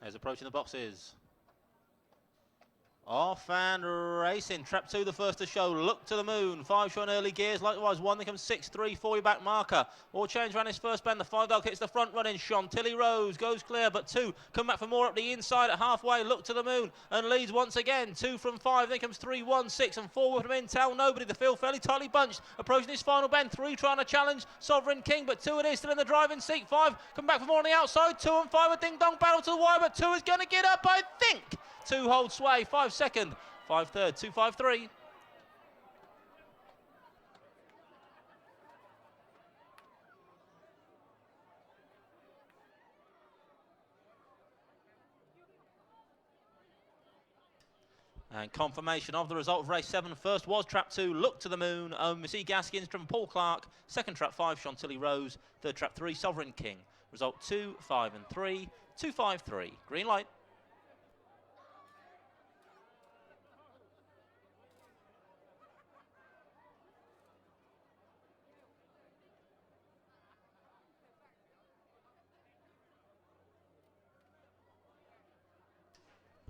There's approaching the boxes. Off and racing. Trap 2, the first to show. Look to the Moon. 5 showing early gears. Likewise, 1. There comes 6, 3, 4. Your back marker. All change around his first bend. The 5 dog hits the front running. Chantilly Rose goes clear, but 2 come back for more up the inside at halfway. Look to the Moon and leads once again. 2 from 5. Then comes 3, 1, 6, and 4 with him in. Tell Nobody. The field fairly tightly bunched. Approaching his final bend. 3 trying to challenge Sovereign King, but 2 it is still in the driving seat. 5 come back for more on the outside. 2 and 5 a ding dong battle to the wire, but 2 is going to get up, I think. 2 hold sway. 5 second. 5 third, 2 5 3. And confirmation of the result of race 7. First was trap 2, Look to the Moon, Miss Gaskins from Paul Clark. Second trap 5, Chantilly Rose. Third trap 3, Sovereign King. Result 2, 5 and 3, 2 5 3. Green light.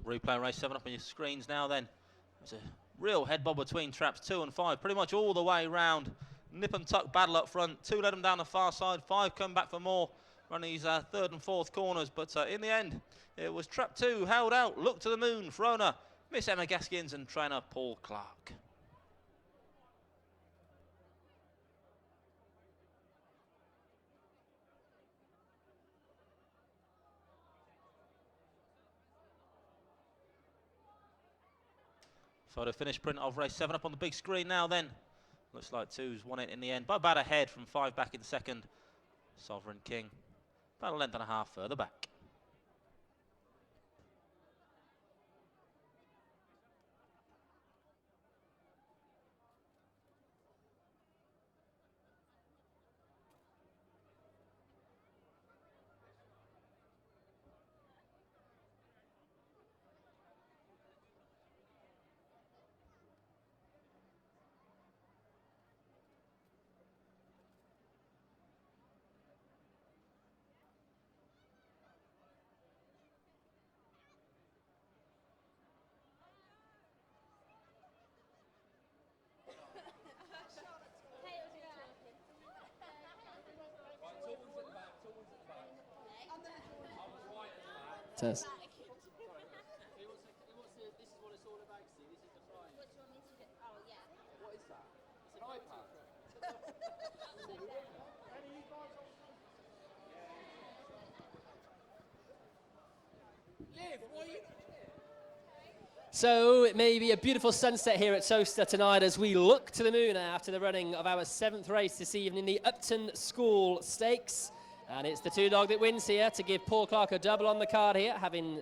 Replay race 7 up on your screens now then. There's a real head bob between traps 2 and 5, pretty much all the way round. Nip and tuck battle up front. 2 let them down the far side, 5 come back for more, running these third and fourth corners. But in the end, it was trap 2 held out. Look to the Moon, Frona, Miss Emma Gaskins and trainer Paul Clark. Photo finish print of race 7 up on the big screen now then. Looks like 2's won it in the end by about a head from 5 back in second. Sovereign King about a length and a half further back. Test. So it may be a beautiful sunset here at Towcester tonight as we look to the moon after the running of our 7th race this evening, the Upton School Stakes. And it's the 2 dog that wins here to give Paul Clark a double on the card here, having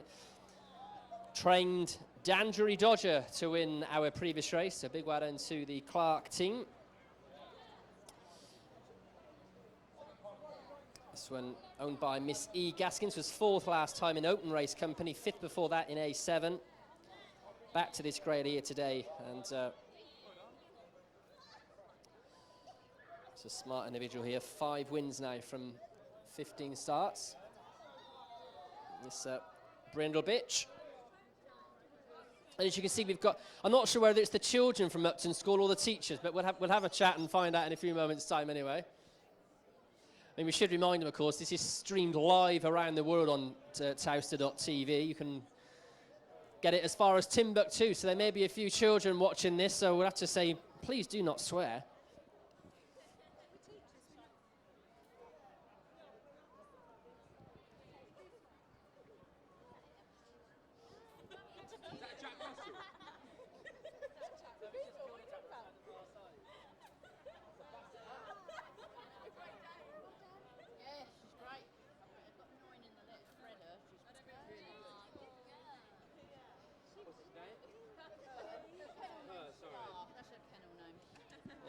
trained Danbury Dodger to win our previous race. A big well done to the Clark team. This one owned by Miss E. Gaskins, was 4th last time in Open Race Company, 5th before that in A7. Back to this grade here today, and it's a smart individual here. 5 wins now from 15 starts. This brindle bitch. And as you can see, we've got, I'm not sure whether it's the children from Upton School or the teachers, but we'll have a chat and find out in a few moments' time anyway. I mean, we should remind them, of course, this is streamed live around the world on Towcester.tv. You can get it as far as Timbuktu, so there may be a few children watching this, so we'll have to say, please do not swear.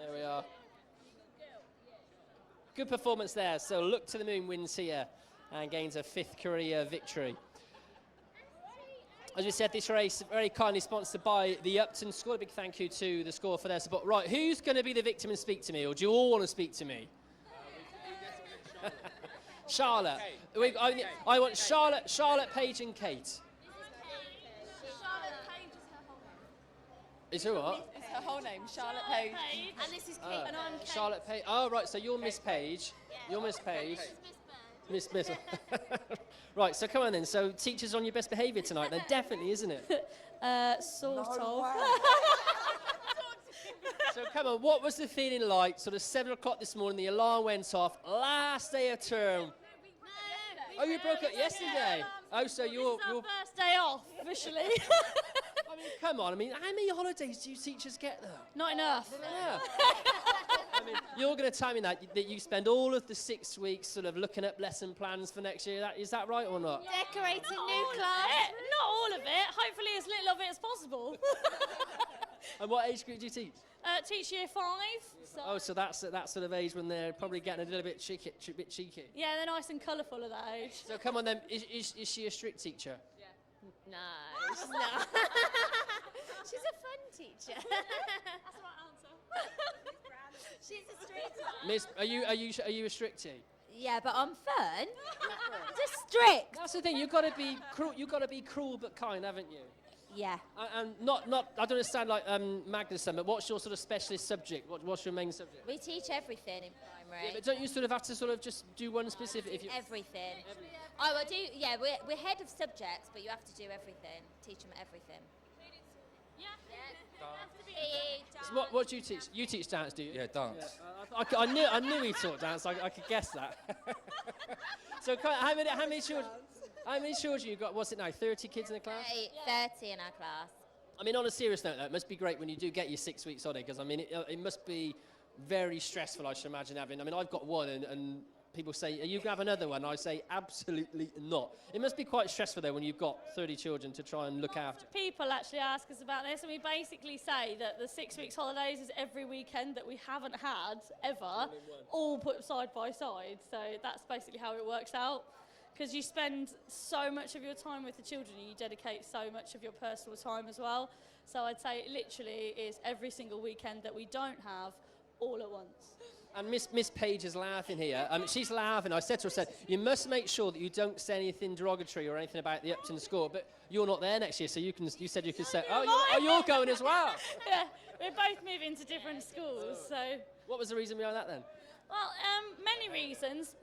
There we are. Good performance there. So Look to the Moon wins here and gains a 5th career victory. As we said, this race very kindly sponsored by the Upton School. A big thank you to the school for their support. Right, who's going to be the victim and speak to me, or do you all want to speak to me? Charlotte. I want Charlotte, Paige, and Kate. Is her what? It's her whole name, Charlotte Page. And this is Kate. And I'm Kate. Charlotte Page. Oh, right, so you're Miss Page. You're Miss Page. Miss. Right, so come on then. So teachers on your best behaviour tonight then, definitely, isn't it? Sort of. So come on, what was the feeling like? Sort of 7 o'clock this morning, the alarm went off, last day of term. Oh, you broke up yesterday. Oh, so you're first day off, officially. I mean, come on. I mean, how many holidays do you teachers get, though? Not enough. I mean, you're going to tell me that you spend all of the 6 weeks sort of looking up lesson plans for next year. Is that right or not? Decorating new class. Not all of it. Hopefully as little of it as possible. And what age group do you teach? Teach year 5. So. Oh, so that's at that sort of age when they're probably getting a little bit cheeky. Yeah, they're nice and colourful at that age. So come on then, is she a strict teacher? No, she's not. She's a fun teacher. That's the right answer. She's a strict one. Miss, are you a strictie? Yeah, but I'm fun. Just strict. That's the thing. You've got to be cruel. You've got to be cruel but kind, haven't you? Yeah. And not. I don't understand like Magnusson, but what's your sort of specialist subject? What's your main subject? We teach everything in primary. Yeah, but don't you sort of have to sort of just do one specific? If you Everything. I will do. Yeah, we're head of subjects, but you have to do everything. Teach them everything. Yeah. So what do you teach? You teach dance, do you? Yeah, dance. Yeah, I knew he taught dance. I could guess that. So how many children? How many children you got? What's it now? 30 kids in the class? 30 in our class. I mean, on a serious note, though, it must be great when you do get your 6 weeks holiday, because I mean, it must be very stressful. I should imagine having. I mean, I've got one, and people say, "Are you gonna have another one?" I say, "Absolutely not." It must be quite stressful though when you've got 30 children to try and look after. People actually ask us about this, and we basically say that the 6 weeks holidays is every weekend that we haven't had ever, all put side by side. So that's basically how it works out. Because you spend so much of your time with the children, and you dedicate so much of your personal time as well. So I'd say it literally is every single weekend that we don't have all at once. And Miss Page is laughing here. She's laughing. I said to her, you must make sure that you don't say anything derogatory or anything about the Upton School. But you're not there next year, so you said you could say, you're going as well. Yeah, we're both moving to different schools. So what was the reason behind that then? Well, many reasons.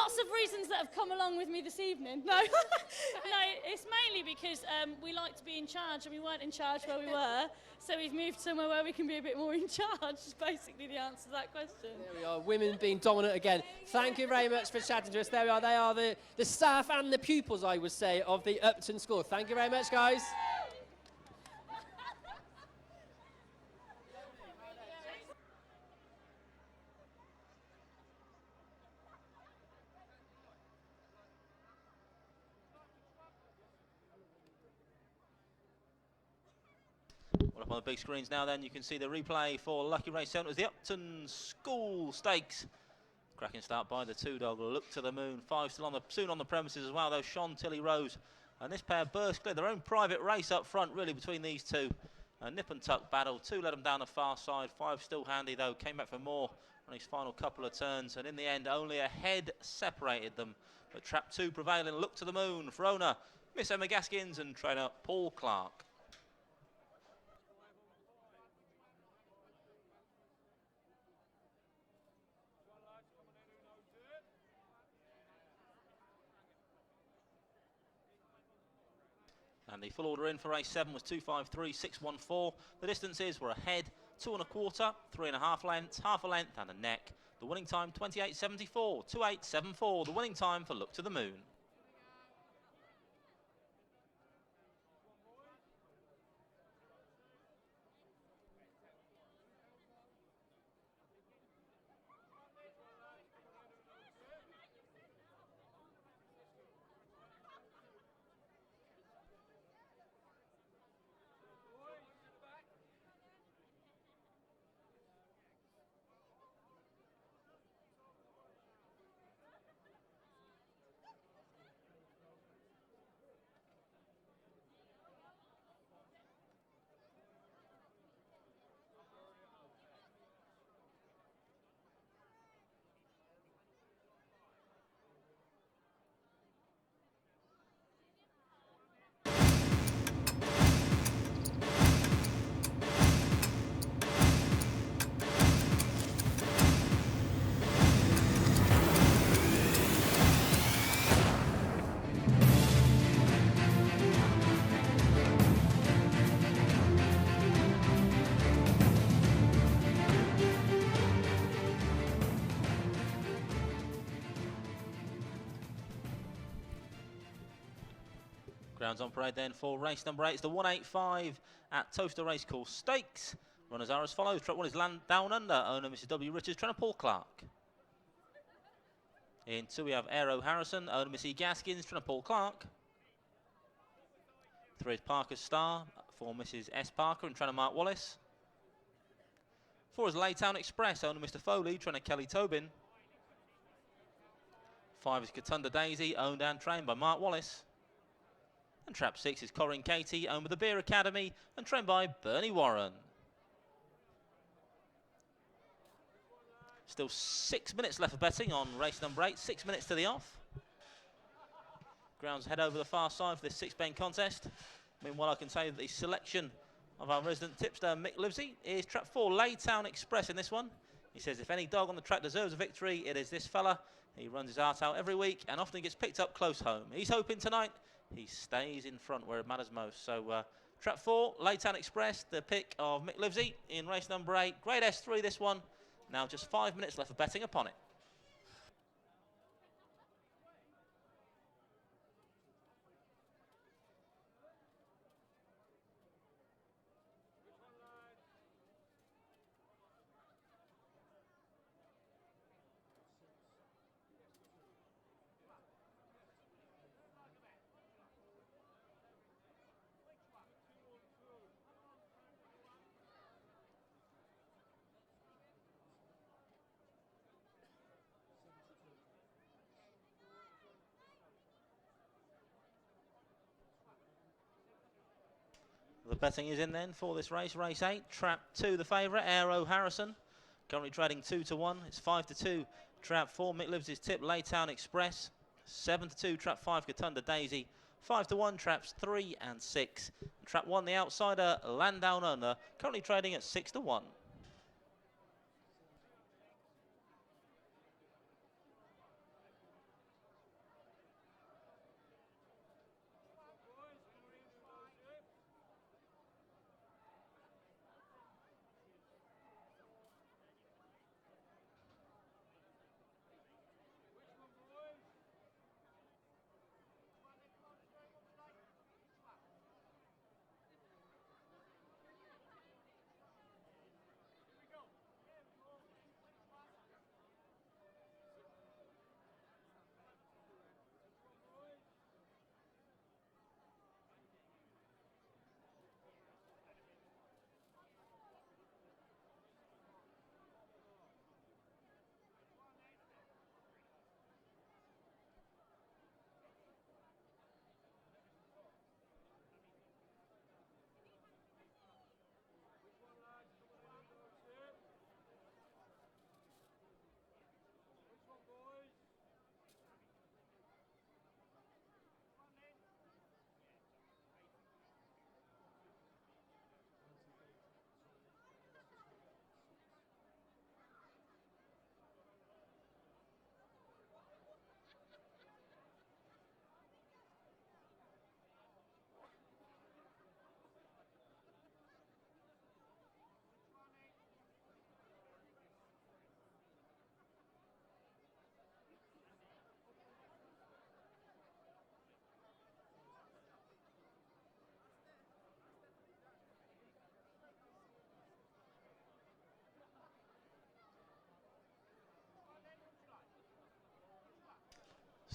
lots of reasons that have come along with me this evening. No, no, it's mainly because we like to be in charge, and we weren't in charge where we were, so we've moved somewhere where we can be a bit more in charge, is basically the answer to that question. There we are, women being dominant again. Thank you very much for chatting to us. There we are, they are the staff and the pupils, I would say, of the Upton School. Thank you very much, guys. Well, up on the big screens now then, you can see the replay for Lucky Race 7. It was the Upton School Stakes. Cracking start by the two-dog, Look to the Moon. 5 still soon on the premises as well, though. Chantilly Rose. And this pair burst clear. Their own private race up front, really, between these two. A nip and tuck battle. 2 let them down the far side. 5 still handy, though. Came back for more on his final couple of turns. And in the end, only a head separated them. But trap 2 prevailing. Look to the Moon for owner Miss Emma Gaskins and trainer Paul Clark. And the full order in for race 7 was 253.614. The distances were a head, 2 1/4, 3 1/2 lengths, half a length and a neck. The winning time 28.74, 28.74. The winning time for Look to the Moon. Grounds on parade then for race number 8. It's the 185 at Towcester Racecourse Stakes. Runners are as follows. Track 1 is Down Under, owner Mrs. W. Richards, trainer Paul Clark. In 2 we have Aero Harrison, owner Miss E. Gaskins, trainer Paul Clark. 3 is Parker's Star for Mrs. S. Parker and trainer Mark Wallace. 4 is Laytown Express, owner Mr. Foley, trainer Kelly Tobin. 5 is Katunda Daisy, owned and trained by Mark Wallace. And trap 6 is Corinne Katie, owned by the Beer Academy and trained by Bernie Warren. Still 6 minutes left of betting on race number 8, 6 minutes to the off. Grounds head over the far side for this 6-bane contest. Meanwhile, I can tell you that the selection of our resident tipster, Mick Livesey, is trap 4, Laytown Express in this one. He says if any dog on the track deserves a victory, it is this fella. He runs his heart out every week and often gets picked up close home. He's hoping tonight he stays in front where it matters most. So trap 4, Laytown Express, the pick of Mick Livesey in race number 8. Grade S3 this one. Now just 5 minutes left of betting upon it. The betting is in then for this race, race 8. Trap 2, the favourite, Aero Harrison. Currently trading 2 to 1. It's 5 to 2. Trap 4, Mick Livesey's tip, Laytown Express. 7 to 2, trap 5, Katunda Daisy. 5 to 1, traps 3 and 6. Trap 1, the outsider, Landown Under. Currently trading at 6 to 1.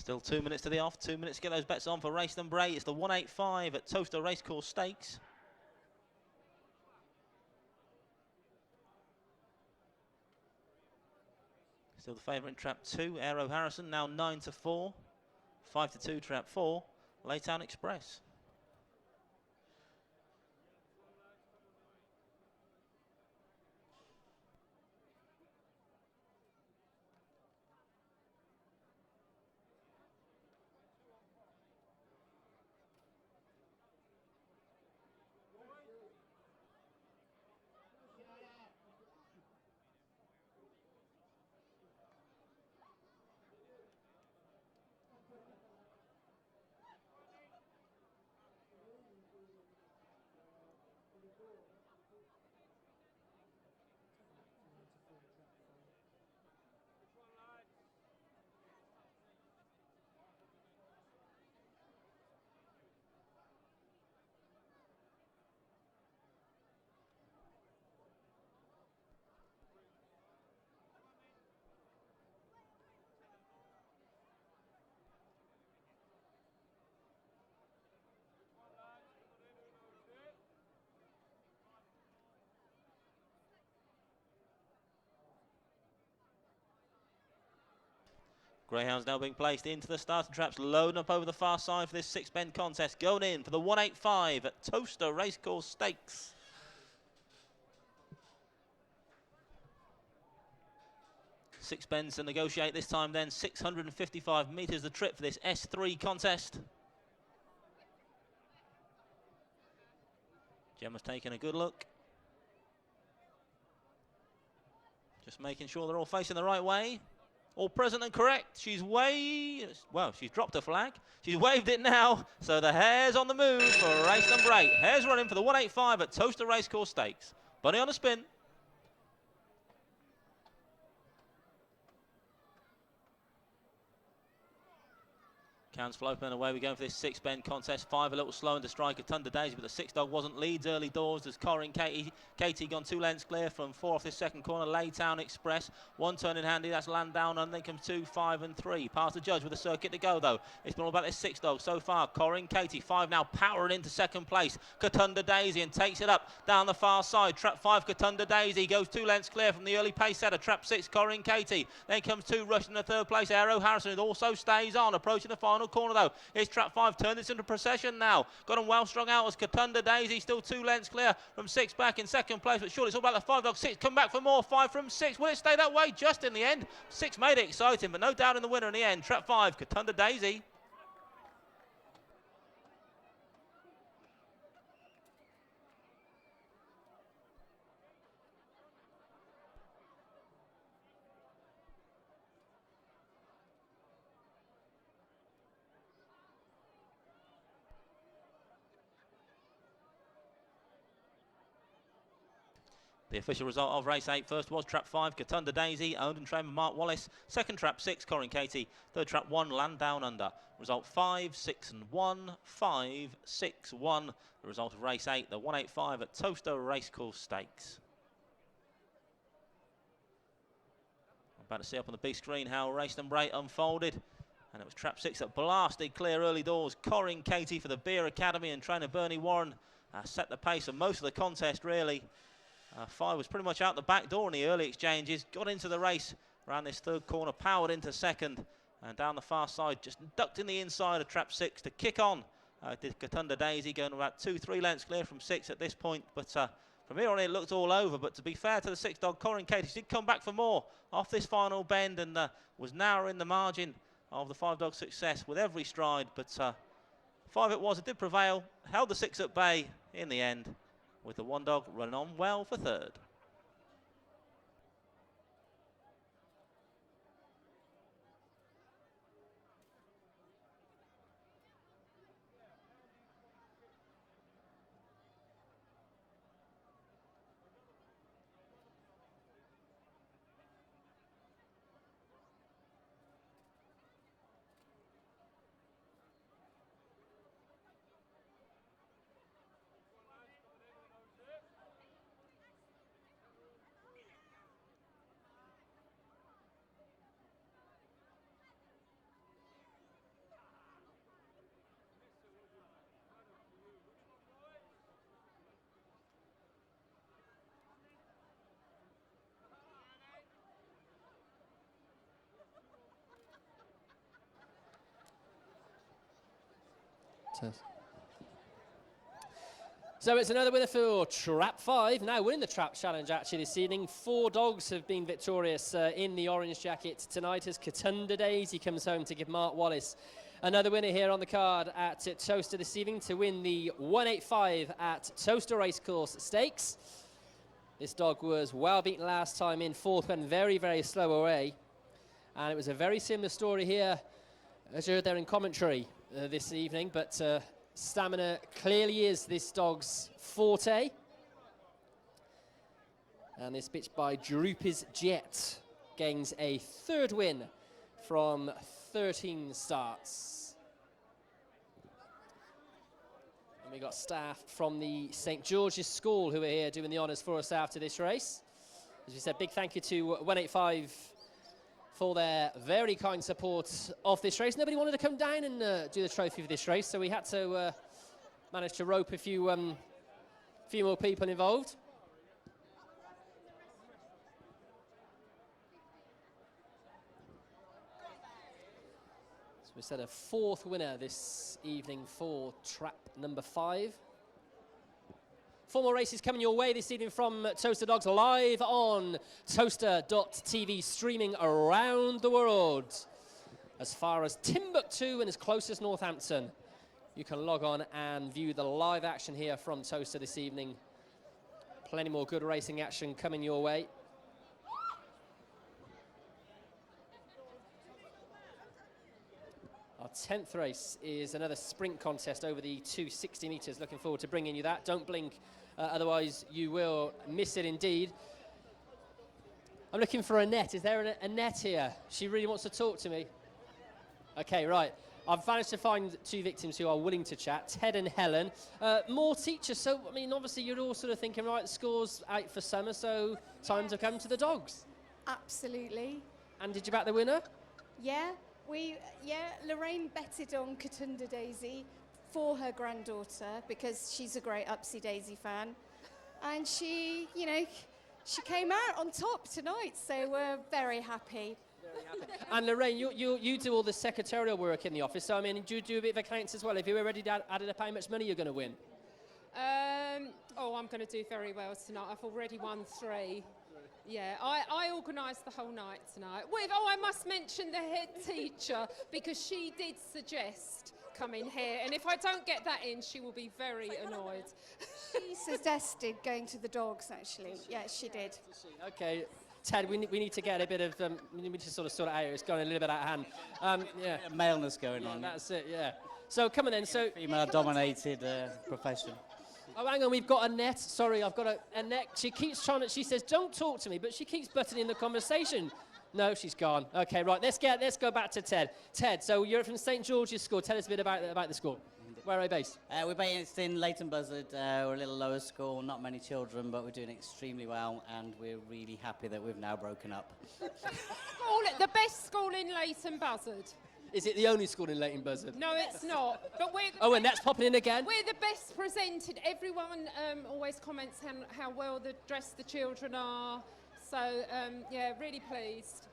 Still 2 minutes to the off, 2 minutes to get those bets on for race number 8. It's the 185 at Towcester Racecourse Stakes. Still the favourite in trap 2, Aero Harrison, now 9-4. 5-2, trap 4, Laytown Express. Greyhounds now being placed into the starting traps, loading up over the far side for this 6-bend contest. Going in for the 185 at Towcester Racecourse Stakes. Six bends to negotiate this time then. 655 metres the trip for this S3 contest. Gemma's taking a good look. Just making sure they're all facing the right way. All present and correct. She's well, she's dropped a flag. She's waved it now. So the hare's on the move for race number 8. Hare's running for the 185 at Towcester Racecourse Stakes. Bunny on a spin. Cans Flopen, and away we go for this 6-bend contest. 5 a little slow into strike of Thunder Daisy, but the 6 dog wasn't leads early doors. There's Corin Katie gone 2 lengths clear from 4 off this second corner. Laytown Express, 1 turn in handy, that's Landdown, and then comes 2, 5 and 3. Past the judge with a circuit to go though. It's been all about this 6 dog so far. Corin Katie, 5 now powering into second place. Katunda Daisy and takes it up down the far side. Trap 5 Katunda Daisy goes 2 lengths clear from the early pace setter. Trap 6 Corin Katie. Then comes 2 rushing in the 3rd place. Aero Harrison, who also stays on, approaching the final corner though. It's trap 5, turned this into procession now. Got them well strung out as Katunda Daisy, still 2 lengths clear from 6 back in second place, but surely it's all about the 5 dog. 6 come back for more, 5 from 6. Will it stay that way just in the end? 6 made it exciting, but no doubt in the winner in the end. Trap 5, Katunda Daisy. The official result of race 8 first was trap 5, Katunda Daisy, owned and trained by Mark Wallace. Second trap 6, Corin Katie. Third trap 1, Landdown Under. Result 5, 6 and 1, 5, 6, 1. The result of race 8, the 185 at Towcester Racecourse Stakes. I'm about to see up on the big screen how race number 8 unfolded. And it was trap 6 that blasted clear early doors. Corin Katie for the Beer Academy and trainer Bernie Warren set the pace for most of the contest really. 5 was pretty much out the back door in the early exchanges, got into the race around this 3rd corner, powered into 2nd, and down the far side, just ducked in the inside of trap 6 to kick on. Did Katunda Daisy, going about 2-3 lengths clear from 6 at this point, but from here on it looked all over. But to be fair to the 6 dog, Corin Katie, she did come back for more off this final bend and was narrowing the margin of the 5 dog success with every stride, but 5 it was, it did prevail, held the 6 at bay in the end, with the 1 dog running on well for 3rd. Test. So it's another winner for Trap 5, now winning the Trap Challenge actually this evening. 4 dogs have been victorious in the orange jacket tonight as Katunda Daisy comes home to give Mark Wallace another winner here on the card at Towcester this evening to win the 185 at Towcester Racecourse Stakes. This dog was well beaten last time in, 4th, went very, very slow away. And it was a very similar story here as you heard there in commentary this evening, but stamina clearly is this dog's forte. And this bitch by Droopy's Jet gains a 3rd win from 13 starts. And we got staff from the St. George's School who are here doing the honours for us after this race. As we said, big thank you to 185 for their very kind support of this race. Nobody wanted to come down and do the trophy for this race, so we had to manage to rope a few more people involved. So we said a 4th winner this evening for Trap number 5. 4 more races coming your way this evening from Towcester Dogs, live on Towcester.tv, streaming around the world. As far as Timbuktu and as close as Northampton. You can log on and view the live action here from Towcester this evening. Plenty more good racing action coming your way. Our 10th race is another sprint contest over the 260 metres. Looking forward to bringing you that. Don't blink, otherwise you will miss it indeed. I'm looking for Annette. Is there Annette here? She really wants to talk to me. Okay, right. I've managed to find 2 victims who are willing to chat, Ted and Helen. More teachers, so, I mean, obviously you're all sort of thinking, right, the school's out for summer, so time to come to the dogs. Absolutely. And did you back the winner? Yeah, Lorraine betted on Katunda Daisy for her granddaughter because she's a great Upsy Daisy fan. And she, she came out on top tonight, so we're very happy. And Lorraine, you do all the secretarial work in the office, so I mean, do you do a bit of accounts as well? Have you already added up how much money you're going to win? I'm going to do very well tonight. I've already won 3. Yeah, I organised the whole night tonight. I must mention the head teacher, because she did suggest coming here, and if I don't get that in, she will be very annoyed. She suggested going to the dogs, actually. Yeah, she did. Okay. Ted, we need to get a bit of, we need to sort of sort it out. It's going a little bit out of hand. Yeah. Maleness going on. That's it, yeah. So come on then. So female-dominated profession. Oh, hang on, we've got Annette. Sorry, I've got Annette. She keeps trying to, she says, don't talk to me, but she keeps butting in the conversation. No, she's gone. Okay, right, let's go back to Ted. Ted, so you're from St. George's School. Tell us a bit about the school. Where are you based? We're based in Leighton Buzzard. We're a little lower school, not many children, but we're doing extremely well, and we're really happy that we've now broken up. The best school in Leighton Buzzard. Is it the only school in Leighton Buzzard? No, it's not. But and that's popping in again? We're the best presented. Everyone always comments how well dressed the children are. So, yeah, really pleased.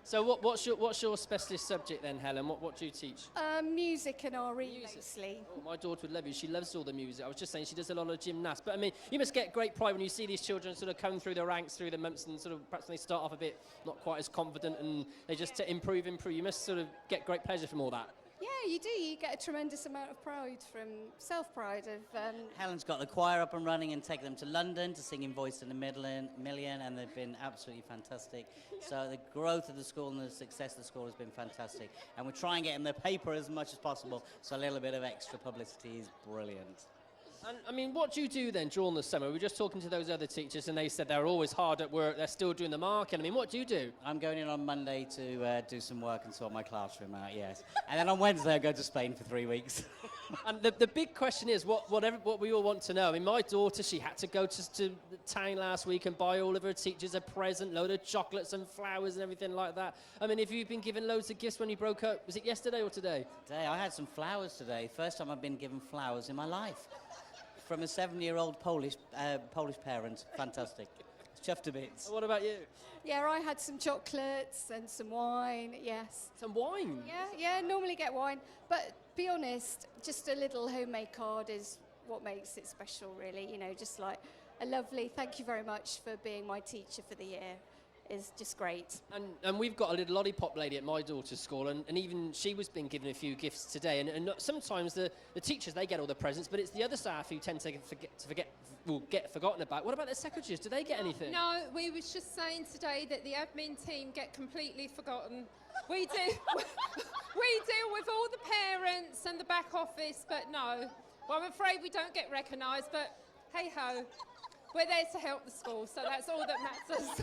So what's your specialist subject then, Helen? What do you teach? Music and RE, mostly. Oh, my daughter would love you. She loves all the music. I was just saying she does a lot of gymnastics. But I mean, you must get great pride when you see these children sort of come through the ranks, through the months, and sort of perhaps they start off a bit not quite as confident, and they just to improve. You must sort of get great pleasure from all that. Yeah, you do. You get a tremendous amount of pride from self-pride of. Helen's got the choir up and running and taken them to London to sing in Voice in a Million, and they've been absolutely fantastic. So the growth of the school and the success of the school has been fantastic. And we're trying to get in the paper as much as possible, so a little bit of extra publicity is brilliant. And, I mean, what do you do then during the summer? We were just talking to those other teachers, and they said they're always hard at work. They're still doing the marking. I mean, what do you do? I'm going in on Monday to do some work and sort my classroom out, yes. And then on Wednesday, I go to Spain for 3 weeks. And the big question is what we all want to know. I mean, my daughter, she had to go to the town last week and buy all of her teachers a present, load of chocolates and flowers and everything like that. I mean, have you been given loads of gifts when you broke up? Was it yesterday or today? Today, I had some flowers today. First time I've been given flowers in my life. From a 7-year-old Polish parent. Fantastic. Chuffed to bits. What about you? Yeah, I had some chocolates and some wine, yes. Some wine? Yeah, normally get wine. But be honest, just a little homemade card is what makes it special, really. You know, just like a lovely thank you very much for being my teacher for the year is just great. And we've got a little lollipop lady at my daughter's school, and even she was being given a few gifts today. And sometimes the teachers, they get all the presents, but it's the other staff who tend to get forgotten about. What about the secretaries? Do they get anything? No, we was just saying today that the admin team get completely forgotten. We do. We deal with all the parents and the back office, but no. Well, I'm afraid we don't get recognised, but hey-ho. We're there to help the school, so that's all that matters.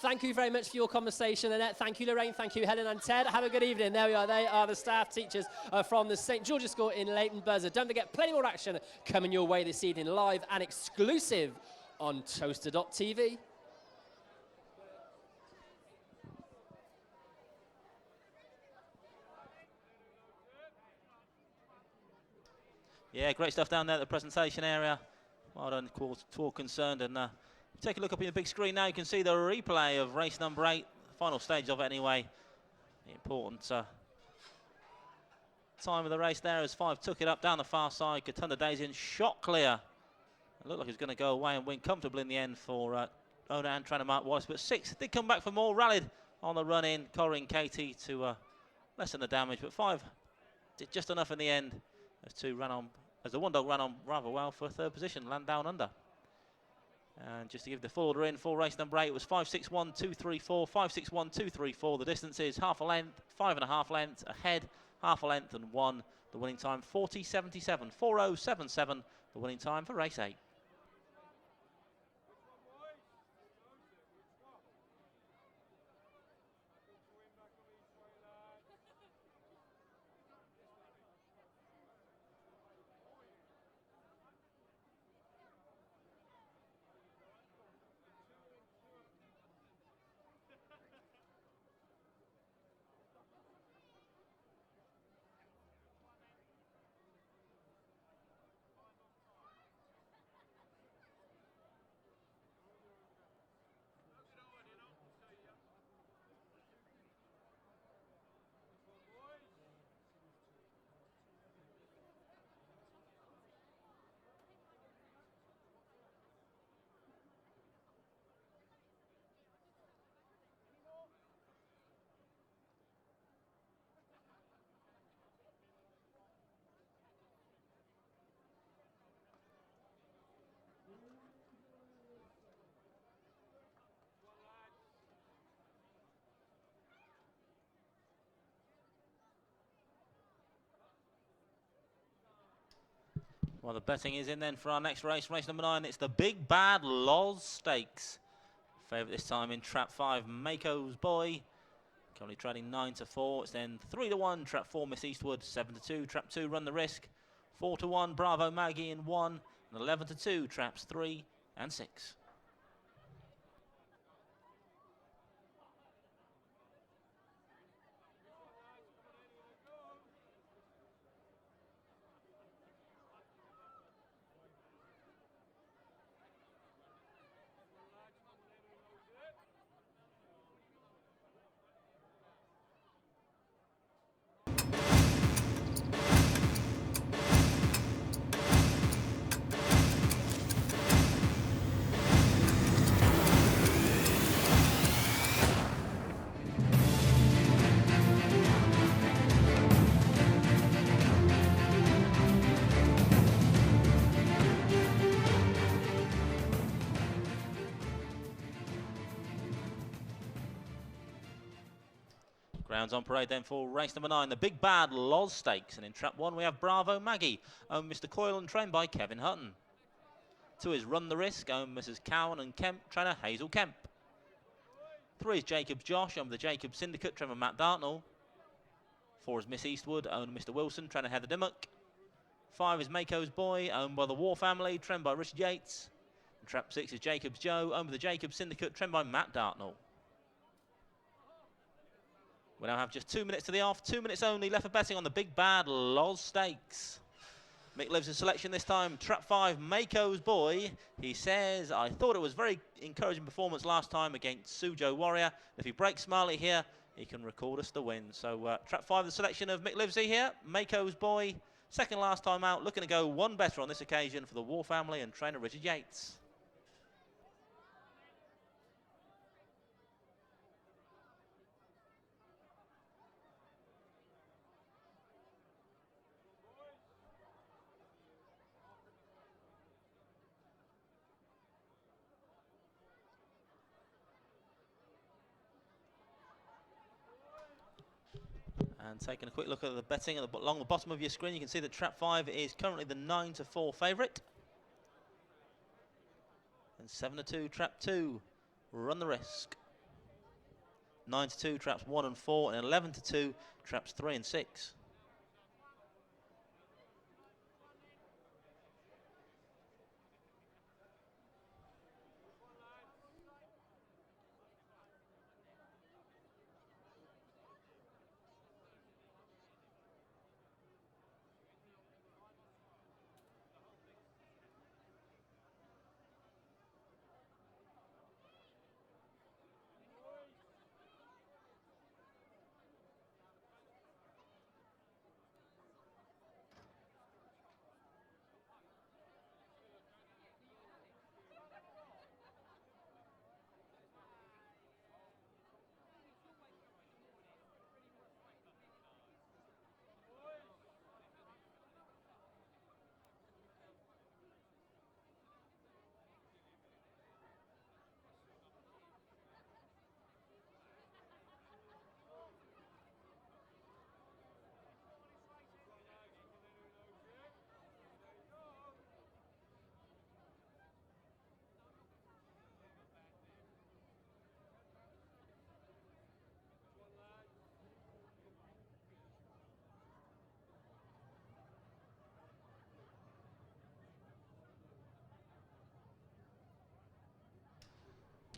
Thank you very much for your conversation, Annette. Thank you, Lorraine. Thank you, Helen and Ted. Have a good evening. There we are. They are the staff teachers from the St. George's School in Leighton Buzzard. Don't forget, plenty more action coming your way this evening, live and exclusive on Towcester.tv. Yeah, great stuff down there at the presentation area. Well done, of course, to all concerned. And take a look up on the big screen now. You can see the replay of race number 8, the final stage of it anyway. The important time of the race there as 5 took it up down the far side. Katunda Daisian shot clear. It looked like he was going to go away and win comfortably in the end for Onan trying to mark Wallace. But 6 did come back for more, rallied on the run in. Corin Katie to lessen the damage. But 5 did just enough in the end as 2 ran on. As the one dog ran on rather well for 3rd position, land down under. And just to give the full order in for race number 8, it was 5.61, 2.34, 5.61, 2.34. The distance is half a length, 5.5 lengths, ahead, half a length and 1. The winning time 40.77, 40.77. The winning time for race 8. Well, the betting is in then for our next race, race number 9. It's the Big Bad Loz Stakes. Favourite this time in Trap 5, Mako's Boy. Currently trading 9-4. It's then 3-1, Trap 4, Miss Eastwood, 7-2, Trap 2, Run the Risk, 4-1, Bravo Maggie in 1, and 11-2, Traps 3 and 6. Grounds on parade then for race number 9, the Big Bad Loz Stakes. And in Trap 1 we have Bravo Maggie, owned Mr. Coyle and trained by Kevin Hutton. 2 is Run the Risk, owned Mrs. Cowan and Kemp, trainer Hazel Kemp. 3 is Jacob's Josh, owned the Jacobs Syndicate, trainer Matt Dartnell. 4 is Miss Eastwood, owned Mr. Wilson, trainer Heather Dimmock. 5 is Mako's Boy, owned by the War Family, trained by Richard Yates. And Trap 6 is Jacob's Joe, owned by the Jacobs Syndicate, trained by Matt Dartnell. We now have just 2 minutes to the off, 2 minutes only left for betting on the Big Bad Loz Stakes. Mick Lives in selection this time. Trap 5, Mako's Boy. He says, I thought it was very encouraging performance last time against Sujo Warrior. If he breaks Smiley here, he can record us the win. So Trap 5, the selection of Mick Livesey here. Mako's Boy, second last time out, looking to go one better on this occasion for the War family and trainer Richard Yates. And taking a quick look at the betting along the bottom of your screen, you can see that Trap 5 is currently the 9-4 favourite. And 7-2, Trap 2, Run the Risk. 9-2, Traps 1 and 4, and 11-2, Traps 3 and 6.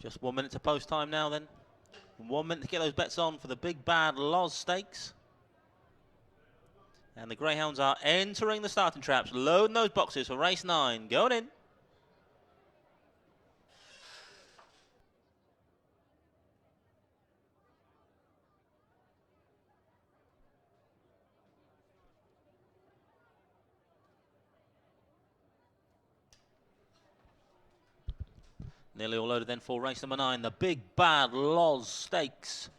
Just 1 minute to post time now then. 1 minute to get those bets on for the Big Bad Loz Stakes. And the Greyhounds are entering the starting traps, loading those boxes for race 9. Going in. Nearly all loaded then for race number 9, the Big Bad Loz Stakes.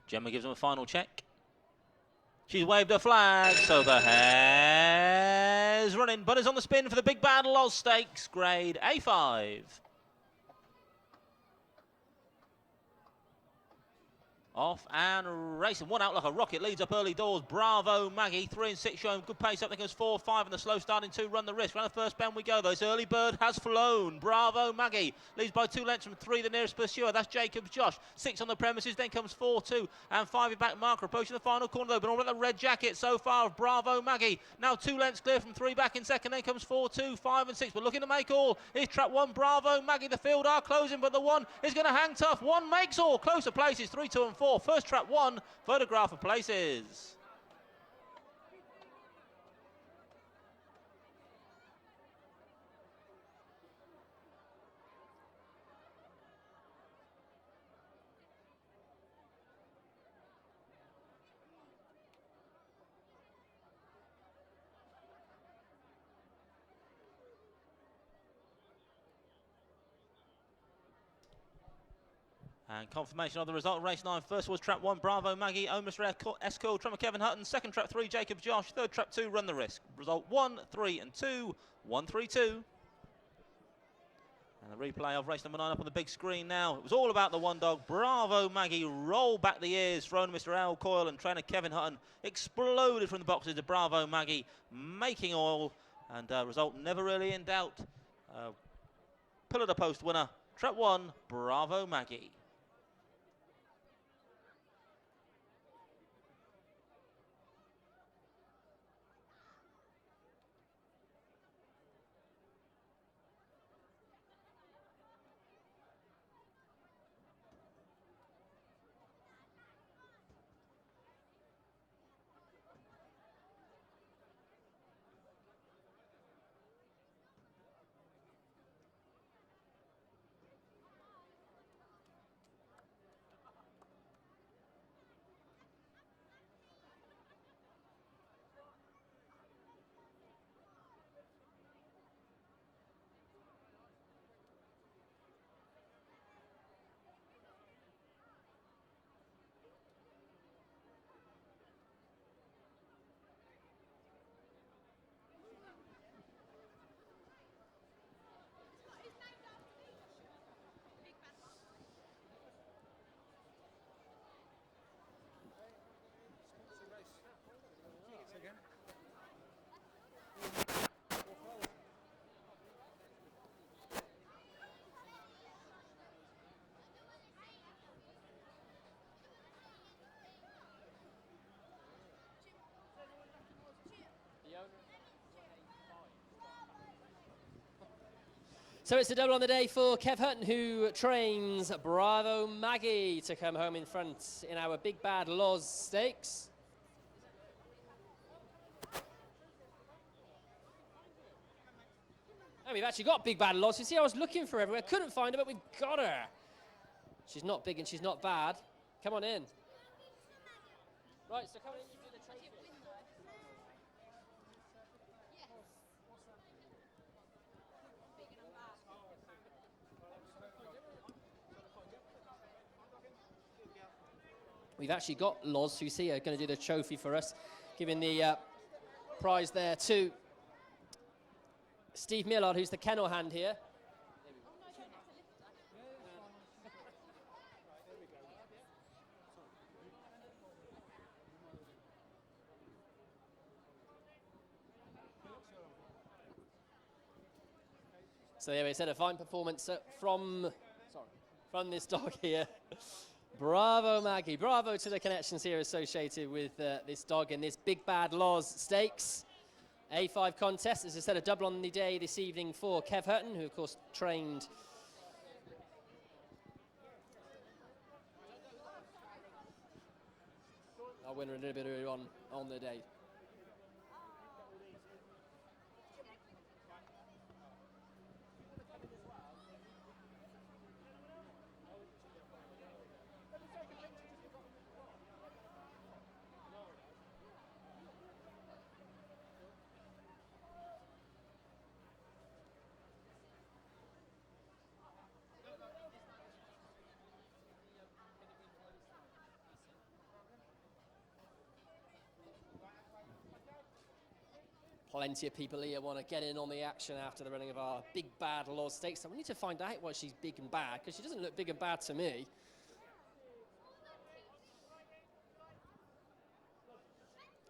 Gemma gives them a final check. She's waved her flag, so the hare's running. But is on the spin for the Big Bad Loz Stakes, grade A5. Off and racing. One out like a rocket. Leads up early doors. Bravo Maggie. 3 and 6 showing good pace up. There goes 4, 5 and the slow starting 2. Run the risk. Round the first bend we go though. This early bird has flown. Bravo Maggie. Leads by 2 lengths from 3 the nearest pursuer. That's Jacobs Josh. 6 on the premises. Then comes 4, 2 and 5 in back marker. Approaching the final corner though. But all about the red jacket so far of Bravo Maggie. Now 2 lengths clear from 3 back in second. Then comes 4, 2, 5 and 6. But looking to make all is Trap 1. Bravo Maggie. The field are closing. But the 1 is going to hang tough. 1 makes all. Closer places. 3, 2 and 4. First Trap 1. Photograph of places. And confirmation of the result. Race 9. First was Trap 1, Bravo Maggie. Mr. Esco, Trummer Kevin Hutton. Second Trap 3, Jacobs Josh. Third Trap 2, Run the Risk. Result 1, 3 and 2. 1, 3, 2. And the replay of race number 9 up on the big screen now. It was all about the one dog. Bravo Maggie. Roll back the ears. Thrown Mr. Al Coyle and trainer Kevin Hutton. Exploded from the boxes to Bravo Maggie. Making oil. And result never really in doubt. Pillar to post winner. Trap 1, Bravo Maggie. So it's a double on the day for Kev Hutton, who trains Bravo Maggie to come home in front in our Big Bad Loz Stakes. And we've actually got Big Bad Loz. You see, I was looking for her everywhere. Couldn't find her, but we've got her. She's not big and she's not bad. Come on in. Right, so come on in. You do the trophy. We've actually got Loz, who's here, going to do the trophy for us, giving the prize there to Steve Millard, who's the kennel hand here. So there we said a fine performance from this dog here. Bravo Maggie, bravo to the connections here associated with this dog in this Big Bad Loz Stakes. A5 contest, as I said, a double on the day this evening for Kev Hutton, who of course trained our winner a little bit earlier on the day. Plenty of people here want to get in on the action after the running of our Big Bad Loz Stakes. So we need to find out why she's big and bad, because she doesn't look big and bad to me.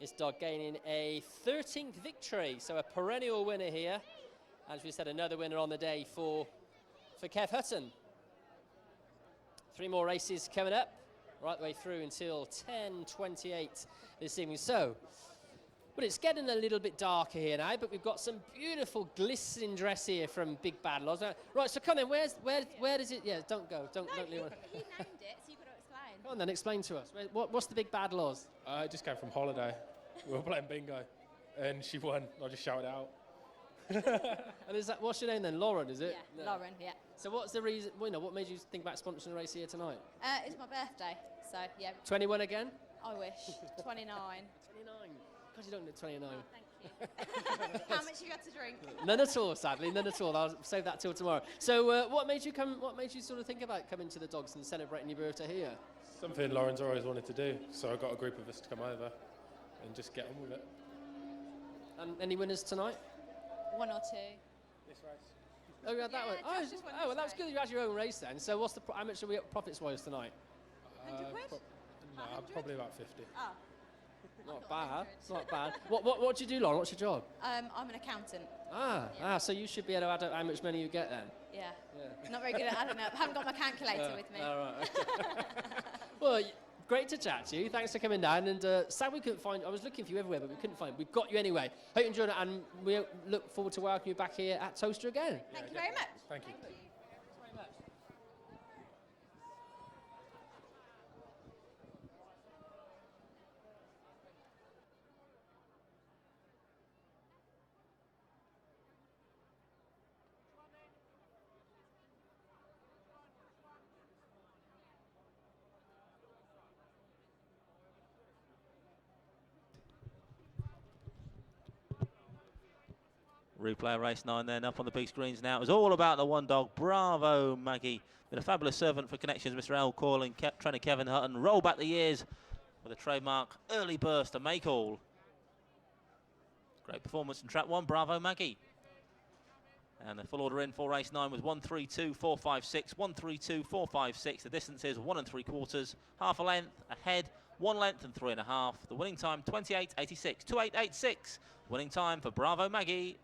This dog gaining a 13th victory, so a perennial winner here. As we said, another winner on the day for Kev Hutton. 3 more races coming up, right the way through until 10:28 this evening. So, but it's getting a little bit darker here now, but we've got some beautiful glistening dress here from Big Bad Loz. Right, so come on, where does it, yeah, don't go, don't leave. He named it, so you've got to explain. Come on then, explain to us. What's the Big Bad Loz? I just came from holiday. We were playing bingo, and she won. I just shouted out. And is that, what's your name then? Lauren, is it? Yeah, Lauren, yeah. So what's the reason, well, what made you think about sponsoring the race here tonight? It's my birthday, so yeah. 21 again? I wish. 29. 29. God, you don't look 29. Oh, thank you. How much you got to drink? None at all, sadly, none at all. I'll save that till tomorrow. So what made you sort of think about coming to the Dogs and celebrating your birthday here? Something Lauren's always wanted to do, so I got a group of us to come over and just get on with it. And any winners tonight? 1 or 2. This race. Oh, you had that one. Josh just won Well, this that's race. good you had your own race then. So how much are we up profits-wise tonight? 100 quid? No, probably about 50. Oh. Not bad, not bad. What do you do, Lauren? What's your job? I'm an accountant. So you should be able to add up how much money you get then. Yeah. Not very good at adding up. Haven't got my calculator with me. All right. Well, great to chat to you. Thanks for coming down. And sad we couldn't find. I was looking for you everywhere, but we couldn't find you. We've got you anyway. Hope you enjoyed it, and we look forward to welcoming you back here at Towcester again. Thank you very much. Thank you. Replay of race 9 then up on the big screens now. It was all about the one dog, Bravo Maggie. Been a fabulous servant for connections, Mr. L. calling, trainer Kevin Hutton. Roll back the years with a trademark early burst to make all. Great performance in track 1, Bravo Maggie. And the full order in for race 9 was 132.456, 132.456. The distance is 1 3/4, half a length ahead, 1 length and 3 1/2. The winning time 28.86, 28.86. Winning time for Bravo Maggie.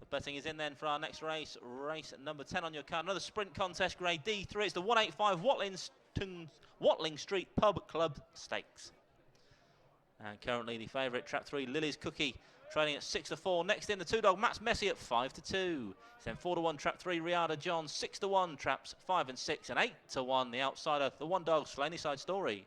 betting is in then for our next race, race number 10 on your card. Another sprint contest, grade D3. It's the 185 Watling Street Pub Club Stakes. And currently the favourite, trap 3, Lily's Cookie, trading at 6-4. Next in, the 2-dog, Matt's Messi at 5-2. Then 4-1, trap 3, Riada John. 6-1, traps 5 and 6. And 8-1, the outsider, the 1-dog, Slaney Side Story.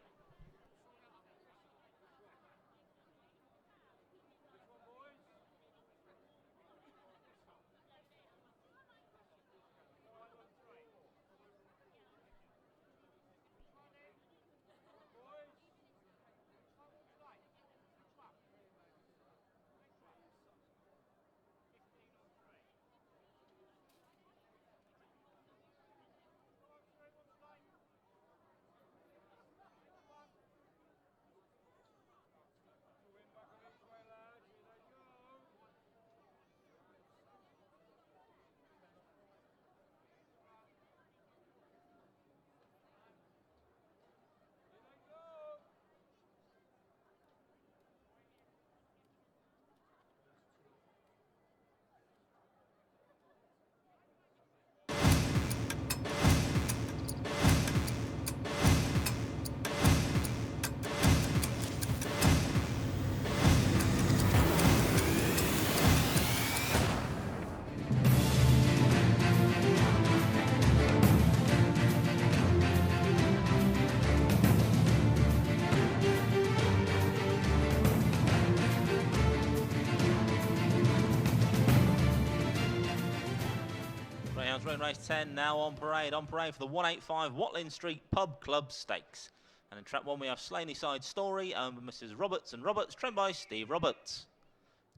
Race 10 now on parade for the 185 Watling Street Pub Club Stakes. And in trap 1 we have Slaney Side Story, owned by Mrs. Roberts and Roberts, trained by Steve Roberts.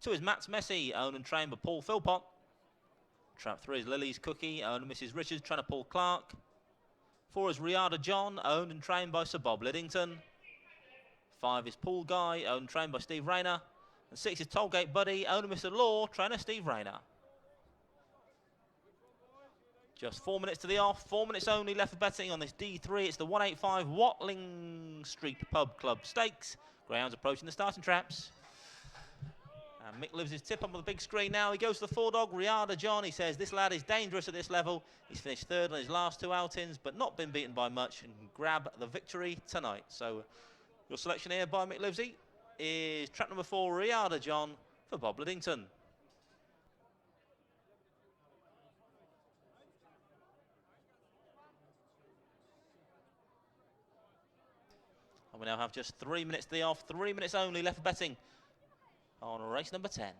2 is Matt's Messi, owned and trained by Paul Philpott. Trap 3 is Lily's Cookie, owned by Mrs. Richards, trained by Paul Clark. 4 is Riada John, owned and trained by Sir Bob Liddington. 5 is Pool Guy, owned and trained by Steve Rayner. And 6 is Tollgate Buddy, owned by Mr. Law, trainer Steve Rayner. Just 4 minutes to the off, 4 minutes only left for betting on this D3. It's the 185 Watling Street Pub Club Stakes. Greyhounds approaching the starting traps. And Mick lives his tip on the big screen now. He goes to the 4-dog, Riada John. He says this lad is dangerous at this level. He's finished 3rd on his last 2 outings, but not been beaten by much, and can grab the victory tonight. So your selection here by Mick Livesey is trap number 4, Riada John, for Bob Liddington. And we now have just 3 minutes to the off, 3 minutes only left for betting on race number 10.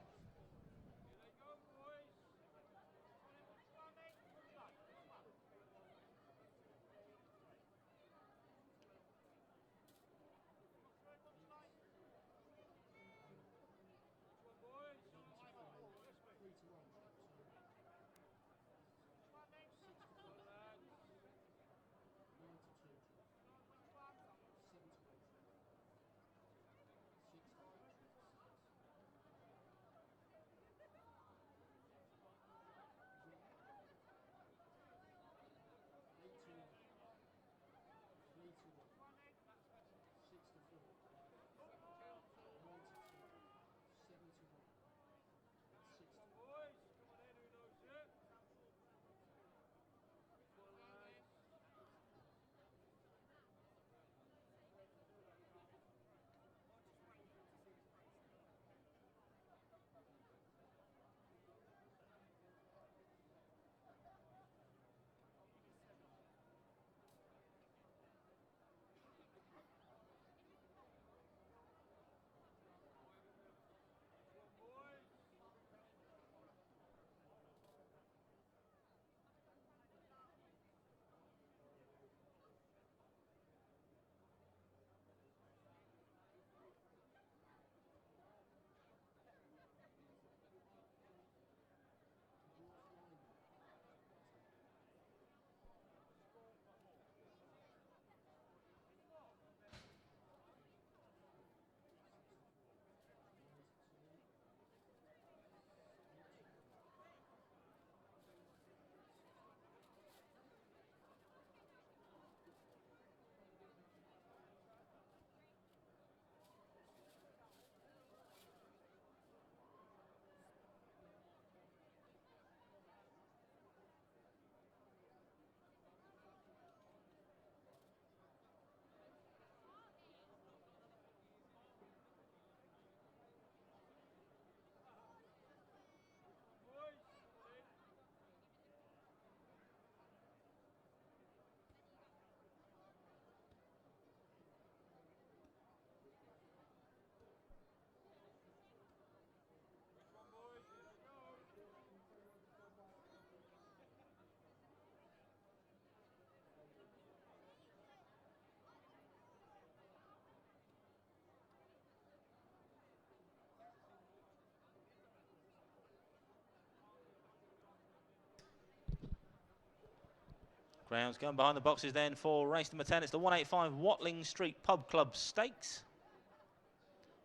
Grounds going behind the boxes then for race number 10. It's the 185 Watling Street Pub Club Stakes.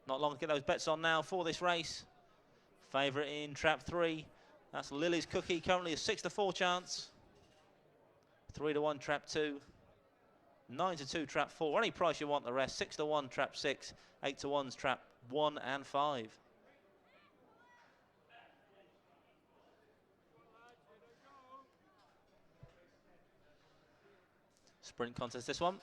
Not long to get those bets on now for this race. Favourite in trap 3. That's Lily's Cookie, currently a 6-4 chance. 3-1 trap 2. 9-2 trap 4. Any price you want the rest. 6-1 trap 6. 8-1's trap 1 and 5. Sprint contest this one.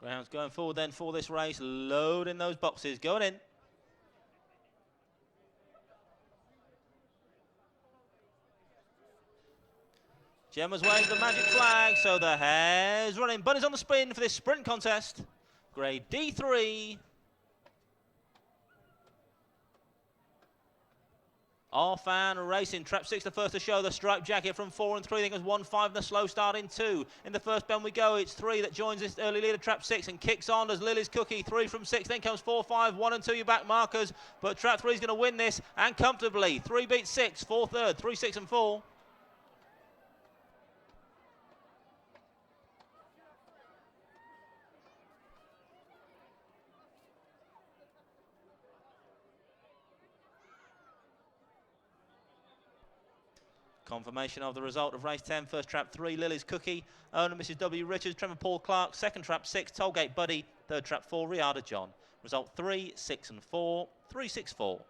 Grounds going forward then for this race. Loading those boxes. Going in. Gemma's waved the magic flag, so the hare's running. Bunny's on the spin for this sprint contest. Grade D3. Arfan racing, trap 6 the first to show, the striped jacket from 4 and 3. I think it was 1-5 in the slow start in 2. In the first bend we go, it's 3 that joins this early leader, trap 6, and kicks on as Lily's Cookie, 3 from 6, then comes 4, 5, 1 and 2, your back markers, but trap 3 is going to win this, and comfortably. 3 beats 6, 4 third, 3, 6 and 4. Confirmation of the result of race 10. First trap 3, Lily's Cookie. Owner Mrs. W. Richards, Trevor Paul Clark. Second trap 6, Tollgate Buddy. Third trap 4, Riada John. Result 3, 6 and 4. 3, 6, 4.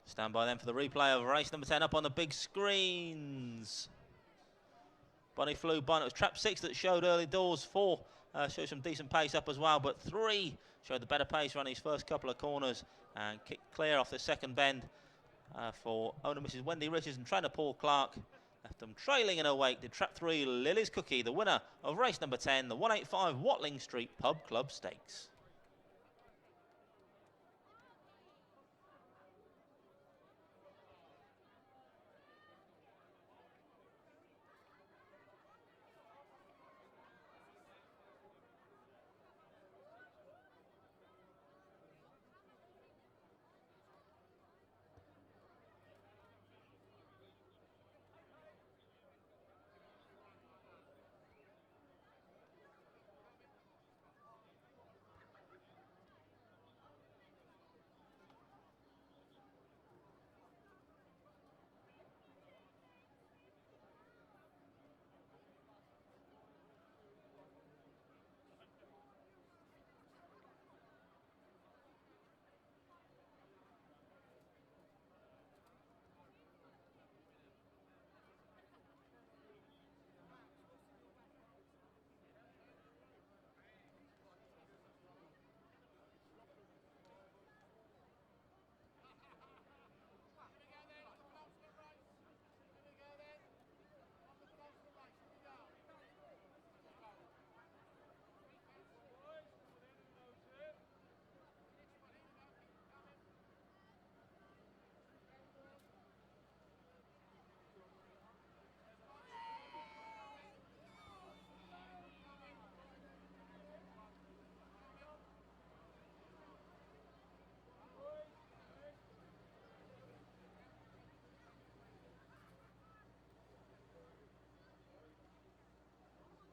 Stand by then for the replay of race number 10 up on the big screens. Bunny flew by. It was trap 6 that showed early doors. 4 showed some decent pace up as well, but 3 showed the better pace running his first couple of corners and kicked clear off the second bend for owner Mrs. Wendy Richards and trainer Paul Clark. Left them trailing in her wake. Did trap 3, Lily's Cookie, the winner of race number 10, the 185 Watling Street Pub Club Stakes.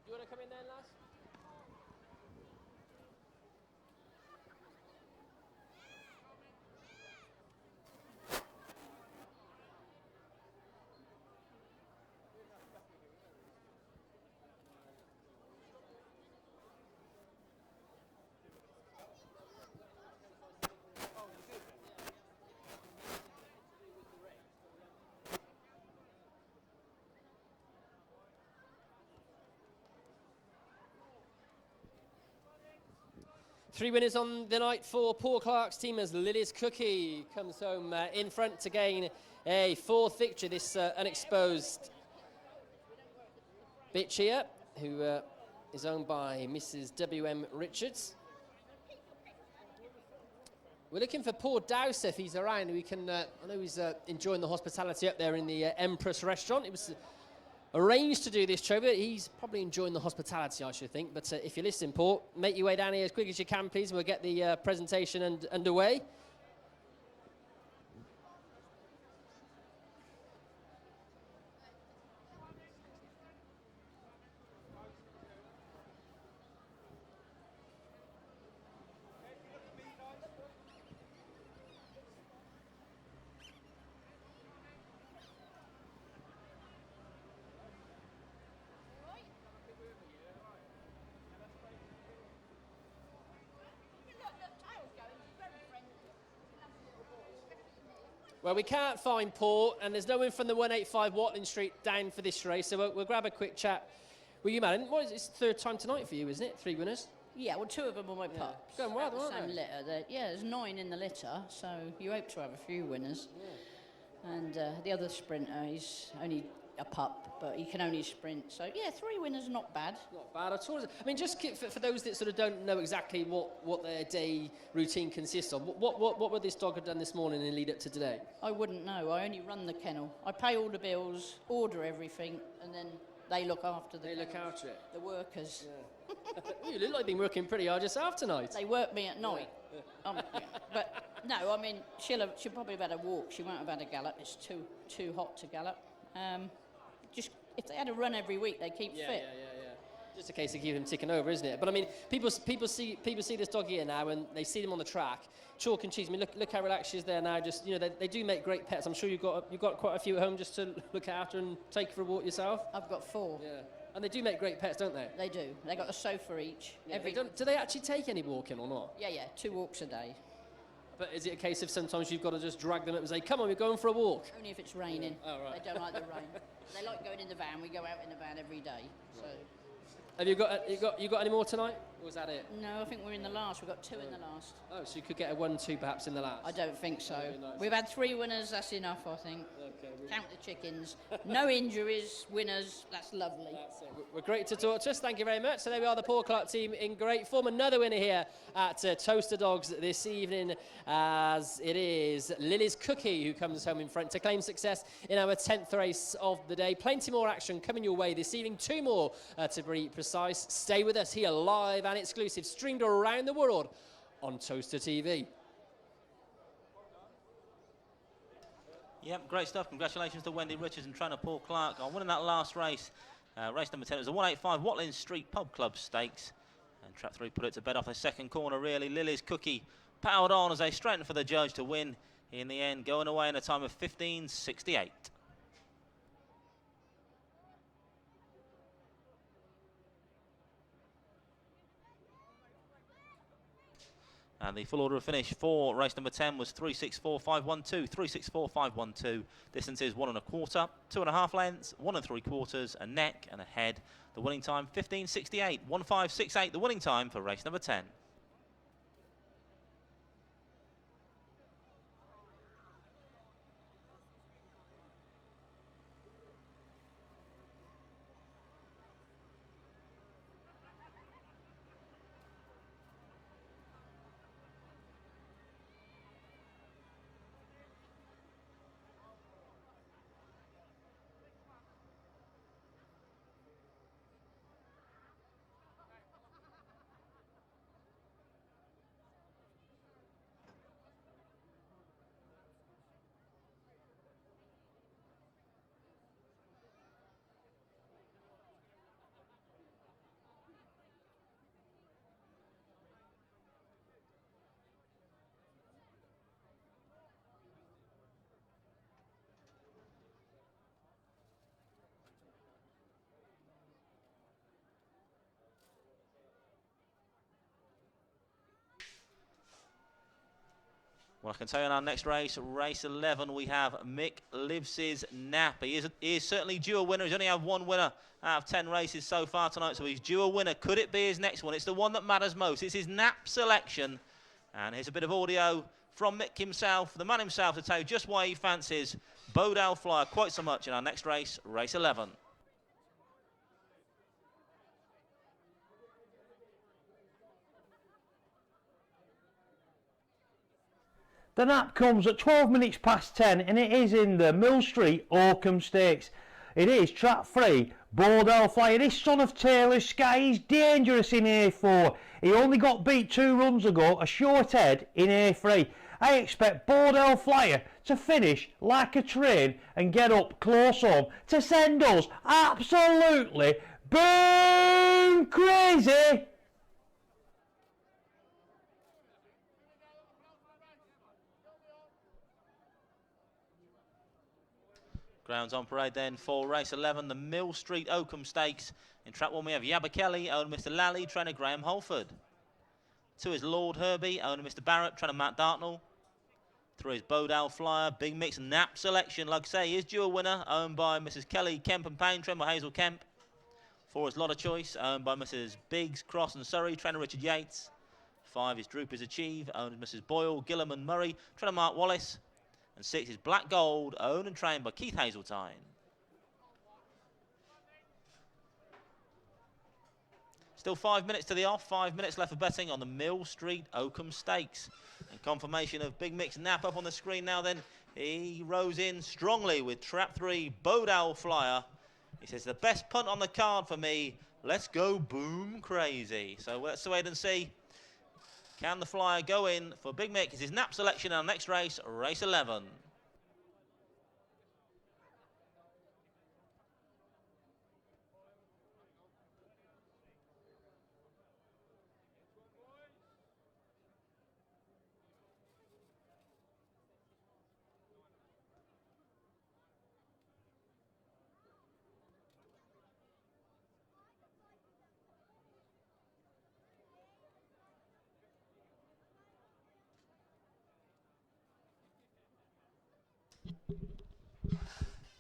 You want to come in there, lads? 3 winners on the night for Paul Clark's team as Lily's Cookie comes home in front to gain a 4th victory. This unexposed bitch here, who is owned by Mrs. W.M. Richards. We're looking for poor Dowse if he's around. We can. I know he's enjoying the hospitality up there in the Empress restaurant. It was arranged to do this show, but he's probably enjoying the hospitality, I should think. But if you're listening, Port, make your way down here as quick as you can, please, and we'll get the presentation underway. Well, we can't find Port, and there's no one from the 185 Watling Street down for this race, so we'll grab a quick chat with you, Madeline. What is it? It's the third time tonight for you, isn't it? 3 winners? Yeah, well, 2 of them are my pups. Going well, the aren't same they? litter. Yeah, there's 9 in the litter, so you hope to have a few winners. And the other sprinter, he's only a pup, but he can only sprint. So, yeah, 3 winners, not bad. Not bad at all. I mean, just for those that sort of don't know exactly what their day routine consists of, what would this dog have done this morning in lead up to today? I wouldn't know. I only run the kennel. I pay all the bills, order everything, and then they look after the after it. The workers. You look like you've been working pretty hard yourself tonight. They work me at night. But no, I mean, she'll probably have had a walk. She won't have had a gallop. It's too hot to gallop. Just if they had a run every week, they keep fit. Yeah. Just a case of keeping them ticking over, isn't it? But I mean, people see this dog here now, and they see them on the track, chalk and cheese. I mean, look how relaxed she is there now. Just they do make great pets. I'm sure you've got quite a few at home just to look after and take for a walk yourself. I've got 4. Yeah. And they do make great pets, don't they? They do. They got a sofa each. Yeah, do they actually take any walking or not? Yeah, 2 walks a day. But is it a case of sometimes you've got to just drag them up and say, come on, we're going for a walk? Only if it's raining. Oh, right. They don't like the rain. They like going in the van. We go out in the van every day. So. Have you got any more tonight? Or was that it? No, I think we're in the last. We've got 2 in the last. Oh, so you could get a 1-2 perhaps in the last? I don't think so. Very nice. We've had 3 winners. That's enough, I think. Okay. Count the chickens. No injuries. Winners. That's lovely. That's it. We're great to talk to us. Thank you very much. So there we are, the Paul Clark team in great form. Another winner here at Towcester Dogs this evening, as it is Lily's Cookie who comes home in front to claim success in our 10th race of the day. Plenty more action coming your way this evening. 2 more to be precise. Stay with us here live and exclusive, streamed around the world on Towcester TV. Yep, great stuff. Congratulations to Wendy Richards and trainer Paul Clark on winning that last race. Race number 10 was the 185 Watling Street Pub Club Stakes. And trap 3 put it to bed off the second corner, really. Lily's Cookie powered on as they straightened for the judge to win in the end, going away in a time of 15:68. And the full order of finish for race number 10 was 364.512, 364.512. Distance is 1 1/4, 2 1/2 lengths, 1 3/4, a neck and a head. The winning time 15:68, 1568. The winning time for race number 10. Well, I can tell you in our next race, race 11, we have Mick Lives's Nap. He is certainly due a winner. He's only had 1 winner out of 10 races so far tonight, so he's due a winner. Could it be his next one? It's the one that matters most. It's his Nap selection. And here's a bit of audio from Mick himself, the man himself, to tell you just why he fancies Bodale Flyer quite so much in our next race, race 11. The nap comes at 12 minutes past 10 and it is in the Mill Street Oakham Stakes. It is trap 3, Bordell Flyer. This son of Taylor Sky is dangerous in A4. He only got beat 2 runs ago, a short head in A3. I expect Bordell Flyer to finish like a train and get up close home to send us absolutely boom crazy. Grounds on parade then for race 11, the Mill Street Oakham Stakes. In trap 1 we have Yabba Kelly, owner Mr. Lally, trainer Graham Holford. 2 is Lord Herbie, owner Mr. Barrett, trainer Matt Dartnell. 3 is Bodale Flyer, big mix nap selection, like I say, is due a winner, owned by Mrs. Kelly, Kemp and Payne, trained by Hazel Kemp. 4 is Lot of Choice, owned by Mrs. Biggs, Cross and Surrey, trainer Richard Yates. 5 is Droopers Achieve, owned by Mrs. Boyle, Gillam and Murray, trainer Mark Wallace. And 6 is Black Gold, owned and trained by Keith Hazeltine. Still 5 minutes to the off, 5 minutes left for betting on the Mill Street Oakham Stakes. And confirmation of Big Mix Nap up on the screen now then. He rose in strongly with trap 3, Bodale Flyer. He says, the best punt on the card for me. Let's go boom crazy. So let's wait and see. Can the Flyer go in for Big Mick? It's his nap selection in our next race, race 11.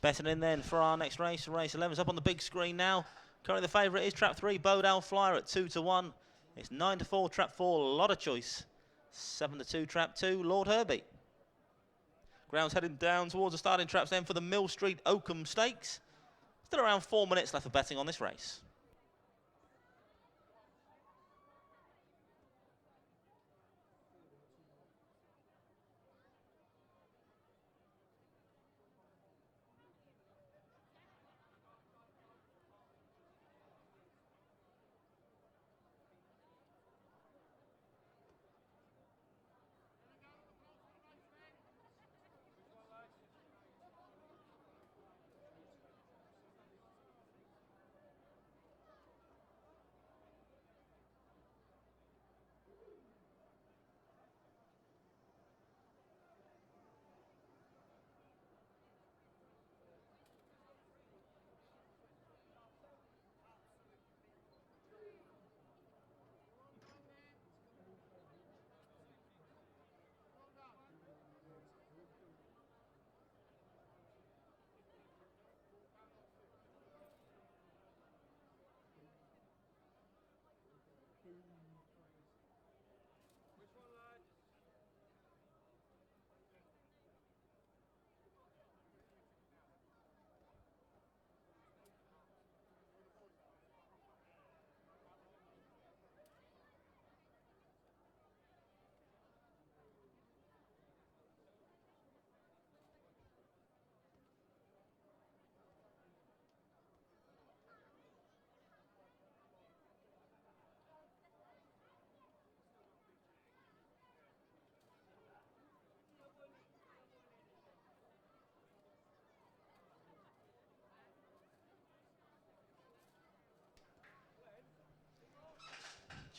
Betting in then for our next race, race 11 is up on the big screen now. Currently the favourite is trap 3, Bodale Flyer at 2 to 1. It's 9 to 4, trap 4, Lot of Choice. 7 to 2, trap 2, Lord Herbie. Ground's heading down towards the starting traps then for the Mill Street Oakham Stakes. Still around 4 minutes left for betting on this race.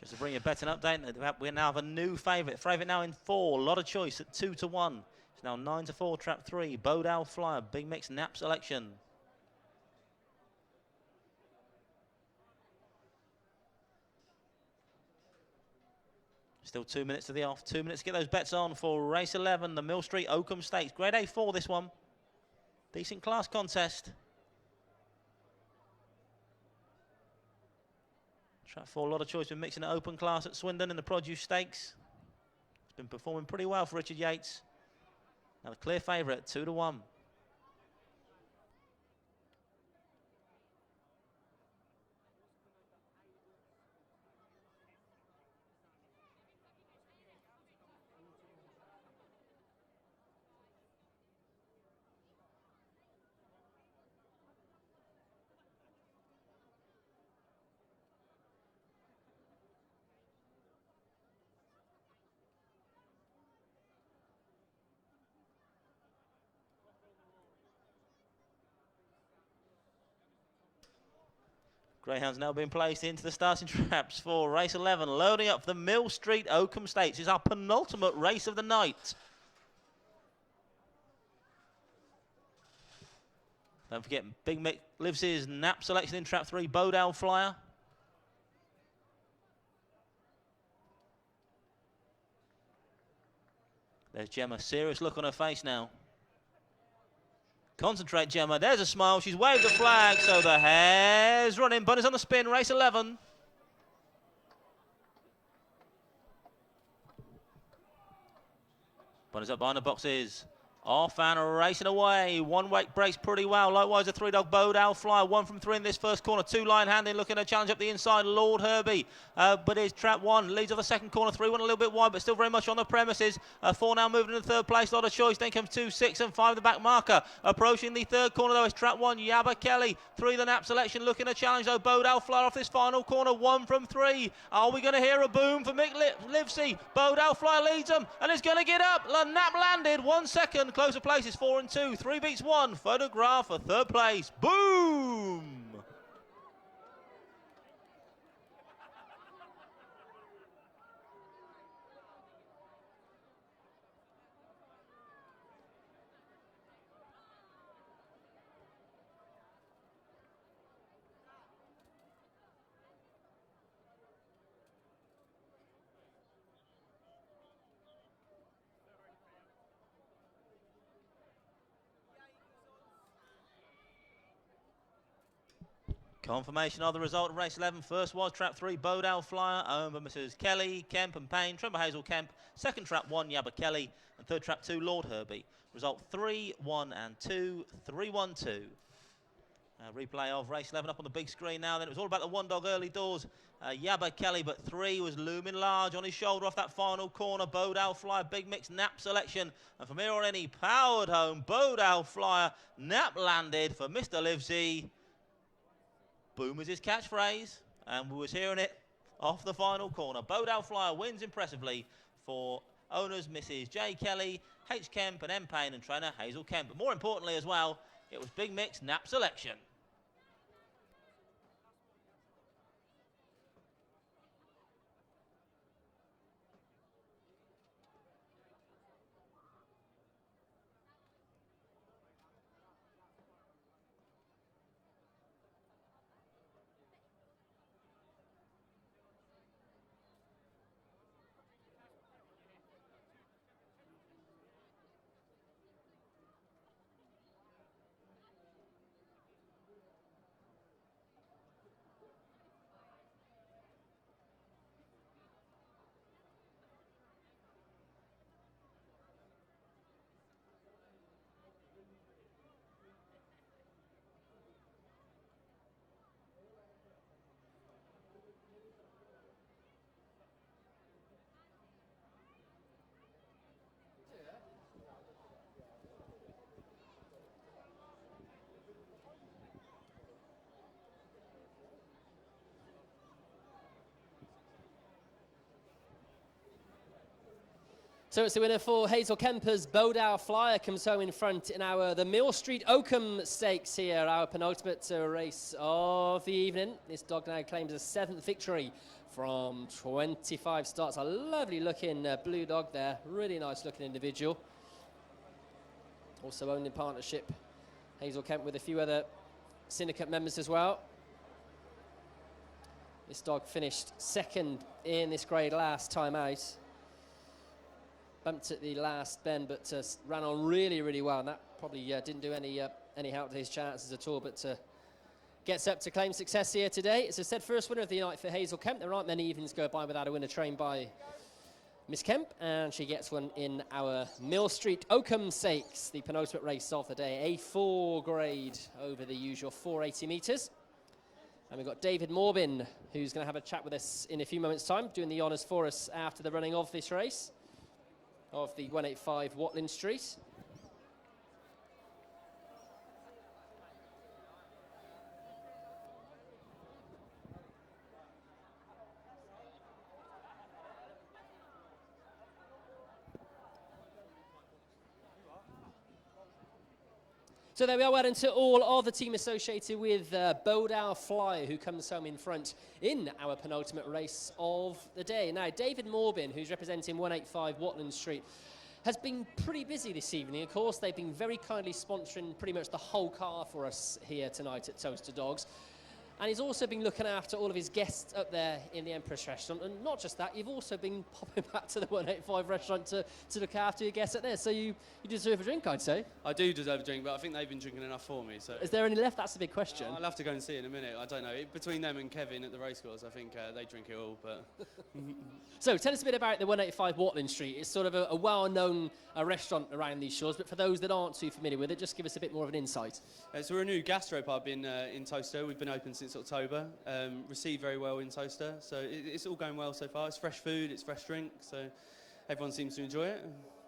Just to bring you a betting update, we now have a new favourite. Favourite now in 4, Lot of Choice at 2 to 1. It's now 9 to 4, trap 3, Bodale Flyer, big mix nap selection. Still 2 minutes to the off, 2 minutes to get those bets on for race 11, the Mill Street Oakham Stakes. Grade A4 this one. Decent class contest. Trap 4, Lot of Choice, been mixing an open class at Swindon in the Produce Stakes. It's been performing pretty well for Richard Yates. Now the clear favourite, 2 to 1. Greyhounds now being placed into the starting traps for race 11, loading up for the Mill Street Oakham Stakes. It's our penultimate race of the night. Don't forget, Big Mick lives his nap selection in trap 3, Bodale Flyer. There's Gemma, serious look on her face now. Concentrate, Gemma. There's a smile. She's waved the flag, so the hare's running. Bunny's on the spin, race 11. Bunny's up behind the boxes. Off and racing away. One weight breaks pretty well. Likewise, a 3-dog Bodale Flyer. 1 from 3 in this first corner. 2 line handing, looking to challenge up the inside. Lord Herbie. But it's trap 1. Leads off the second corner. 3-1 a little bit wide, but still very much on the premises. 4 now moving in the third place. Lot of choice. Then comes 2, 6, and 5 the back marker. Approaching the third corner though is trap 1. Yabba Kelly. 3 the nap selection. Looking to challenge though. Bodale Flyer off this final corner. 1 from 3. Are we going to hear a boom for Mick Livesey? Bodale Flyer leads them and is going to get up. Nap landed. 1 second. Closer place is 4 and 2. 3 beats 1. Photograph for third place. Boom! Confirmation of the result of race 11. First was trap 3, Bodale Flyer, owned by Mrs. Kelly, Kemp and Payne. Trimble Hazel Kemp. Second trap 1, Yabba Kelly. And third trap 2, Lord Herbie. Result 3, 1 and 2, 3, 1, 2. Replay of race 11 up on the big screen now. Then it was all about the 1-dog early doors. Yabba Kelly, but 3 was looming large on his shoulder off that final corner. Bodale Flyer, Big Mix nap selection. And from here on in, he powered home. Bodale Flyer, nap landed for Mr. Livesey. Boom is his catchphrase, and we was hearing it off the final corner. Bodale Flyer wins impressively for owners Mrs. J. Kelly, H. Kemp and M. Payne and trainer Hazel Kemp. But more importantly as well, it was Big Mix nap selection. So it's the winner for Hazel Kemper's Bodale Flyer comes home in front in the Mill Street Oakham Stakes here, our penultimate race of the evening. This dog now claims a 7th victory from 25 starts. A lovely looking blue dog there, really nice looking individual. Also owned in partnership, Hazel Kemp with a few other syndicate members as well. This dog finished 2nd in this grade last time out. Bumped at the last bend, but ran on really, really well, and that probably didn't do any help to his chances at all, but gets up to claim success here today. As I said, first winner of the night for Hazel Kemp. There aren't many evenings go by without a winner trained by Miss Kemp, and she gets one in our Mill Street Oakham Stakes, the penultimate race of the day, a 4 grade over the usual 480 metres. And we've got David Morbin, who's going to have a chat with us in a few moments' time, doing the honours for us after the running of this race, of the 185 Watling Street. So there we are, well done to all of the team associated with Bodal Flyer, who comes home in front in our penultimate race of the day. Now, David Morbin, who's representing 185 Watland Street, has been pretty busy this evening. Of course, they've been very kindly sponsoring pretty much the whole car for us here tonight at Towcester Dogs. And he's also been looking after all of his guests up there in the Empress restaurant. And not just that, you've also been popping back to the 185 restaurant to look after your guests up there. So you deserve a drink, I'd say. I do deserve a drink, but I think they've been drinking enough for me. So is there any left? That's the big question. I'll have to go and see in a minute. I don't know. Between them and Kevin at the racecourse, I think they drink it all. But So tell us a bit about the 185 Watling Street. It's sort of a well-known restaurant around these shores, but for those that aren't too familiar with it, just give us a bit more of an insight. So we're a new gastropub in Towcester. We've been open since October. Received very well in Towcester, so it's all going well so far. It's fresh food, it's fresh drink, so everyone seems to enjoy it.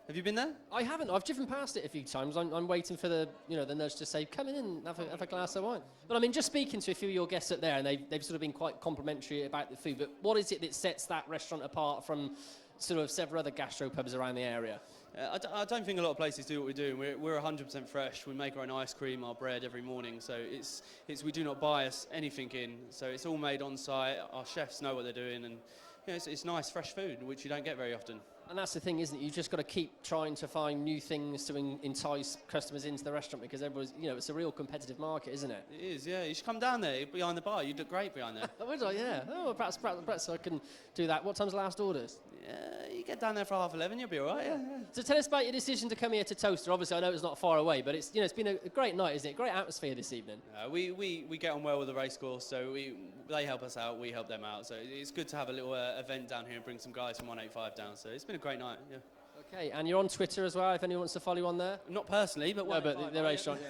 Have you been there? I haven't. I've driven past it a few times. I'm waiting for the nudge to say, come in and have a glass of wine. But I mean, just speaking to a few of your guests up there, and they've sort of been quite complimentary about the food. But what is it that sets that restaurant apart from sort of several other gastropubs around the area? I don't think a lot of places do what we do. We're 100% fresh. We make our own ice cream, our bread every morning. So we do not bias anything in. So it's all made on site. Our chefs know what they're doing, and it's nice, fresh food, which you don't get very often. And that's the thing, isn't it? You've just got to keep trying to find new things to entice customers into the restaurant, because everyone's, it's a real competitive market, isn't it? It is, yeah. You should come down there behind the bar. You'd look great behind there. Would I? Yeah. Oh, perhaps I can do that. What time's the last orders? Yeah, you get down there for 11:30, you'll be all right. Yeah. So tell us about your decision to come here to Towcester. Obviously, I know it's not far away, but it's been a great night, isn't it? Great atmosphere this evening. We get on well with the racecourse, so they help us out, we help them out. So it's good to have a little event down here and bring some guys from 185 down. So it's been a great night. Yeah. Okay, and you're on Twitter as well, if anyone wants to follow you on there? Not personally, but the restaurant.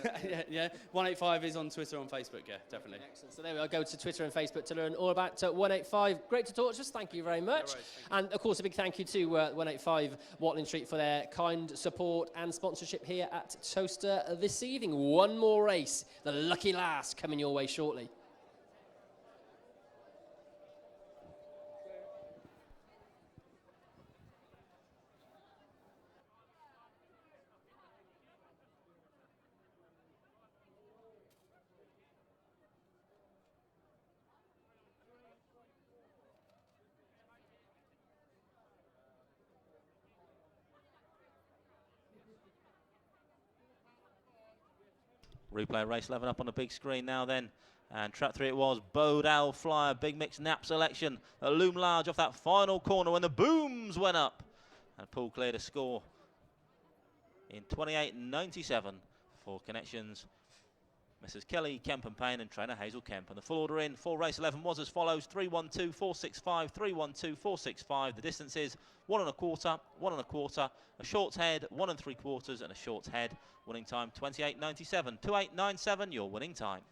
Yeah, 185 is on Twitter, on Facebook, yeah, definitely. Excellent. So there we are. Go to Twitter and Facebook to learn all about 185. Great to talk to us. Thank you very much. No worries, and of course, a big thank you to 185 Watling Street for their kind support and sponsorship here at Towcester this evening. One more race, the lucky last, coming your way shortly. Replay race 11 up on the big screen now then. And trap 3 it was, Bodal Flyer, big mix nap selection. A loom large off that final corner when the booms went up. And Paul cleared a score in 28.97 for Connections. Mrs. Kelly, Kemp and Payne and trainer Hazel Kemp. And the full order in for race 11 was as follows: 312, 465, 312, 465. The distance is 1 1/4, 1 1/4, a short head, 1 3/4, and a short head. Winning time 28.97, 28.97, your winning time.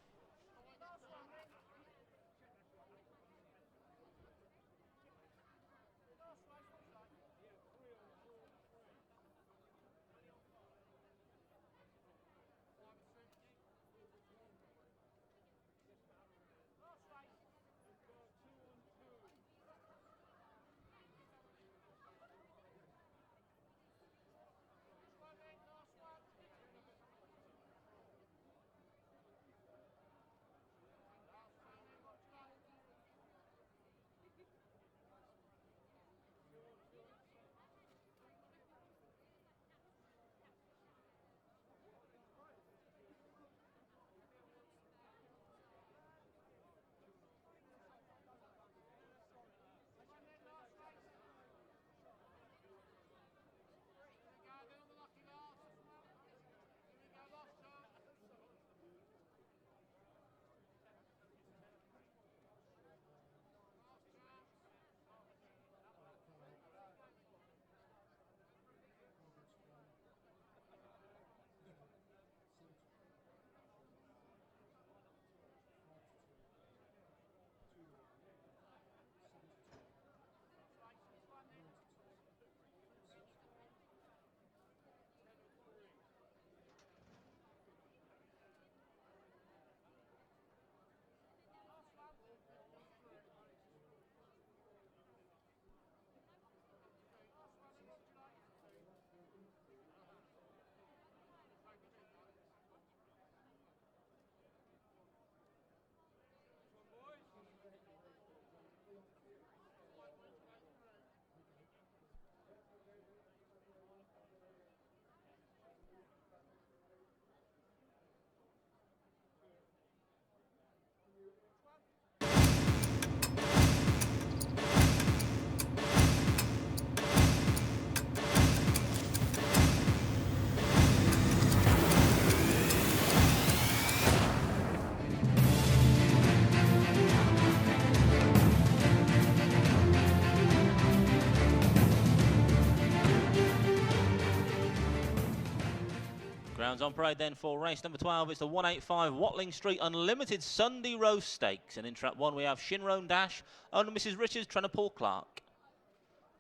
Grounds on parade then for race number 12. It's the 185 Watling Street Unlimited Sunday Roast Stakes. And in trap 1 we have Shinrone Dash, owner Mrs. Richards, trainer Paul Clark.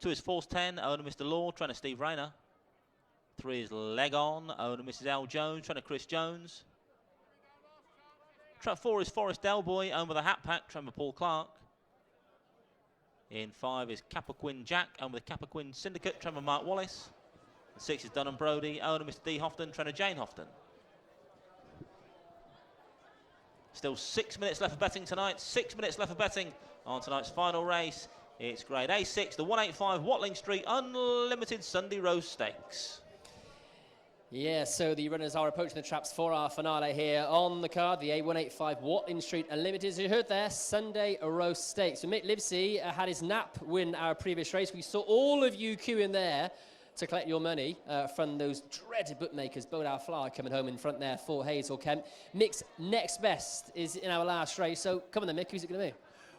2 is Force 10, owner Mr. Law, trainer Steve Rayner. 3 is Leg On, owner Mrs. Al Jones, trainer Chris Jones. Trap 4 is Forest Delboy, owned by the Hat Pack, trainer Paul Clark. In 5 is Capaquin Jack, owned by the Capaquin Syndicate, trainer Mark Wallace. 6 is Dunham Brody, owner Mr. D. Houghton, trainer Jane Houghton. Still 6 minutes left of betting tonight. 6 minutes left of betting on tonight's final race. It's grade A6, the 185 Watling Street Unlimited Sunday Roast Stakes. Yeah, so the runners are approaching the traps for our finale here on the card, the A185 Watling Street Unlimited. As you heard there, Sunday Roast Stakes. So Mick Livesey had his nap win our previous race. We saw all of you queuing there to collect your money from those dreaded bookmakers. Bodar Flower coming home in front there for Hazel Kemp. Mick's next best is in our last race. So come on then, Mick, who's it going to be?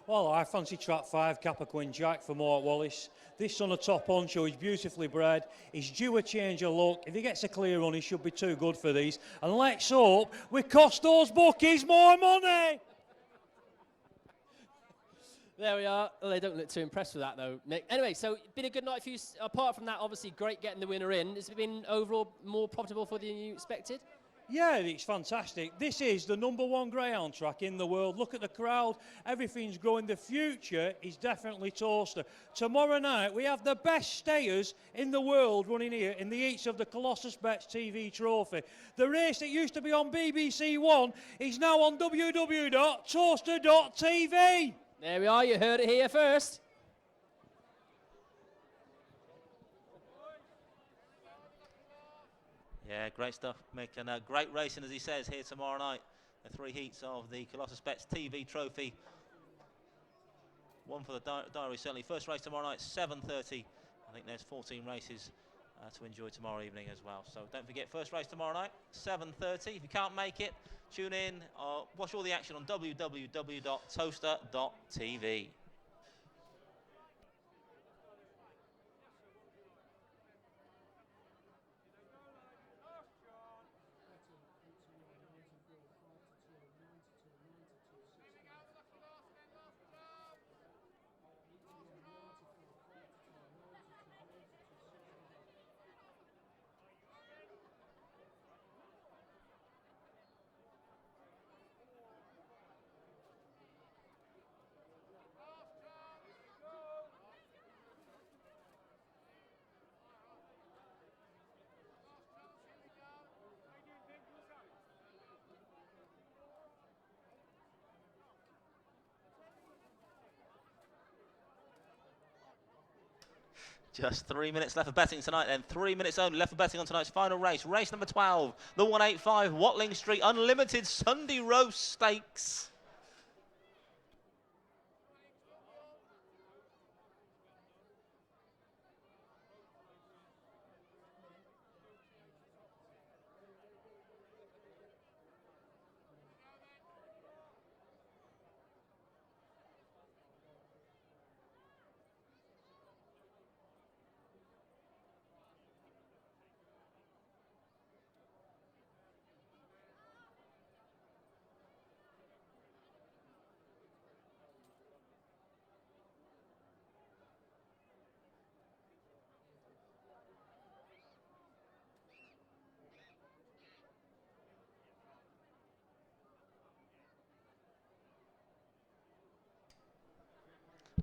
Well, I fancy trap 5, Capaquin Jack for Mark Wallace. This son of Top Honcho is beautifully bred. He's due a change of look. If he gets a clear run, he should be too good for these. And let's hope we cost those bookies more money. There we are. Well, they don't look too impressed with that, though, Mick. Anyway, so been a good night for you. Apart from that, obviously, great getting the winner in. Has it been overall more profitable for than you expected? Yeah, it's fantastic. This is the #1 greyhound track in the world. Look at the crowd. Everything's growing. The future is definitely Towcester. Tomorrow night, we have the best stayers in the world running here in the heats of the Colossus Bets TV Trophy. The race that used to be on BBC One is now on www.towster.tv. There we are. You heard it here first. Yeah, great stuff, Mick, and great racing, as he says, here tomorrow night. The 3 heats of the Colossus Bets TV Trophy. One for the diary, certainly. First race tomorrow night, 7:30. I think there's 14 races to enjoy tomorrow evening as well. So don't forget, first race tomorrow night, 7:30. If you can't make it, tune in. Watch all the action on www.towster.tv. Just 3 minutes left of betting tonight then. 3 minutes only left of betting on tonight's final race. Race number 12, the 185 Watling Street Unlimited Sunday Roast Stakes.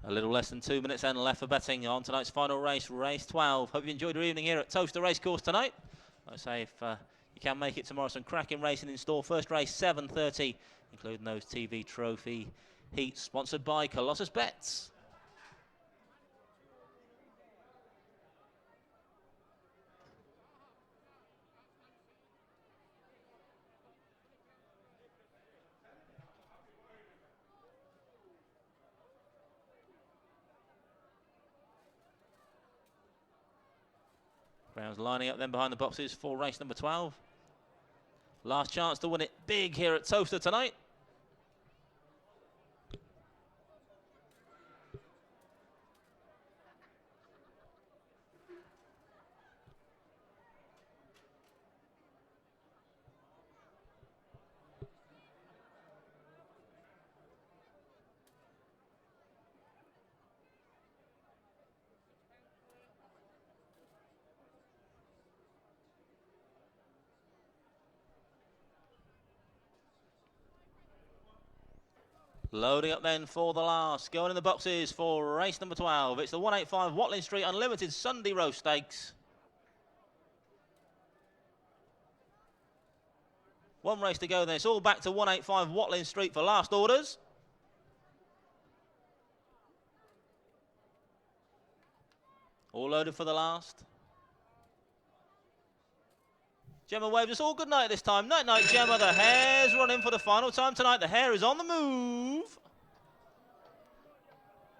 A little less than 2 minutes and left for betting on tonight's final race, race 12. Hope you enjoyed your evening here at Towcester Racecourse tonight. Like I say, if you can make it tomorrow, some cracking racing in store. First race, 7:30, including those TV Trophy heats, sponsored by Colossus Bets. Browns lining up then behind the boxes for race number 12. Last chance to win it big here at Towcester tonight. Loading up then for the last. Going in the boxes for race number 12. It's the 185 Watling Street Unlimited Sunday Row Stakes. One race to go then. It's all back to 185 Watling Street for last orders. All loaded for the last. Gemma waves us all good night this time. Night night, Gemma. The hare's running for the final time tonight. The hare is on the move.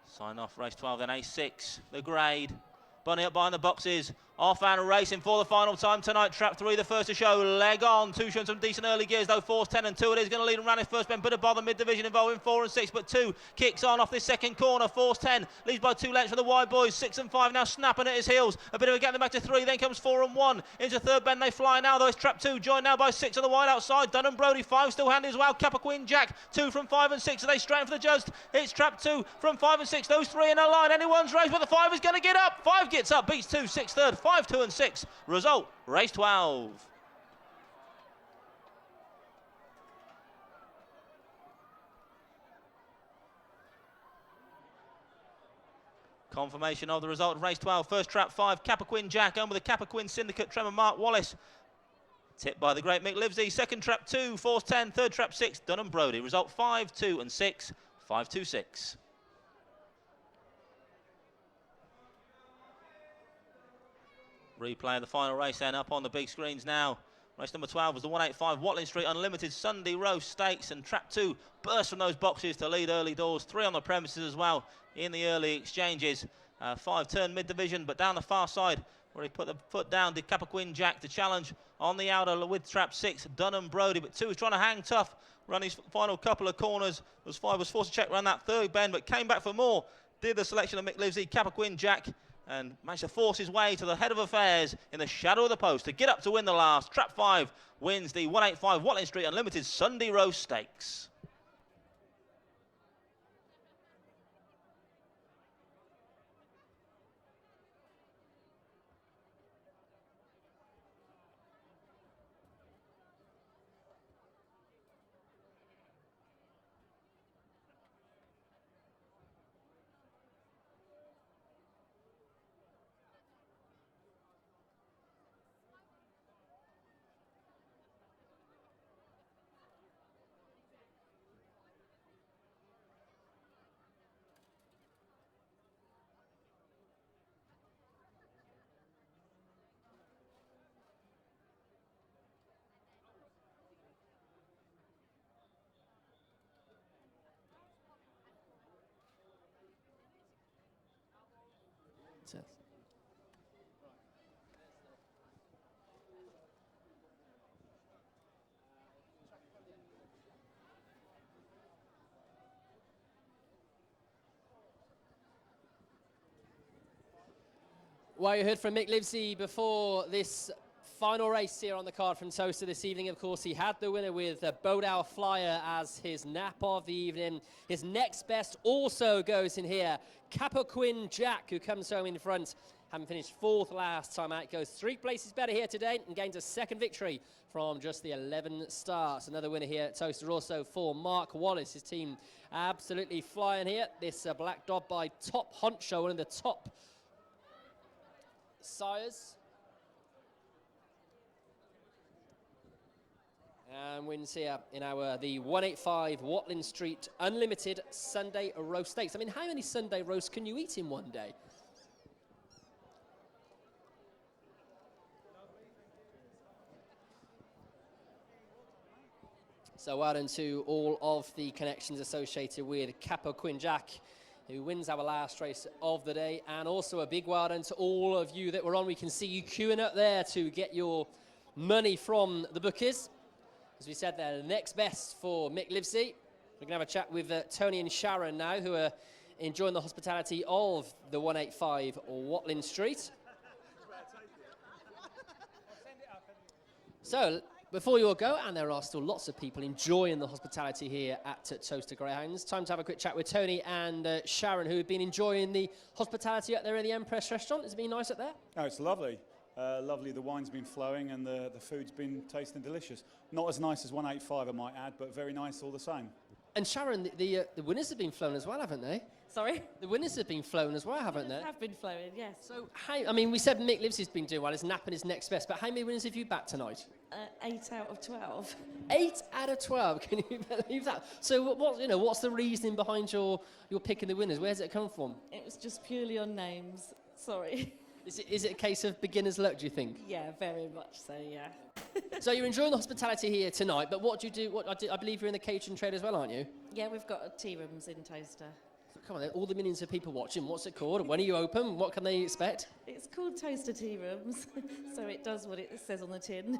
Sign off race 12 then, A6, the grade. Bunny up behind the boxes. Off and racing for the final time tonight. Trap 3, the first to show. Leg on. 2 showing some decent early gears though. 4's 10 and 2 it is. Going to lead and run his first bend. Bit above the mid-division involving 4 and 6. But 2 kicks on off this second corner. 4's 10. Leads by 2 lengths for the wide boys. 6 and 5 now snapping at his heels. A bit of a gap back to 3. Then comes 4 and 1. Into third bend they fly now though. It's Trap 2 joined now by 6 on the wide outside. Dunham Brody 5 still handy as well. Kappa Queen Jack 2 from 5 and 6. Are they straight for the just? It's Trap 2 from 5 and 6. Those 3 in a line. Anyone's race, but the 5 is going to get up. 5 gets up. Beats 2. 6 third. 5 2 and 6. Result, race 12. Confirmation of the result of race 12. First Trap 5, Kappa Quinn Jack, on with the Kappa Quinn Syndicate, Tremor Mark Wallace. Tipped by the great Mick Livesey. Second Trap 2, 4's 10, third Trap 6, Dunham Brody. Result 5 2 and 6, 5 2 6. Replay of the final race then up on the big screens now. Race number 12 was the 185 Watling Street Unlimited Sunday Row Stakes, and Trap 2 burst from those boxes to lead early doors. 3 on the premises as well in the early exchanges. 5 turn mid-division, but down the far side where he put the foot down did Kappa Quinn Jack to challenge on the outer with Trap 6, Dunham Brody. But 2 is trying to hang tough, run his final couple of corners. As 5 was forced to check around that third bend, but came back for more. Did the selection of Mick Livesey, Kappa Quinn Jack, and managed to force his way to the head of affairs in the shadow of the post to get up to win the last. Trap 5 wins the 185 Watling Street Unlimited Sunday Row Stakes. Well, you heard from Mick Livesey before this final race here on the card from Towcester this evening. Of course, he had the winner with Bodau Flyer as his nap of the evening. His next best also goes in here. Kappa Quinn Jack, who comes home in front, having finished 4th last time out, goes 3 places better here today and gains a second victory from just the 11 starts. Another winner here at Towcester also for Mark Wallace. His team absolutely flying here. This black dog by Top Honcho, one of the top sires. And wins here in the 185 Watling Street Unlimited Sunday Roast Stakes. I mean, how many Sunday roasts can you eat in one day? So well done to all of the connections associated with Kappa Quinn Jack, who wins our last race of the day. And also a big well done to all of you that were on. We can see you queuing up there to get your money from the bookies. As we said there, the next best for Mick Livesey. We're going to have a chat with Tony and Sharon now, who are enjoying the hospitality of the 185 Watling Street. So, before you all go, and there are still lots of people enjoying the hospitality here at Towcester Greyhounds, time to have a quick chat with Tony and Sharon, who have been enjoying the hospitality up there in the Empress restaurant. Has it been nice up there? Oh, it's lovely. Lovely. The wine's been flowing and the food's been tasting delicious. Not as nice as 185, I might add, but very nice all the same. And Sharon, the winners have been flown as well, haven't they? Sorry? The winners have been flown as well, haven't they? Have been flowing, yes. So, I mean, we said Mick Livesey's been doing well. His napping is next best. But how many winners have you backed tonight? 8 out of 12. 8 out of 12. Can you believe that? So, what's the reasoning behind your picking the winners? Where does it come from? It was just purely on names. Sorry. Is it a case of beginner's luck, do you think? Yeah, very much so, yeah. So you're enjoying the hospitality here tonight, but what do you do? I believe you're in the catering trade as well, aren't you? Yeah, we've got tea rooms in Towcester. So come on, then, all the millions of people watching. What's it called? When are you open? What can they expect? It's called Towcester Tea Rooms, so it does what it says on the tin.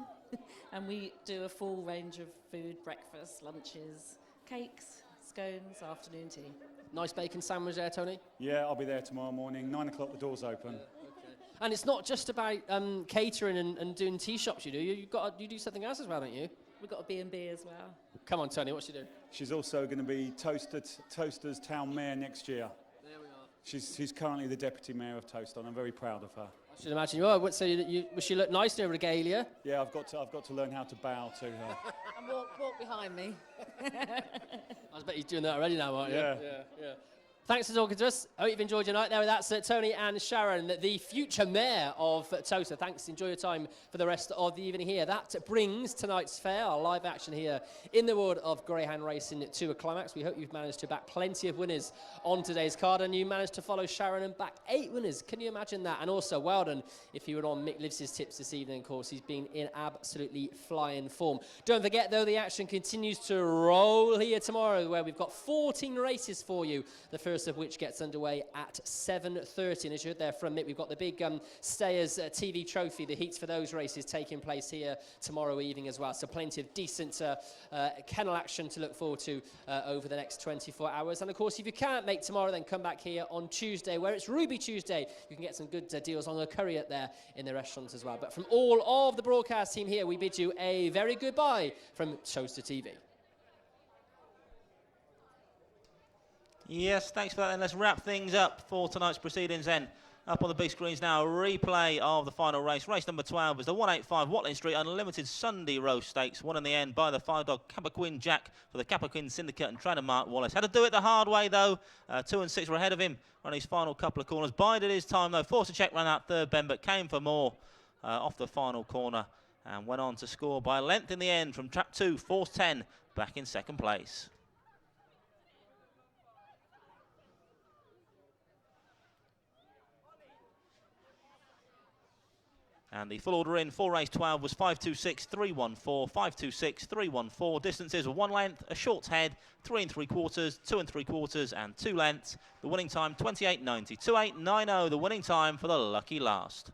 And we do a full range of food, breakfast, lunches, cakes, scones, afternoon tea. Nice bacon sandwich there, Tony? Yeah, I'll be there tomorrow morning. 9 o'clock, the doors open. And it's not just about catering and doing tea shops you do. You do something else as well, don't you? We've got a B&B as well. Come on, Tony, what's she doing? She's also going to be Towcester's town mayor next year. There we are. She's currently the deputy mayor of Towcester, and I'm very proud of her. I should imagine you are. So will she look nice in her regalia? Yeah, I've got to learn how to bow to her. And walk behind me. I bet you're doing that already now, aren't you? Yeah. Yeah. Thanks for talking to us. I hope you've enjoyed your night there. That's Tony and Sharon, the future mayor of Towcester. Thanks. Enjoy your time for the rest of the evening here. That brings tonight's fair, our live action here in the world of greyhound racing to a climax. We hope you've managed to back plenty of winners on today's card, and you managed to follow Sharon and back 8 winners. Can you imagine that? And also, well done if you were on Mick Livesey's tips this evening. Of course, he's been in absolutely flying form. Don't forget, though, the action continues to roll here tomorrow, where we've got 14 races for you. The first of which gets underway at 7:30. And as you heard there from Mick, we've got the big Stayers TV Trophy, the heats for those races taking place here tomorrow evening as well. So plenty of decent kennel action to look forward to over the next 24 hours. And of course, if you can't make tomorrow, then come back here on Tuesday, where it's Ruby Tuesday. You can get some good deals on the curry up there in the restaurants as well. But from all of the broadcast team here, we bid you a very goodbye from Towcester TV. Yes, thanks for that. And let's wrap things up for tonight's proceedings then. Up on the big screens now, a replay of the final race. Race number 12 was the 185 Watling Street Unlimited Sunday Roast Stakes, won in the end by the 5-dog Capaquin Jack for the Capaquin Syndicate and trainer Mark Wallace. Had to do it the hard way though. 2 and 6 were ahead of him on his final couple of corners. Bided his time though. Forced a check, ran out third bend, but came for more off the final corner and went on to score by length in the end from trap 2, Force 10, back in second place. And the full order in for race 12 was 526, 314, 526, 314. Distances were 1 length, a short head, 3 3/4, 2 3/4, and 2 lengths. The winning time 28.90. 28.90, the winning time for the lucky last.